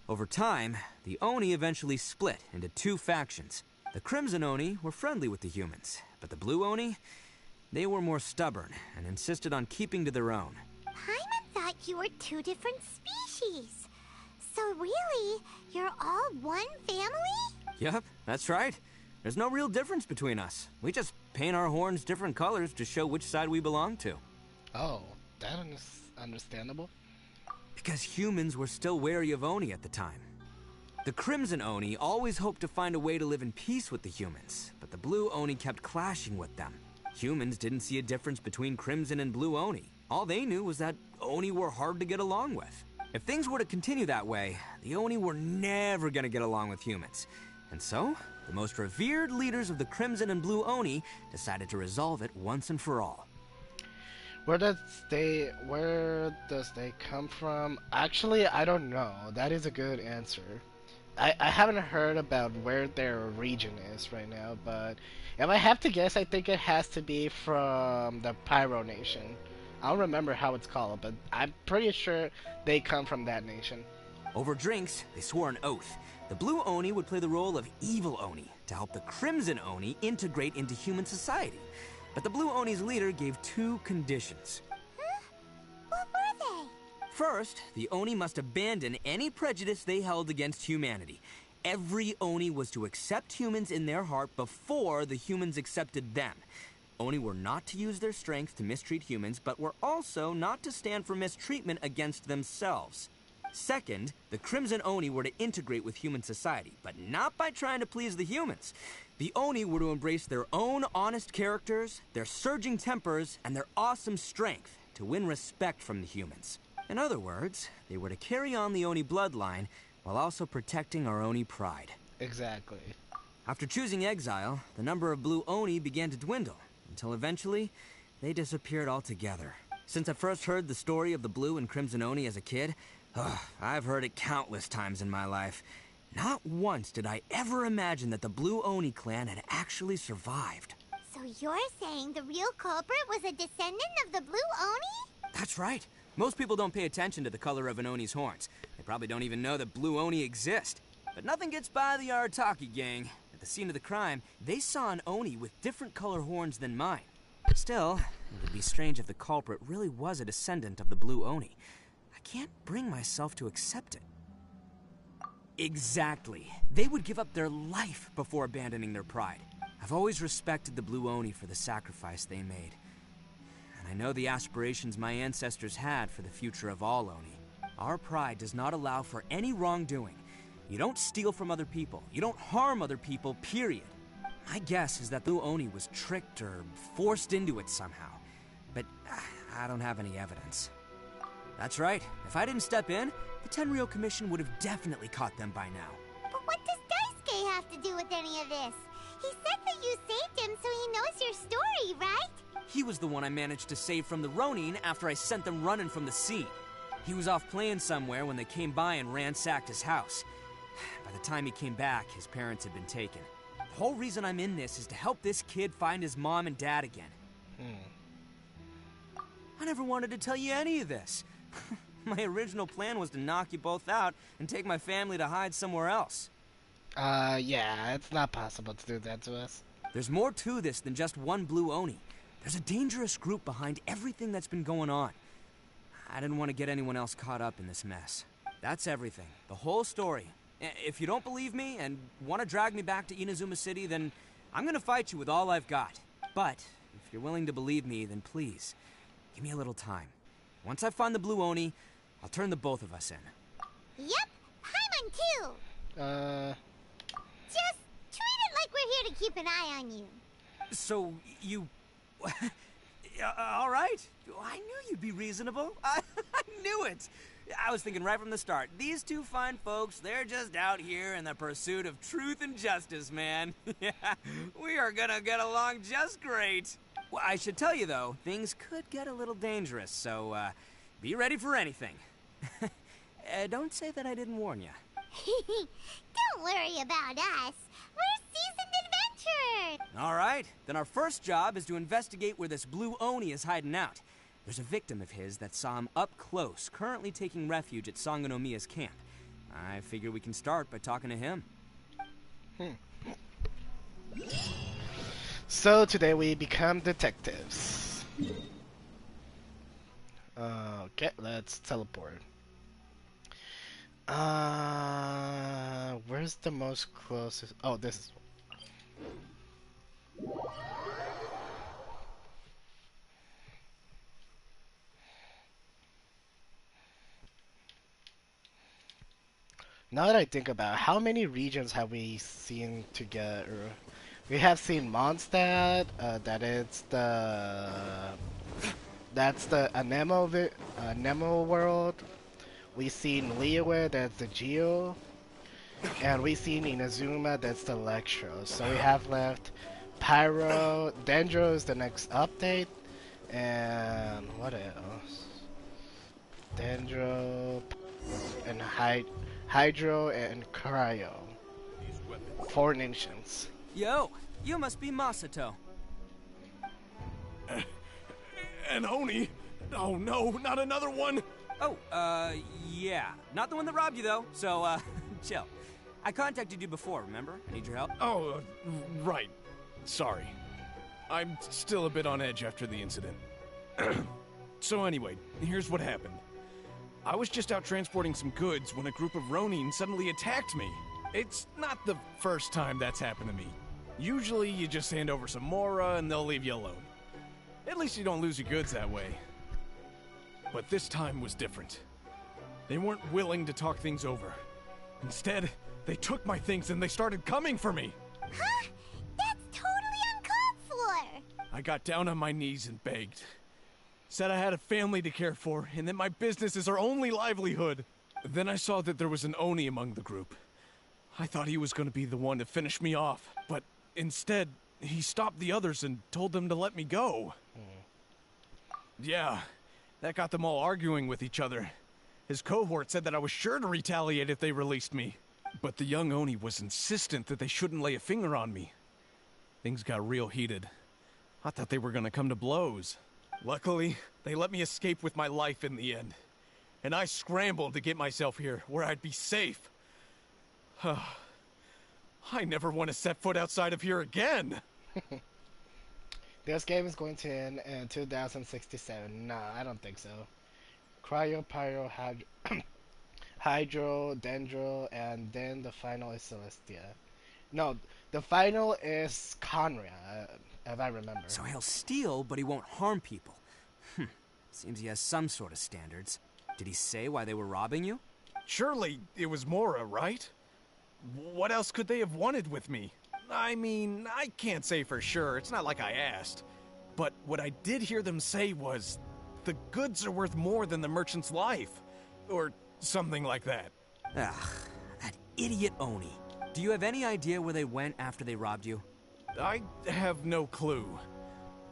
Over time, the Oni eventually split into two factions. The Crimson Oni were friendly with the humans, but the Blue Oni, they were more stubborn and insisted on keeping to their own. Paimon thought you were two different species. So really, you're all one family? Yep, that's right. There's no real difference between us. We just paint our horns different colors to show which side we belong to. Oh, that is understandable. Because humans were still wary of Oni at the time. The Crimson Oni always hoped to find a way to live in peace with the humans, but the Blue Oni kept clashing with them. Humans didn't see a difference between Crimson and Blue Oni. All they knew was that Oni were hard to get along with. If things were to continue that way, the Oni were never gonna get along with humans. And so, the most revered leaders of the Crimson and Blue Oni decided to resolve it once and for all. Where does they come from? Actually, I don't know. That is a good answer. I haven't heard about where their region is right now, but if I have to guess, I think it has to be from the Pyro Nation. I don't remember how it's called, but I'm pretty sure they come from that nation. Over drinks, they swore an oath. The Blue Oni would play the role of Evil Oni to help the Crimson Oni integrate into human society. But the Blue Oni's leader gave two conditions. Huh? What were they? First, the Oni must abandon any prejudice they held against humanity. Every Oni was to accept humans in their heart before the humans accepted them. Oni were not to use their strength to mistreat humans, but were also not to stand for mistreatment against themselves. Second, the Crimson Oni were to integrate with human society, but not by trying to please the humans. The Oni were to embrace their own honest characters, their surging tempers, and their awesome strength to win respect from the humans. In other words, they were to carry on the Oni bloodline while also protecting our Oni pride. Exactly. After choosing exile, the number of blue Oni began to dwindle, until eventually, they disappeared altogether. Since I first heard the story of the blue and crimson Oni as a kid, I've heard it countless times in my life. Not once did I ever imagine that the blue Oni clan had actually survived. So you're saying the real culprit was a descendant of the blue Oni? That's right. Most people don't pay attention to the color of an Oni's horns. They probably don't even know that blue Oni exist. But nothing gets by the Arataki gang. At the scene of the crime, they saw an Oni with different color horns than mine. Still, it would be strange if the culprit really was a descendant of the blue Oni. I can't bring myself to accept it. Exactly. They would give up their life before abandoning their pride. I've always respected the blue Oni for the sacrifice they made. And I know the aspirations my ancestors had for the future of all Oni. Our pride does not allow for any wrongdoing. You don't steal from other people. You don't harm other people, period. My guess is that the blue Oni was tricked or forced into it somehow. But I don't have any evidence. That's right. If I didn't step in, the Tenryou Commission would have definitely caught them by now. But what does Daisuke have to do with any of this? He said that you saved him so he knows your story, right? He was the one I managed to save from the Ronin after I sent them running from the scene. He was off playing somewhere when they came by and ransacked his house. By the time he came back, his parents had been taken. The whole reason I'm in this is to help this kid find his mom and dad again. I never wanted to tell you any of this. My original plan was to knock you both out and take my family to hide somewhere else. Yeah, it's not possible to do that to us. There's more to this than just one blue Oni. There's a dangerous group behind everything that's been going on. I didn't want to get anyone else caught up in this mess. That's everything. The whole story. If you don't believe me and want to drag me back to Inazuma City, then I'm gonna fight you with all I've got. But if you're willing to believe me, then please, give me a little time. Once I find the blue Oni, I'll turn the both of us in. Yep, Paimon too. Just treat it like we're here to keep an eye on you. So, you... all right. I knew you'd be reasonable. I knew it. I was thinking right from the start, these two fine folks, they're just out here in the pursuit of truth and justice, man. Yeah, we are gonna get along just great. Well, I should tell you, though, things could get a little dangerous, so, be ready for anything. Don't say that I didn't warn you. Don't worry about us. We're seasoned adventurers. All right, then our first job is to investigate where this blue Oni is hiding out. There's a victim of his that saw him up close, currently taking refuge at Sangonomiya's camp. I figure we can start by talking to him. So today we become detectives. Okay, let's teleport. Where's the most closest? Oh, this is. Now that I think about it, how many regions have we seen together? We have seen Mondstadt, that's the Anemo world. We've seen Liyue, that's the Geo. And we've seen Inazuma, that's the Electro. So we have left Pyro, Dendro is the next update. And what else? Dendro, and Hydro, and Cryo. 4 nations. Yo, you must be Masato. An Oni? Oh no, not another one! Oh, yeah. Not the one that robbed you, though, so, chill. I contacted you before, remember? I need your help. Oh, right. Sorry. I'm still a bit on edge after the incident. So anyway, here's what happened. I was just out transporting some goods when a group of Ronin suddenly attacked me. It's not the first time that's happened to me. Usually you just hand over some Mora and they'll leave you alone. At least you don't lose your goods that way. But this time was different. They weren't willing to talk things over. Instead, they took my things and they started coming for me. Huh? That's totally uncalled for! I got down on my knees and begged. Said I had a family to care for and that my business is our only livelihood. Then I saw that there was an Oni among the group. I thought he was going to be the one to finish me off, but instead, he stopped the others and told them to let me go. Yeah, that got them all arguing with each other. His cohort said that I was sure to retaliate if they released me. But the young Oni was insistent that they shouldn't lay a finger on me. Things got real heated. I thought they were gonna come to blows. Luckily, they let me escape with my life in the end. And I scrambled to get myself here, where I'd be safe. I never want to set foot outside of here again! This game is going to end in 2067. Nah, I don't think so. Cryo, Pyro, Hydro, Dendro, and then the final is Celestia. No, the final is Conria, if I remember. So he'll steal, but he won't harm people. Seems he has some sort of standards. Did he say why they were robbing you? Surely it was Mora, right? What else could they have wanted with me? I mean, I can't say for sure. It's not like I asked. But what I did hear them say was, the goods are worth more than the merchant's life. Or something like that. Ugh, that idiot Oni. Do you have any idea where they went after they robbed you? I have no clue.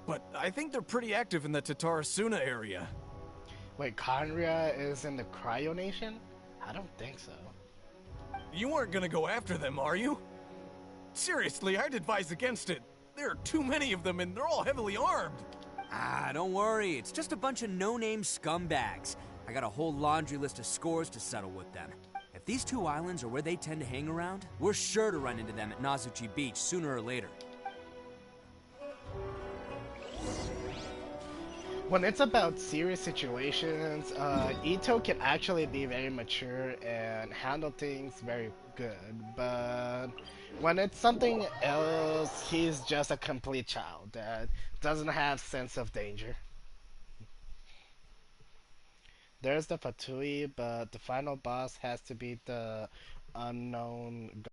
But I think they're pretty active in the Tatarasuna area. Wait, Conria is in the Cryo Nation? I don't think so. You aren't gonna go after them, are you? Seriously, I'd advise against it. There are too many of them and they're all heavily armed. Ah, don't worry. It's just a bunch of no-name scumbags. I got a whole laundry list of scores to settle with them. If these two islands are where they tend to hang around, we're sure to run into them at Nazuchi Beach sooner or later. When it's about serious situations, Itto can actually be very mature and handle things very good, but when it's something else, he's just a complete child that doesn't have sense of danger. There's the Fatui, but the final boss has to be the unknown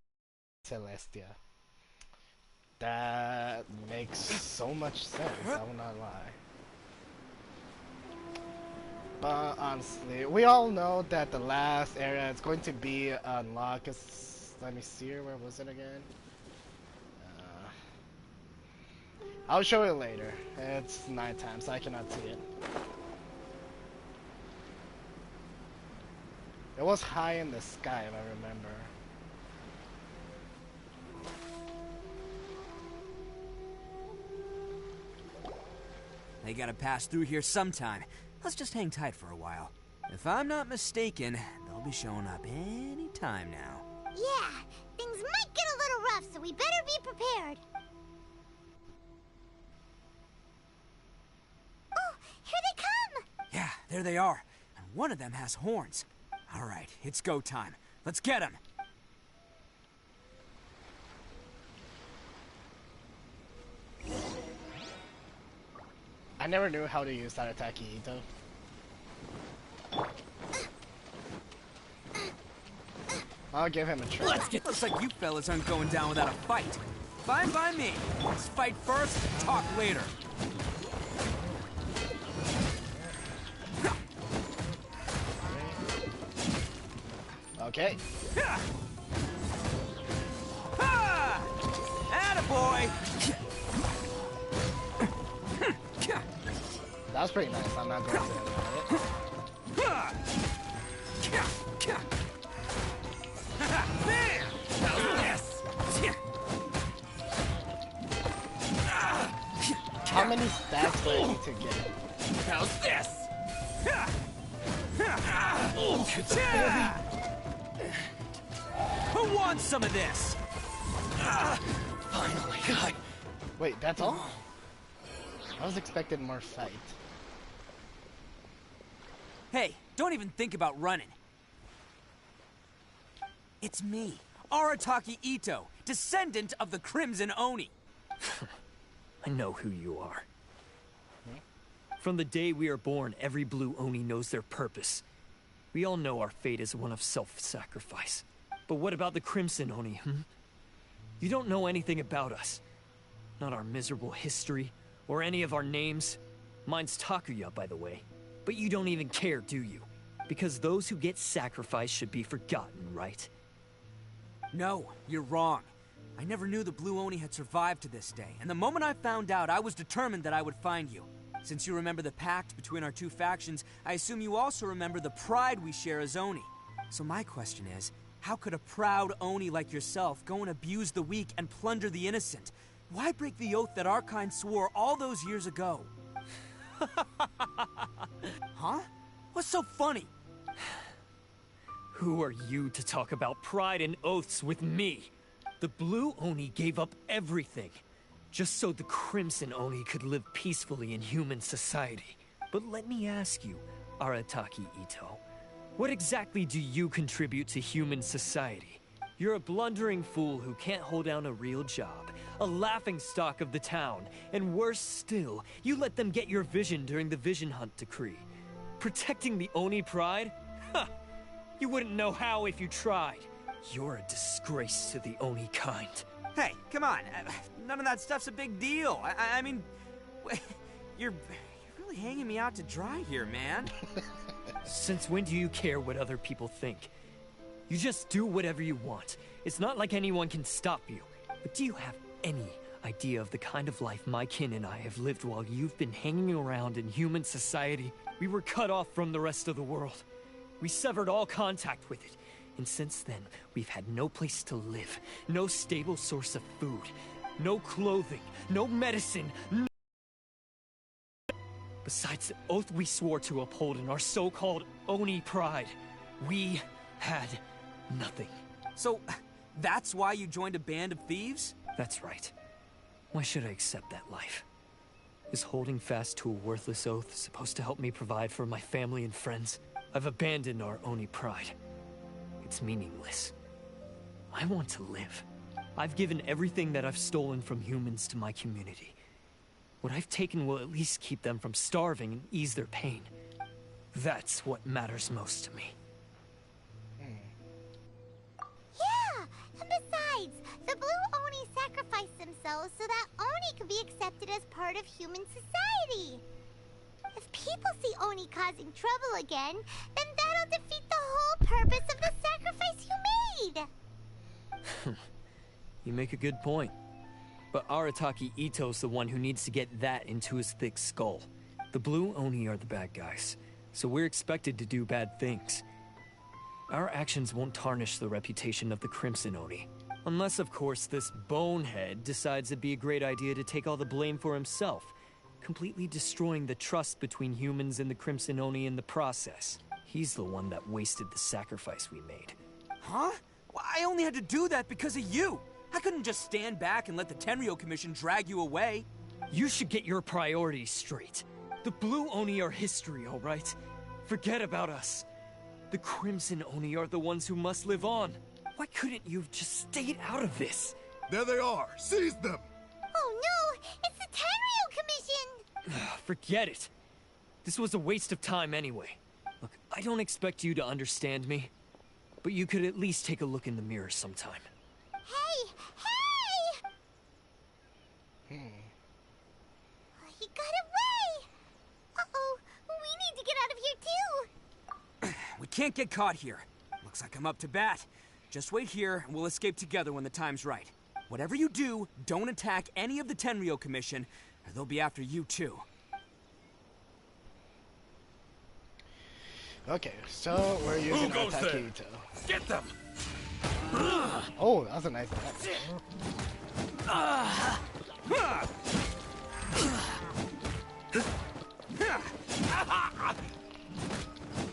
Celestia. That makes so much sense, I will not lie. But honestly, we all know that the last area is going to be unlocked. Let me see here, where was it again? I'll show you later. It's nighttime, so I cannot see it. It was high in the sky, if I remember. They gotta pass through here sometime. Let's just hang tight for a while. If I'm not mistaken, they'll be showing up any time now. Yeah, things might get a little rough, so we better be prepared. Oh, here they come! Yeah, there they are. And one of them has horns. All right, it's go time. Let's get them. I never knew how to use Arataki Itto. I'll give him a try. Let's get. Looks like you fellas aren't going down without a fight. Fine by me. Let's fight first, talk later. Okay. Attaboy! That was pretty nice. I'm not going to deny it. How many stacks do I need to get? How's this? Who wants some of this? Finally. Wait, that's all? I was expecting more fight. Hey, don't even think about running. It's me, Arataki Itto, descendant of the Crimson Oni. I know who you are. From the day we are born, every blue Oni knows their purpose. We all know our fate is one of self-sacrifice. But what about the Crimson Oni, You don't know anything about us. Not our miserable history, or any of our names. Mine's Takuya, by the way. But you don't even care, do you? Because those who get sacrificed should be forgotten, right? No, you're wrong. I never knew the Blue Oni had survived to this day, and the moment I found out, I was determined that I would find you. Since you remember the pact between our two factions, I assume you also remember the pride we share as Oni. So my question is, how could a proud Oni like yourself go and abuse the weak and plunder the innocent? Why break the oath that our kind swore all those years ago? Huh? What's so funny? Who are you to talk about pride and oaths with me? The Blue Oni gave up everything, just so the Crimson Oni could live peacefully in human society. But let me ask you, Arataki Itto, what exactly do you contribute to human society? You're a blundering fool who can't hold down a real job, a laughingstock of the town, and worse still, you let them get your vision during the Vision Hunt decree. Protecting the Oni pride? Ha! You wouldn't know how if you tried. You're a disgrace to the Oni kind. Hey, come on. None of that stuff's a big deal. I mean, you're really hanging me out to dry here, man. Since when do you care what other people think? You just do whatever you want. It's not like anyone can stop you. But do you have any idea of the kind of life my kin and I have lived while you've been hanging around in human society? We were cut off from the rest of the world. We severed all contact with it. And since then, we've had no place to live, no stable source of food, no clothing, no medicine, Besides the oath we swore to uphold in our so-called Oni pride, we had nothing. So, that's why you joined a band of thieves? That's right. Why should I accept that life? Is holding fast to a worthless oath supposed to help me provide for my family and friends? I've abandoned our Oni pride. It's meaningless. I want to live. I've given everything that I've stolen from humans to my community. What I've taken will at least keep them from starving and ease their pain. That's what matters most to me. Yeah! And besides, the Blue Oni sacrificed themselves so that Oni could be accepted as part of human society. If people see Oni causing trouble again, then that'll defeat the whole purpose of the sacrifice you made! You make a good point. But Arataki Itto's the one who needs to get that into his thick skull. The Blue Oni are the bad guys, so we're expected to do bad things. Our actions won't tarnish the reputation of the Crimson Oni. Unless, of course, this bonehead decides it'd be a great idea to take all the blame for himself, completely destroying the trust between humans and the Crimson Oni in the process. He's the one that wasted the sacrifice we made. Huh? Well, I only had to do that because of you! I couldn't just stand back and let the Tenryo Commission drag you away. You should get your priorities straight. The Blue Oni are history, all right? Forget about us. The Crimson Oni are the ones who must live on. Why couldn't you have just stayed out of this? There they are! Seize them! Oh no! It's the Tenryo Commission! Forget it. This was a waste of time anyway. Look, I don't expect you to understand me, but you could at least take a look in the mirror sometime. Hey! Hey! He got away! Uh-oh, we need to get out of here too! We can't get caught here. Looks like I'm up to bat. Just wait here, and we'll escape together when the time's right. Whatever you do, don't attack any of the Tenryo Commission, or they'll be after you too. Okay, so we're using Arataki Itto. Get them! Oh, that was a nice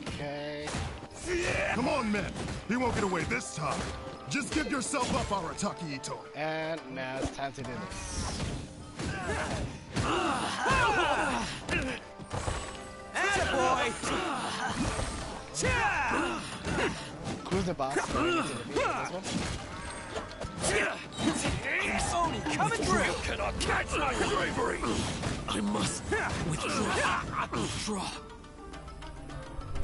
Okay. Come on, men. He won't get away this time. Just give yourself up, Arataki Itto. And now it's time to do this. Attaboy! Who's the boss? Oni, coming through! You cannot catch my bravery! I must withdraw.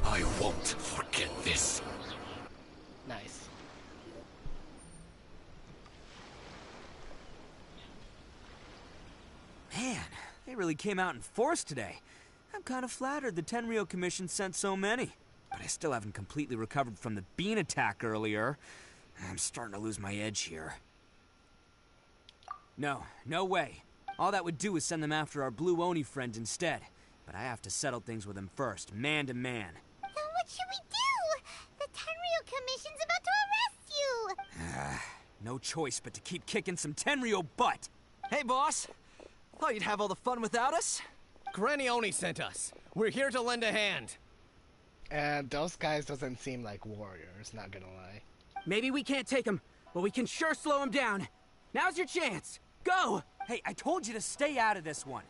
I won't forget. this. Nice. Man, they really came out in force today. I'm kind of flattered the Tenryou Commission sent so many. But I still haven't completely recovered from the bean attack earlier. I'm starting to lose my edge here. No way. All that would do is send them after our blue Oni friend instead. But I have to settle things with him first, man to man. Then what should we do? The Tenryou Commission's about to arrest you! No choice but to keep kicking some Tenryou butt! Hey, boss! Thought you'd have all the fun without us? Granny Oni sent us. We're here to lend a hand. And those guys doesn't seem like warriors, not gonna lie. Maybe we can't take him, but we can sure slow him down. Now's your chance. Go! Hey, I told you to stay out of this one.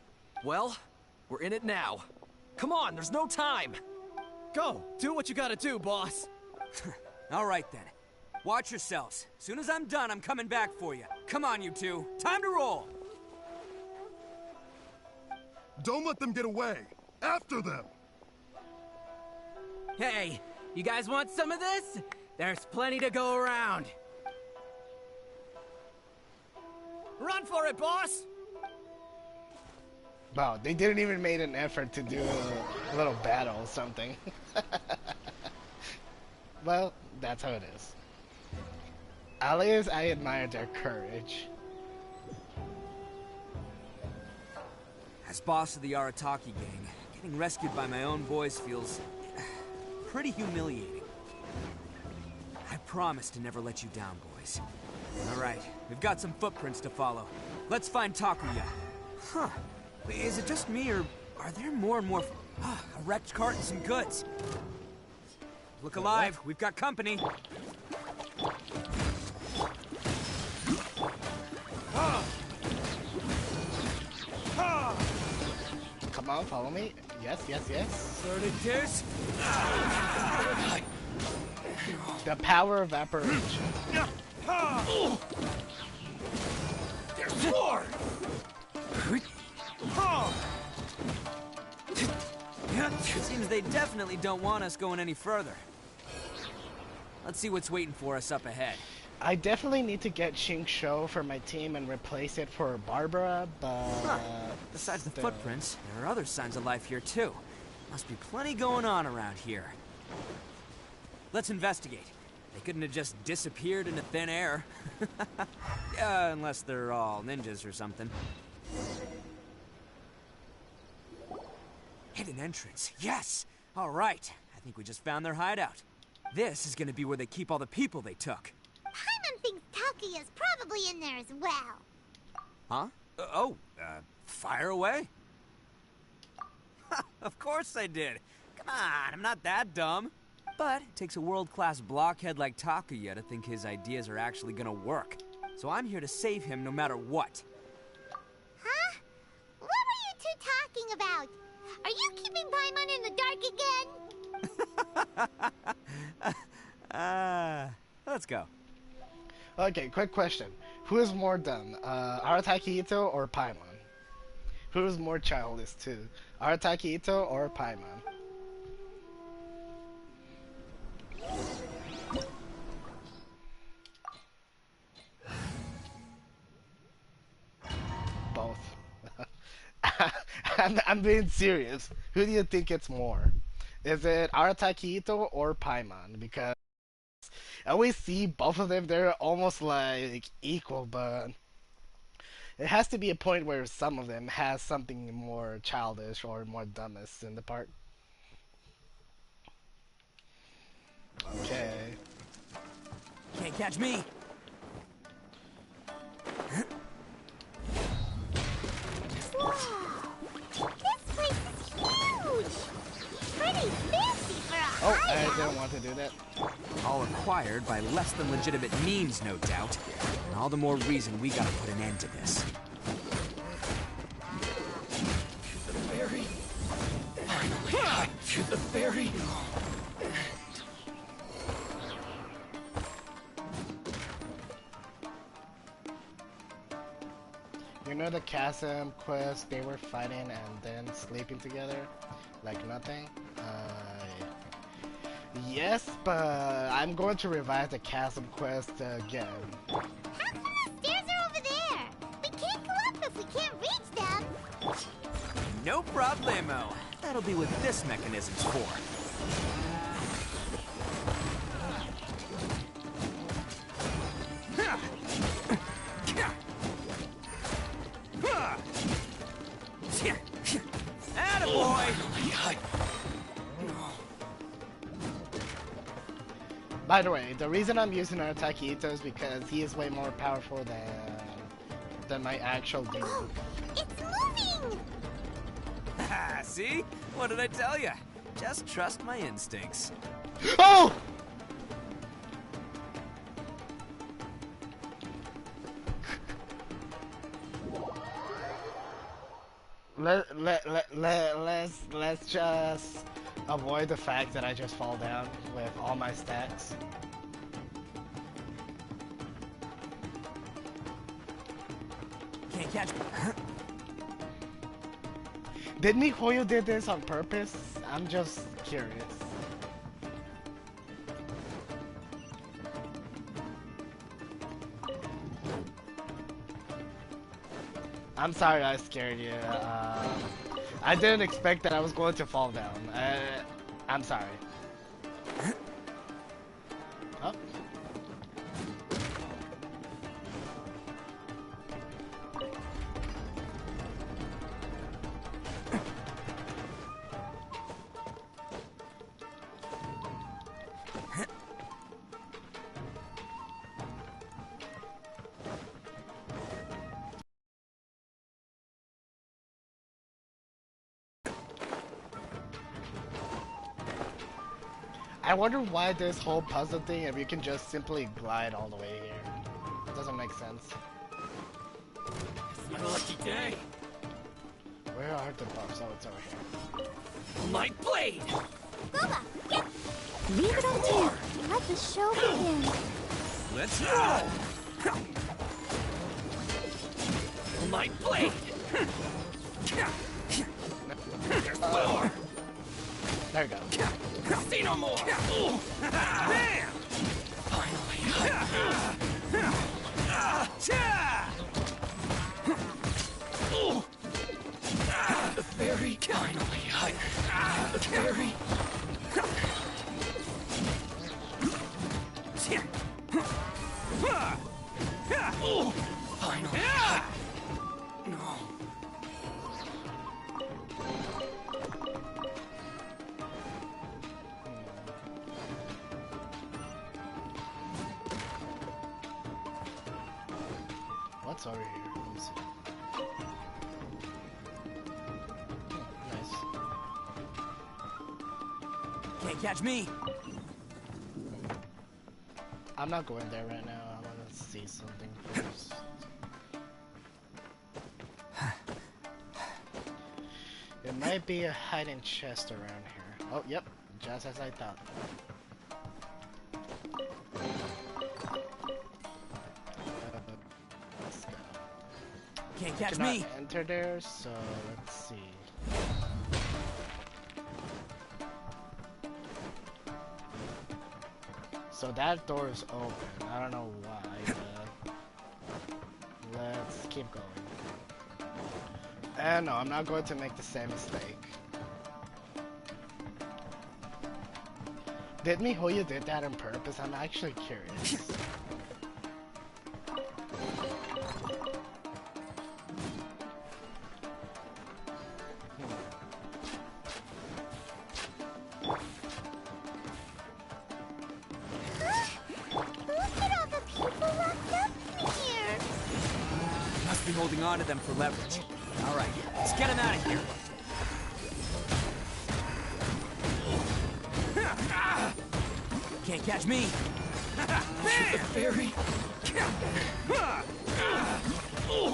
Well, we're in it now. Come on, there's no time. Go, do what you gotta do, boss. All right then. Watch yourselves. Soon as I'm done, I'm coming back for you. Come on, you two. Time to roll! Don't let them get away. After them. Hey, you guys want some of this? There's plenty to go around. Run for it, boss! Wow, they didn't even make an effort to do a little battle or something. Well, that's how it is. At least I admire their courage. As boss of the Arataki gang, getting rescued by my own boys feels pretty humiliating. I promise to never let you down, boys. All right, we've got some footprints to follow. Let's find Takuya. Huh. Is it just me, or are there more and more... a wrecked cart and some goods. Look alive, we've got company. Come on, follow me. Yes, yes, yes. Sort it is. The power of evaporation. There's more! Seems they definitely don't want us going any further. Let's see what's waiting for us up ahead. I definitely need to get Shinksho for my team and replace it for Barbara, but... Besides the footprints, there are other signs of life here too. Must be plenty going on around here. Let's investigate. They couldn't have just disappeared into thin air. Unless they're all ninjas or something. Hidden entrance, yes! All right, I think we just found their hideout. This is gonna be where they keep all the people they took. Paimon thinks Takuya's probably in there as well. Huh? Fire away. Of course I did. Come on, I'm not that dumb. But it takes a world-class blockhead like Takuya to think his ideas are actually gonna work. So I'm here to save him no matter what. Huh? What were you two talking about? Are you keeping Paimon in the dark again? Let's go. Okay, quick question. Who is more dumb, Arataki Itto or Paimon? Who is more childish too, Arataki Itto or Paimon? Both. I'm being serious. Who do you think it's more? Is it Arataki Itto or Paimon? Because I always see both of them, they're almost like equal, but it has to be a point where some of them has something more childish or more dumbest in the part. Okay. Can't catch me. Wow! This place is huge! Pretty fancy for a hideout! I didn't want to do that. All acquired by less than legitimate means, no doubt. And all the more reason we gotta put an end to this. To the ferry. Finally, to the ferry. You know the chasm quest, they were fighting and then sleeping together? Like nothing? Yes, but I'm going to revise the chasm quest again. How come the stairs are over there? We can't go up if we can't reach them. No problemo. That'll be what this mechanism's for. Attaboy! By the way, the reason I'm using Arataki Itto is because he is way more powerful than my actual dude. Oh, it's moving! See? What did I tell you? Just trust my instincts. Oh! Let's just avoid the fact that I just fall down with all my stats. Can't catch me. Did Mihoyo did this on purpose? I'm just curious. I'm sorry I scared you. I didn't expect that I was going to fall down. I'm sorry. Oh. I wonder why this whole puzzle thing if you can just simply glide all the way here. It doesn't make sense. It's my lucky day. Where are the buffs? Oh, it's over here. My blade! Boba, get... Leave it up to you. Let the show begin. Let's go! My blade! There you go. See no more! Bam! Finally! The fairy finally! The fairy! Finally! No. What's over here? Let me see. Nice. Can't catch me. I'm not going there right now. I want to see something first. There might be a hiding chest around here. Oh, yep. Just as I thought. Let's go. Can't catch Cannot me. enter there, so let's see. So that door is open. I don't know why, but let's keep going. And no, I'm not going to make the same mistake. Did Mihoyo did that on purpose? I'm actually curious. Be holding on to them for leverage. All right, let's get him out of here. Can't catch me. The fairy.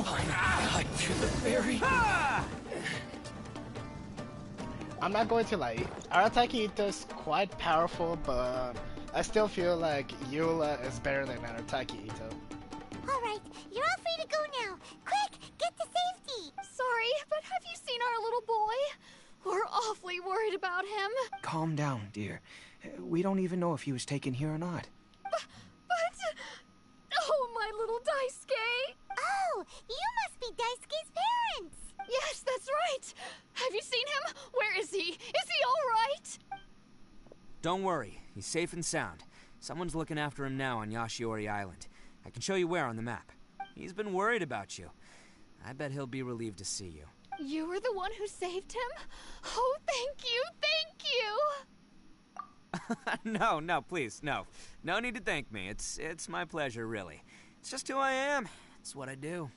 Finally, to the fairy. I'm not going to lie. Arataki Itto is quite powerful, but I still feel like Eula is better than Arataki Itto. Alright, you're all free to go now. Quick, get to safety. Sorry, but have you seen our little boy? We're awfully worried about him. Calm down, dear. We don't even know if he was taken here or not. But... Oh, my little Daisuke! Oh, you must be Daisuke's parents! Yes, that's right! Have you seen him? Where is he? Is he alright? Don't worry, he's safe and sound. Someone's looking after him now on Yashiori Island. I can show you where on the map. He's been worried about you. I bet he'll be relieved to see you. You were the one who saved him? Oh, thank you, thank you! No, please, no. No need to thank me. It's my pleasure, really. It's just who I am. It's what I do.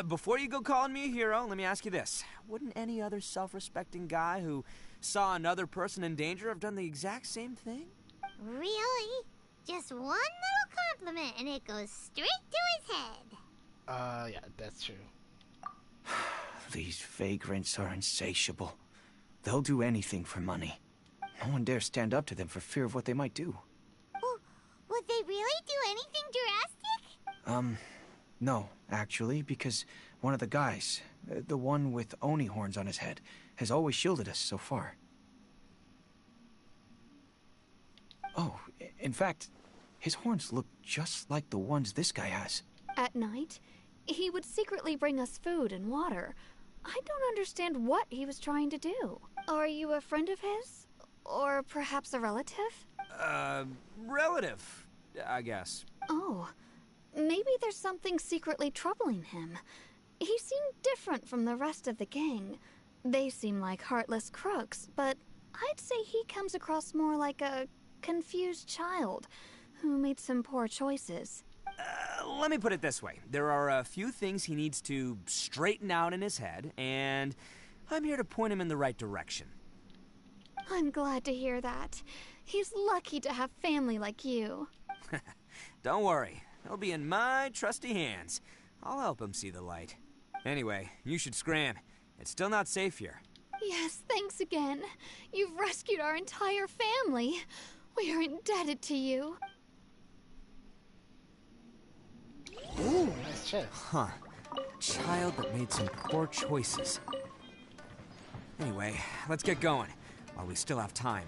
Before you go calling me a hero, let me ask you this. Wouldn't any other self-respecting guy who saw another person in danger have done the exact same thing? Really? Just one little compliment and it goes straight to his head. Yeah, that's true. These vagrants are insatiable. They'll do anything for money. No one dares stand up to them for fear of what they might do. Would they really do anything drastic? No, actually, because one of the guys, the one with Oni horns on his head, has always shielded us so far. Oh, in fact, his horns look just like the ones this guy has. At night, he would secretly bring us food and water. I don't understand what he was trying to do. Are you a friend of his? Or perhaps a relative? Relative, I guess. Oh, maybe there's something secretly troubling him. He seemed different from the rest of the gang. They seem like heartless crooks, but I'd say he comes across more like a confused child who made some poor choices. Let me put it this way. There are a few things he needs to straighten out in his head, and I'm here to point him in the right direction. I'm glad to hear that. He's lucky to have family like you. Don't worry. He'll be in my trusty hands. I'll help him see the light. Anyway, you should scram. It's still not safe here. Yes, thanks again. You've rescued our entire family. We are indebted to you. Ooh, nice chest. Huh. Child that made some poor choices. Anyway, let's get going, while we still have time.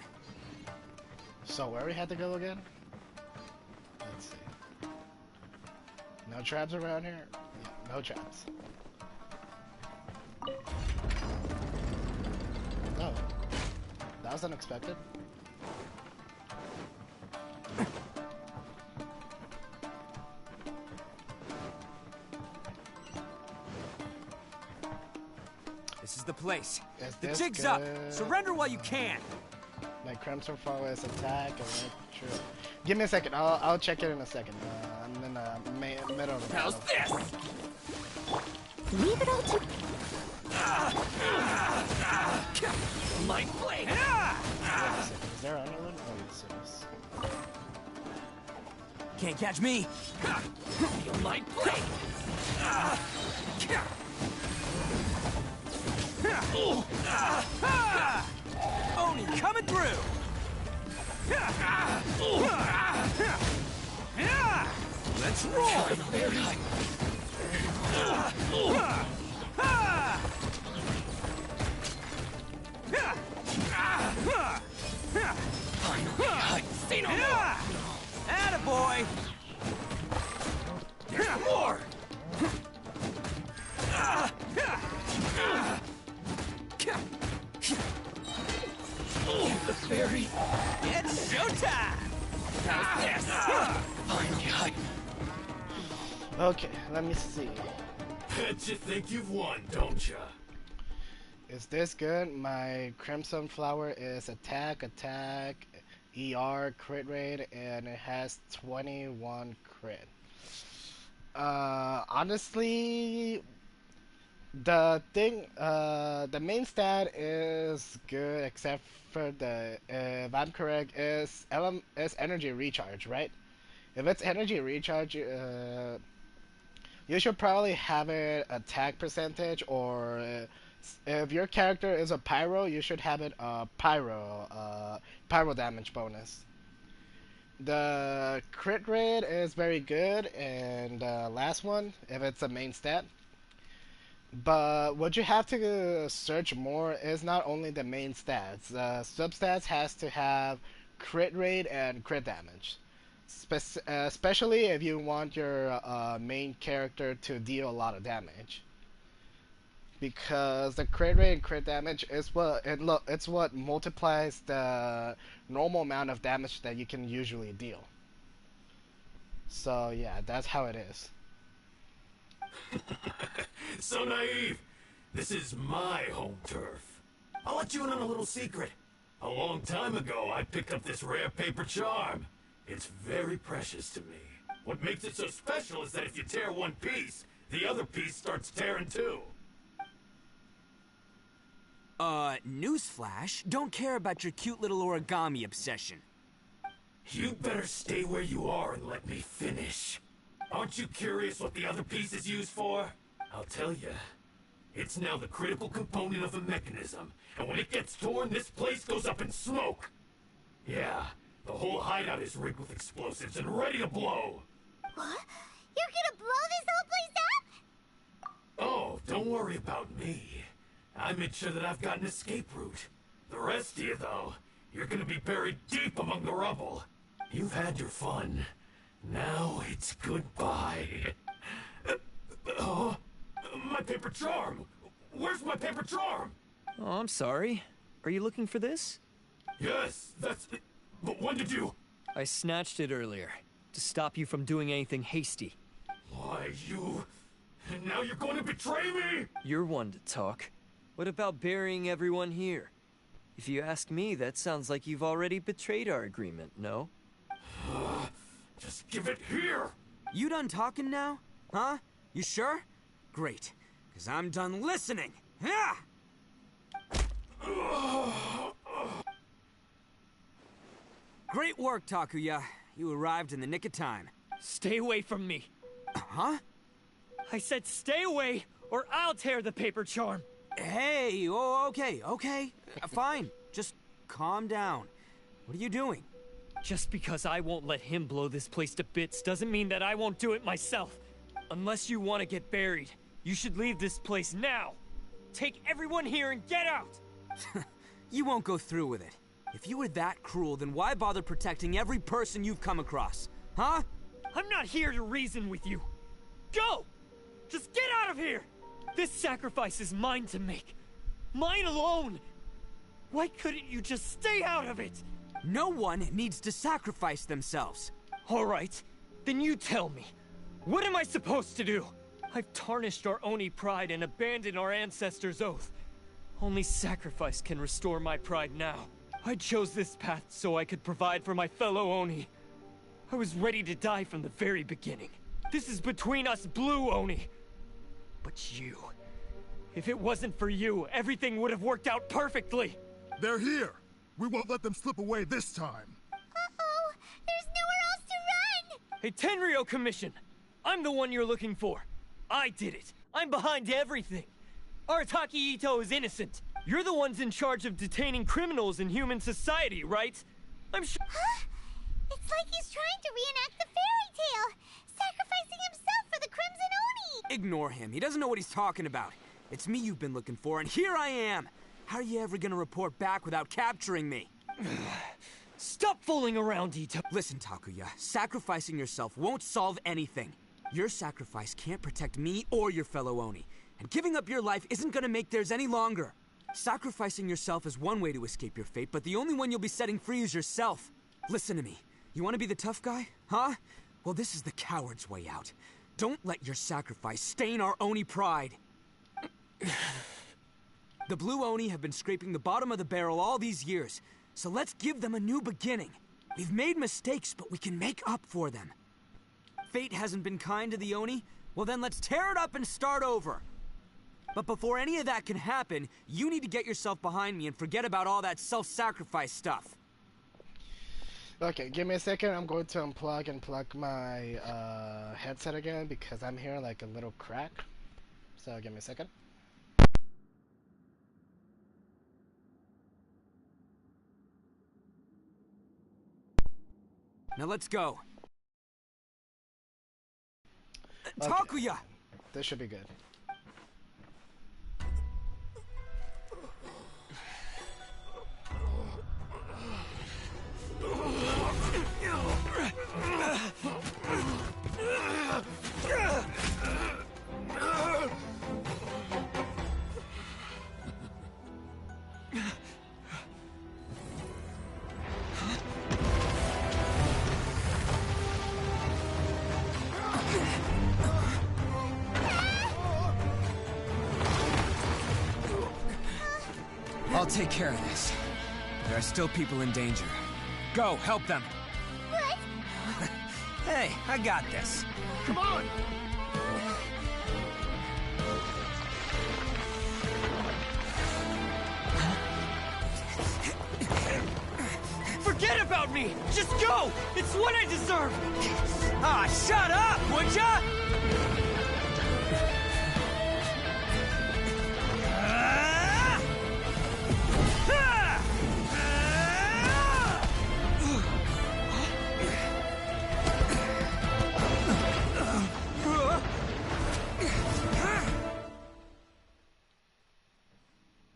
So where we had to go again? Let's see. No traps around here? Yeah, no traps. Oh. That was unexpected. This is the place. Is The this jig's up. good? Surrender while you can. My crimson forward's attack and true. Give me a second. I'll check it in a second. I'm in the middle of the How's battle. this? Leave it all to... Light blade. Wait a second. Is there another one? Oh, yes, it is. Can't catch me. Light blade. Oni coming through. Let's roll. Finally, I see no more. Attaboy. There's more. The fairy. It's showtime. How's this? Finally, Okay, let me see. Bet you think you've won, don't ya? Is this good? My crimson flower is attack, ER, crit rate, and it has 21 crit. Honestly, the main stat is good, except for if I'm correct, is energy recharge, right? If it's energy recharge, you should probably have it attack percentage, or if your character is a pyro, you should have it pyro damage bonus. The crit rate is very good, and last one, if it's a main stat. But what you have to search more is not only the main stats. Substats has to have crit rate and crit damage. Especially if you want your main character to deal a lot of damage, because the crit rate and crit damage is it's what multiplies the normal amount of damage that you can usually deal. So yeah, that's how it is. So naive. This is my home turf. I'll let you in on a little secret. A long time ago, I picked up this rare paper charm. It's very precious to me. What makes it so special is that if you tear one piece, the other piece starts tearing too. Newsflash, don't care about your cute little origami obsession. You better stay where you are and let me finish. Aren't you curious what the other piece is used for? I'll tell you. It's now the critical component of a mechanism, and when it gets torn, this place goes up in smoke. Yeah, the whole hideout is rigged with explosives and ready to blow. What? You're gonna blow this whole place up? Oh, don't worry about me. I made sure that I've got an escape route. The rest of you, though, you're gonna be buried deep among the rubble. You've had your fun. Now it's goodbye. Oh, my paper charm! Where's my paper charm? Oh, I'm sorry. Are you looking for this? Yes, that's it. But when did you... I snatched it earlier, to stop you from doing anything hasty. Why, you... And now you're going to betray me? You're one to talk. What about burying everyone here? If you ask me, that sounds like you've already betrayed our agreement, no? Just give it here! You done talking now? Huh? You sure? Great, because I'm done listening. Yeah! Great work, Takuya. You arrived in the nick of time. Stay away from me. Huh? I said stay away, or I'll tear the paper charm. Hey, oh, okay. Fine. Just calm down. What are you doing? Just because I won't let him blow this place to bits doesn't mean that I won't do it myself. Unless you want to get buried, you should leave this place now. Take everyone here and get out! You won't go through with it. If you were that cruel, then why bother protecting every person you've come across? Huh? I'm not here to reason with you. Go! Just get out of here! This sacrifice is mine to make. Mine alone! Why couldn't you just stay out of it? No one needs to sacrifice themselves. All right, then you tell me. What am I supposed to do? I've tarnished our Oni pride and abandoned our ancestors' oath. Only sacrifice can restore my pride now. I chose this path so I could provide for my fellow Oni. I was ready to die from the very beginning. This is between us blue Oni. But you... If it wasn't for you, everything would have worked out perfectly. They're here. We won't let them slip away this time. Uh-oh! There's nowhere else to run! Hey, Tenryo Commission! I'm the one you're looking for. I did it. I'm behind everything. Arataki Itto is innocent. You're the ones in charge of detaining criminals in human society, right? I'm sure... Huh? It's like he's trying to reenact the fairy tale, sacrificing himself for the Crimson Oni! Ignore him. He doesn't know what he's talking about. It's me you've been looking for, and here I am! How are you ever gonna report back without capturing me? Stop fooling around, Itto! Listen, Takuya, sacrificing yourself won't solve anything. Your sacrifice can't protect me or your fellow Oni, and giving up your life isn't gonna make theirs any longer. Sacrificing yourself is one way to escape your fate, but the only one you'll be setting free is yourself. Listen to me. You want to be the tough guy? Huh? Well, this is the coward's way out. Don't let your sacrifice stain our Oni pride. The blue Oni have been scraping the bottom of the barrel all these years, so let's give them a new beginning. We've made mistakes, but we can make up for them. Fate hasn't been kind to the Oni? Well then let's tear it up and start over. But before any of that can happen, you need to get yourself behind me and forget about all that self-sacrifice stuff. Okay, give me a second. I'm going to unplug and plug my headset again because I'm hearing like a little crack. So give me a second. Now let's go. Okay. Takuya! This should be good. I'll take care of this. There are still people in danger. Go, help them. What? Hey, I got this. Come on! Forget about me! Just go! It's what I deserve! Ah, shut up, would ya?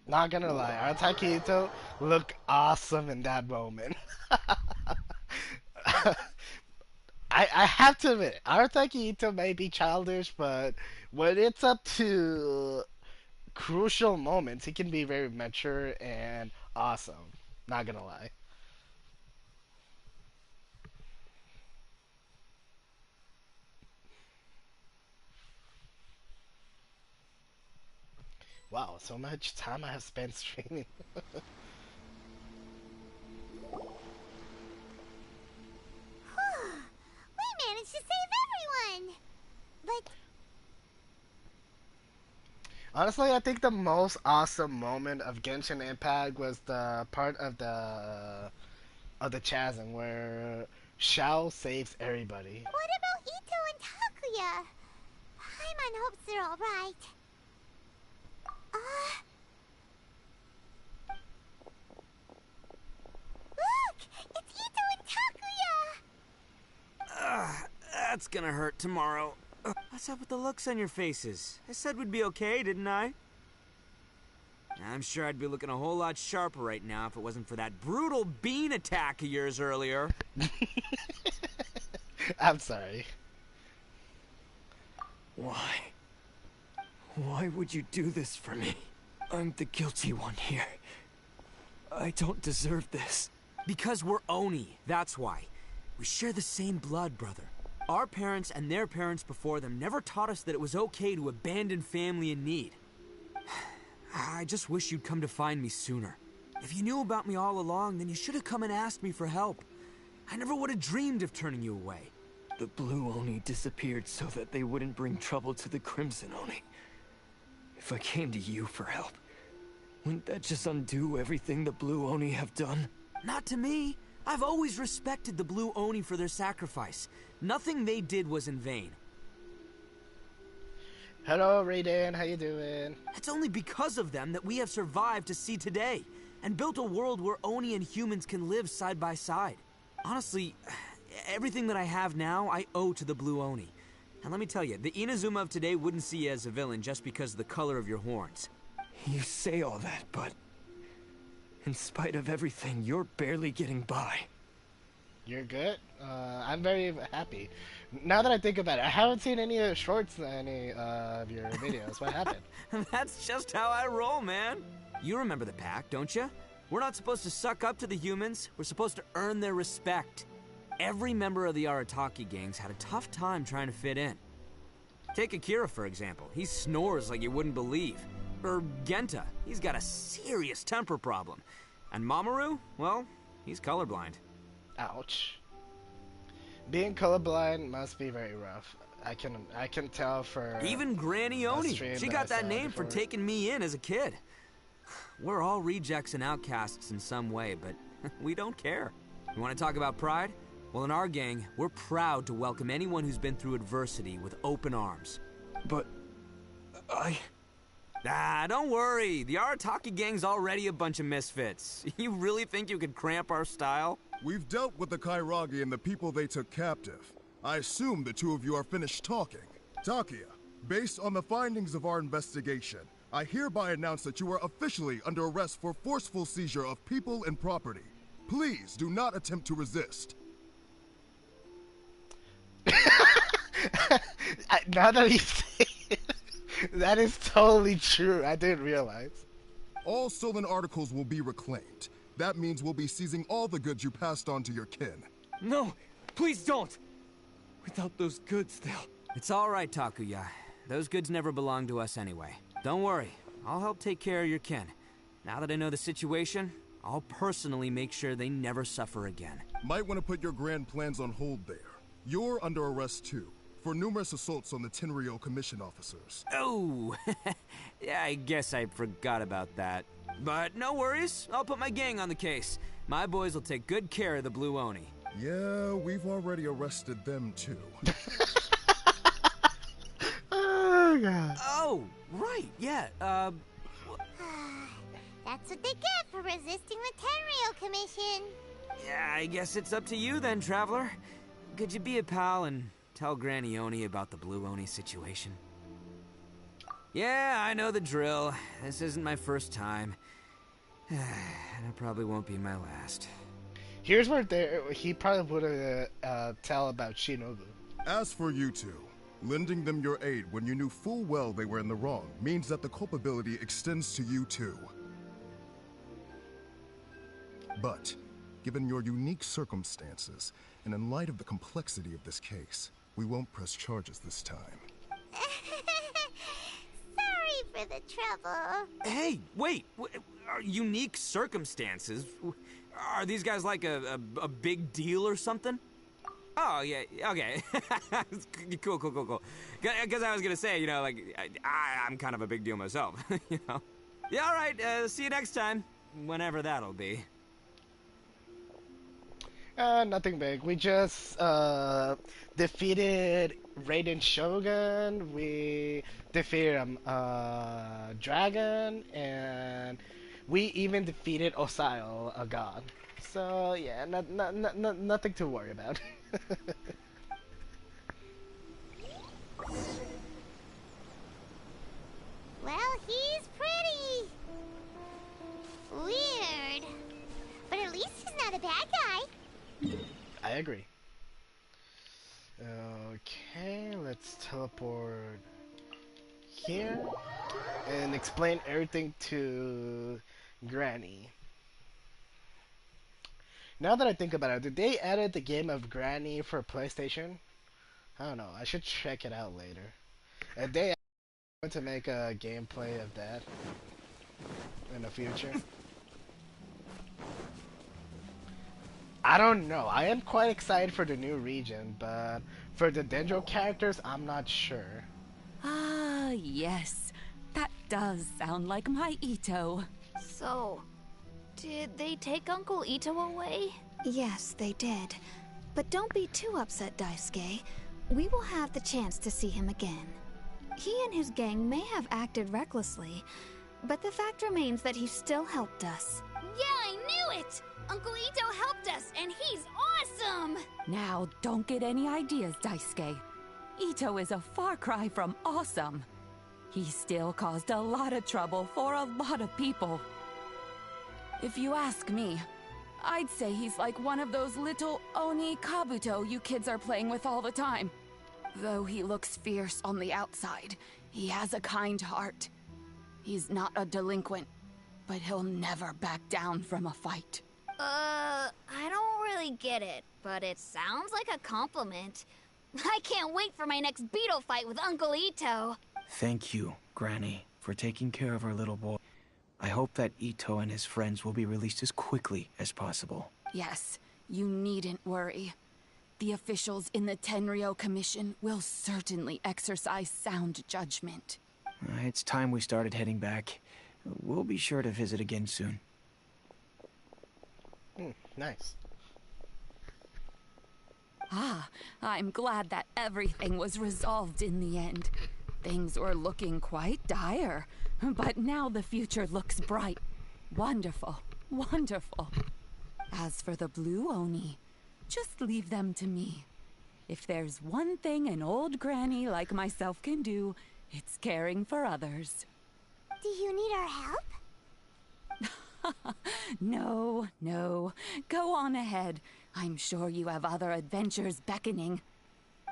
Not gonna lie, Arataki Itto looked awesome in that moment. I have to admit, Arataki Itto may be childish, but when it's up to crucial moments, he can be very mature and awesome. Not gonna lie. Wow, so much time I have spent streaming. We managed to save everyone! But... Honestly, I think the most awesome moment of Genshin Impact was the part of the chasm where Xiao saves everybody. What about Itto and Takuya? Paimon hopes they're alright. Look! It's Itto and Takuya! That's gonna hurt tomorrow. What's up with the looks on your faces? I said we'd be okay, didn't I? I'm sure I'd be looking a whole lot sharper right now if it wasn't for that brutal bean attack of yours earlier. I'm sorry. Why? Why would you do this for me? I'm the guilty one here. I don't deserve this. Because we're Oni, that's why. We share the same blood, brother. Our parents and their parents before them never taught us that it was okay to abandon family in need. I just wish you'd come to find me sooner. If you knew about me all along, then you should have come and asked me for help. I never would have dreamed of turning you away. The Blue Oni disappeared so that they wouldn't bring trouble to the Crimson Oni. If I came to you for help, wouldn't that just undo everything the Blue Oni have done? Not to me. I've always respected the Blue Oni for their sacrifice. Nothing they did was in vain. Hello, Raiden. How you doing? It's only because of them that we have survived to see today, and built a world where Oni and humans can live side by side. Honestly, everything that I have now, I owe to the Blue Oni. And let me tell you, the Inazuma of today wouldn't see you as a villain just because of the color of your horns. You say all that, but in spite of everything, you're barely getting by. You're good? I'm very happy. Now that I think about it, I haven't seen any of the shorts in any of your videos. What happened? That's just how I roll, man. You remember the pact, don't you? We're not supposed to suck up to the humans. We're supposed to earn their respect. Every member of the Arataki gangs had a tough time trying to fit in. Take Akira, for example. He snores like you wouldn't believe. Or Genta. He's got a serious temper problem. And Mamoru, well, he's colorblind. Ouch. Being colorblind must be very rough. I can tell for even Granny Oni. She got that name for taking me in as a kid. We're all rejects and outcasts in some way, but we don't care. You want to talk about pride? Well, in our gang, we're proud to welcome anyone who's been through adversity with open arms. But don't worry. The Arataki gang's already a bunch of misfits. You really think you could cramp our style? We've dealt with the Kairagi and the people they took captive. I assume the two of you are finished talking. Takuya, based on the findings of our investigation, I hereby announce that you are officially under arrest for forceful seizure of people and property. Please do not attempt to resist. Now that you say it, that is totally true. I didn't realize. All stolen articles will be reclaimed. That means we'll be seizing all the goods you passed on to your kin. No, please don't. Without those goods, they'll... It's all right, Takuya. Those goods never belonged to us anyway. Don't worry. I'll help take care of your kin. Now that I know the situation, I'll personally make sure they never suffer again. Might want to put your grand plans on hold there. You're under arrest too, for numerous assaults on the Tenryou Commission officers. Oh, yeah, I guess I forgot about that. But no worries, I'll put my gang on the case. My boys will take good care of the Blue Oni. Yeah, we've already arrested them too. Oh, God. Oh, right, yeah, That's what they get for resisting the Tenryou Commission. yeah, I guess it's up to you then, Traveler. Could you be a pal and tell Granny Oni about the Blue Oni situation? Yeah, I know the drill. This isn't my first time. And it probably won't be my last. Here's where he probably would tell about Shinobu. As for you two, lending them your aid when you knew full well they were in the wrong means that the culpability extends to you too. But, given your unique circumstances, and in light of the complexity of this case, we won't press charges this time. Sorry for the trouble. Hey, wait! Unique circumstances? Are these guys like a big deal or something? Oh, yeah, okay. Cool. Because I was gonna say, you know, like, I'm kind of a big deal myself, you know? Yeah, alright, see you next time. Whenever that'll be. Nothing big. We just defeated Raiden Shogun, we defeated Dragon, and we even defeated Osayo, a god. So yeah, nothing to worry about. Well, he's pretty. Weird. But at least he's not a bad guy. I agree. Okay, let's teleport here and explain everything to Granny. Now that I think about it, did they added the game of Granny for PlayStation? I don't know. I should check it out later. And they want to make a gameplay of that in the future. I don't know. I am quite excited for the new region, but for the Dendro characters, I'm not sure. Ah, yes. That does sound like my Itto. So, did they take Uncle Itto away? Yes, they did. But don't be too upset, Daisuke. We will have the chance to see him again. He and his gang may have acted recklessly, but the fact remains that he still helped us. Yeah, I knew it! Uncle Itto helped us, and he's awesome! Now, don't get any ideas, Daisuke. Itto is a far cry from awesome. He still caused a lot of trouble for a lot of people. If you ask me, I'd say he's like one of those little Oni Kabuto you kids are playing with all the time. Though he looks fierce on the outside, he has a kind heart. He's not a delinquent, but he'll never back down from a fight. I don't really get it, but it sounds like a compliment. I can't wait for my next beetle fight with Uncle Itto. Thank you, Granny, for taking care of our little boy. I hope that Itto and his friends will be released as quickly as possible. Yes, you needn't worry. The officials in the Tenryou Commission will certainly exercise sound judgment. It's time we started heading back. We'll be sure to visit again soon. Nice. Ah, I'm glad that everything was resolved in the end. Things were looking quite dire, but now the future looks bright. Wonderful, wonderful. As for the Blue Oni, just leave them to me. If there's one thing an old granny like myself can do, it's caring for others. Do you need our help? No, no. Go on ahead. I'm sure you have other adventures beckoning.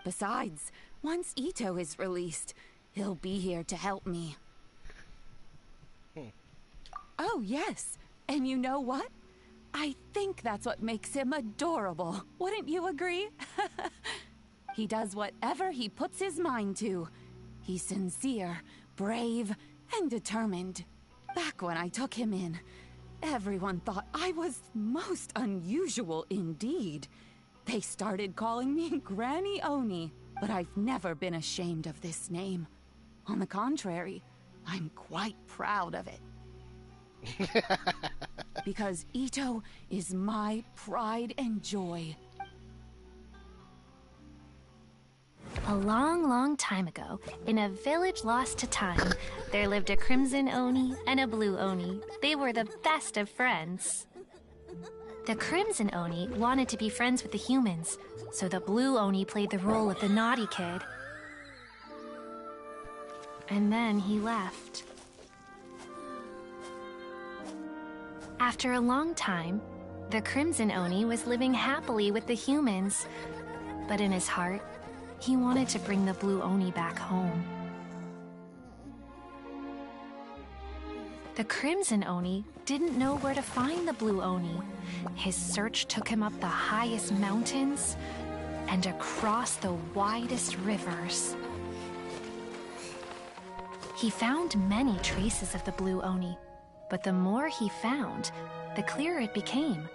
Besides, once Itto is released, he'll be here to help me. Oh, yes. And you know what? I think that's what makes him adorable. Wouldn't you agree? He does whatever he puts his mind to. He's sincere, brave, and determined. Back when I took him in, everyone thought I was most unusual indeed. They started calling me Granny Oni, but I've never been ashamed of this name. On the contrary, I'm quite proud of it. Because Itto is my pride and joy. A long, long time ago, in a village lost to time, there lived a crimson Oni and a blue Oni. They were the best of friends. The crimson Oni wanted to be friends with the humans, so the blue Oni played the role of the naughty kid. And then he left. After a long time, the crimson Oni was living happily with the humans, but in his heart, he wanted to bring the blue Oni back home. The crimson Oni didn't know where to find the blue Oni. His search took him up the highest mountains and across the widest rivers. He found many traces of the blue Oni, but the more he found, the clearer it became.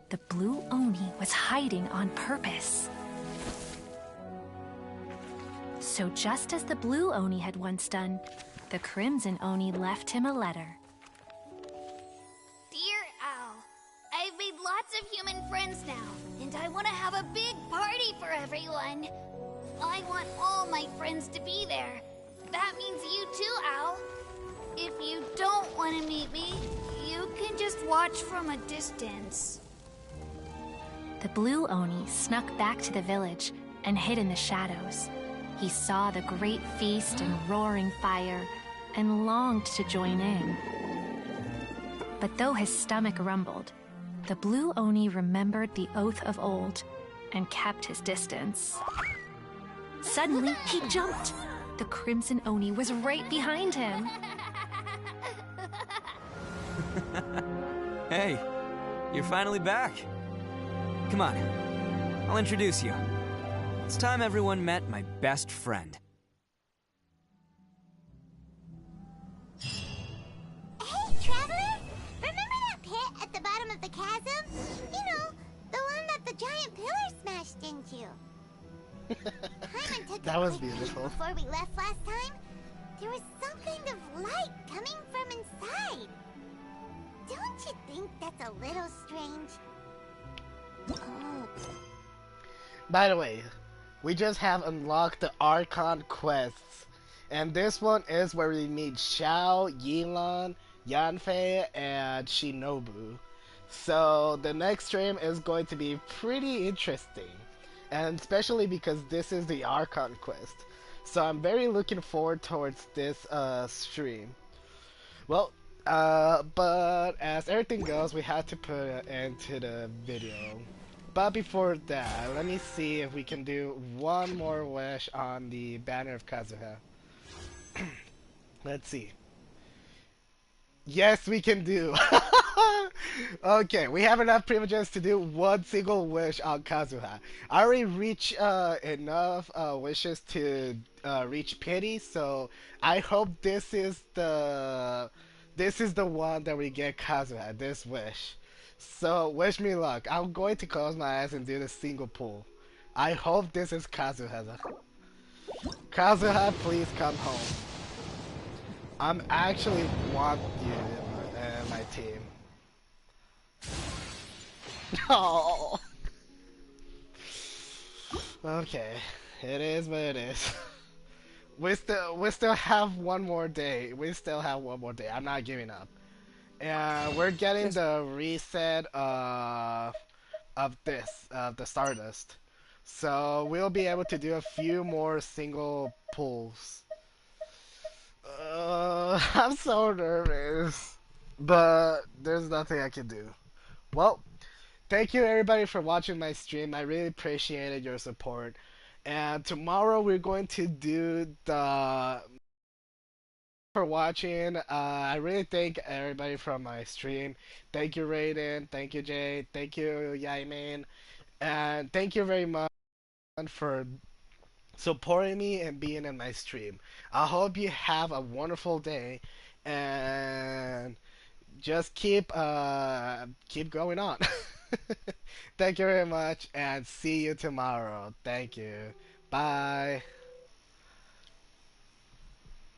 The blue Oni was hiding on purpose. So just as the blue Oni had once done, the crimson Oni left him a letter. Dear Al, I've made lots of human friends now, and I want to have a big party for everyone. I want all my friends to be there. That means you too, Al. If you don't want to meet me, you can just watch from a distance. The blue Oni snuck back to the village and hid in the shadows. He saw the great feast and roaring fire and longed to join in. But though his stomach rumbled, the blue Oni remembered the oath of old and kept his distance. Suddenly, he jumped. The crimson Oni was right behind him. Hey, you're finally back. Come on, I'll introduce you. It's time everyone met my best friend. Hey, Traveler! Remember that pit at the bottom of the chasm? You know, the one that the giant pillar smashed into. Paimon took That a was quick peek beautiful. before we left last time. There was some kind of light coming from inside. Don't you think that's a little strange? Oh. By the way, we just have unlocked the Archon quests. And this one is where we meet Xiao, Yilan, Yanfei, and Shinobu. So the next stream is going to be pretty interesting. And especially because this is the Archon quest. So I'm very looking forward towards this stream. Well, but as everything goes, we have to put an end to the video. But before that, let me see if we can do one more wish on the banner of Kazuha. Let's see. Yes, we can do. Okay, we have enough privileges to do one single wish on Kazuha. I already reached enough wishes to reach pity, so I hope this is the one that we get Kazuha, this wish. So wish me luck. I'm going to close my eyes and do the single pull. I hope this is Kazuha. Kazuha, please come home. I'm actually want you in my team. Oh. Okay, it is what it is. We still have one more day. I'm not giving up. And we're getting the reset of the Stardust. So we'll be able to do a few more single pulls. I'm so nervous, but there's nothing I can do. Well, thank you everybody for watching my stream. I really appreciated your support. And tomorrow we're going to do the for watching. I really thank everybody from my stream. Thank you, Raiden. Thank you, Jay. Thank you, Yaimin. And thank you very much for supporting me and being in my stream. I hope you have a wonderful day. And just keep going on. Thank you very much, and see you tomorrow. Thank you. Bye.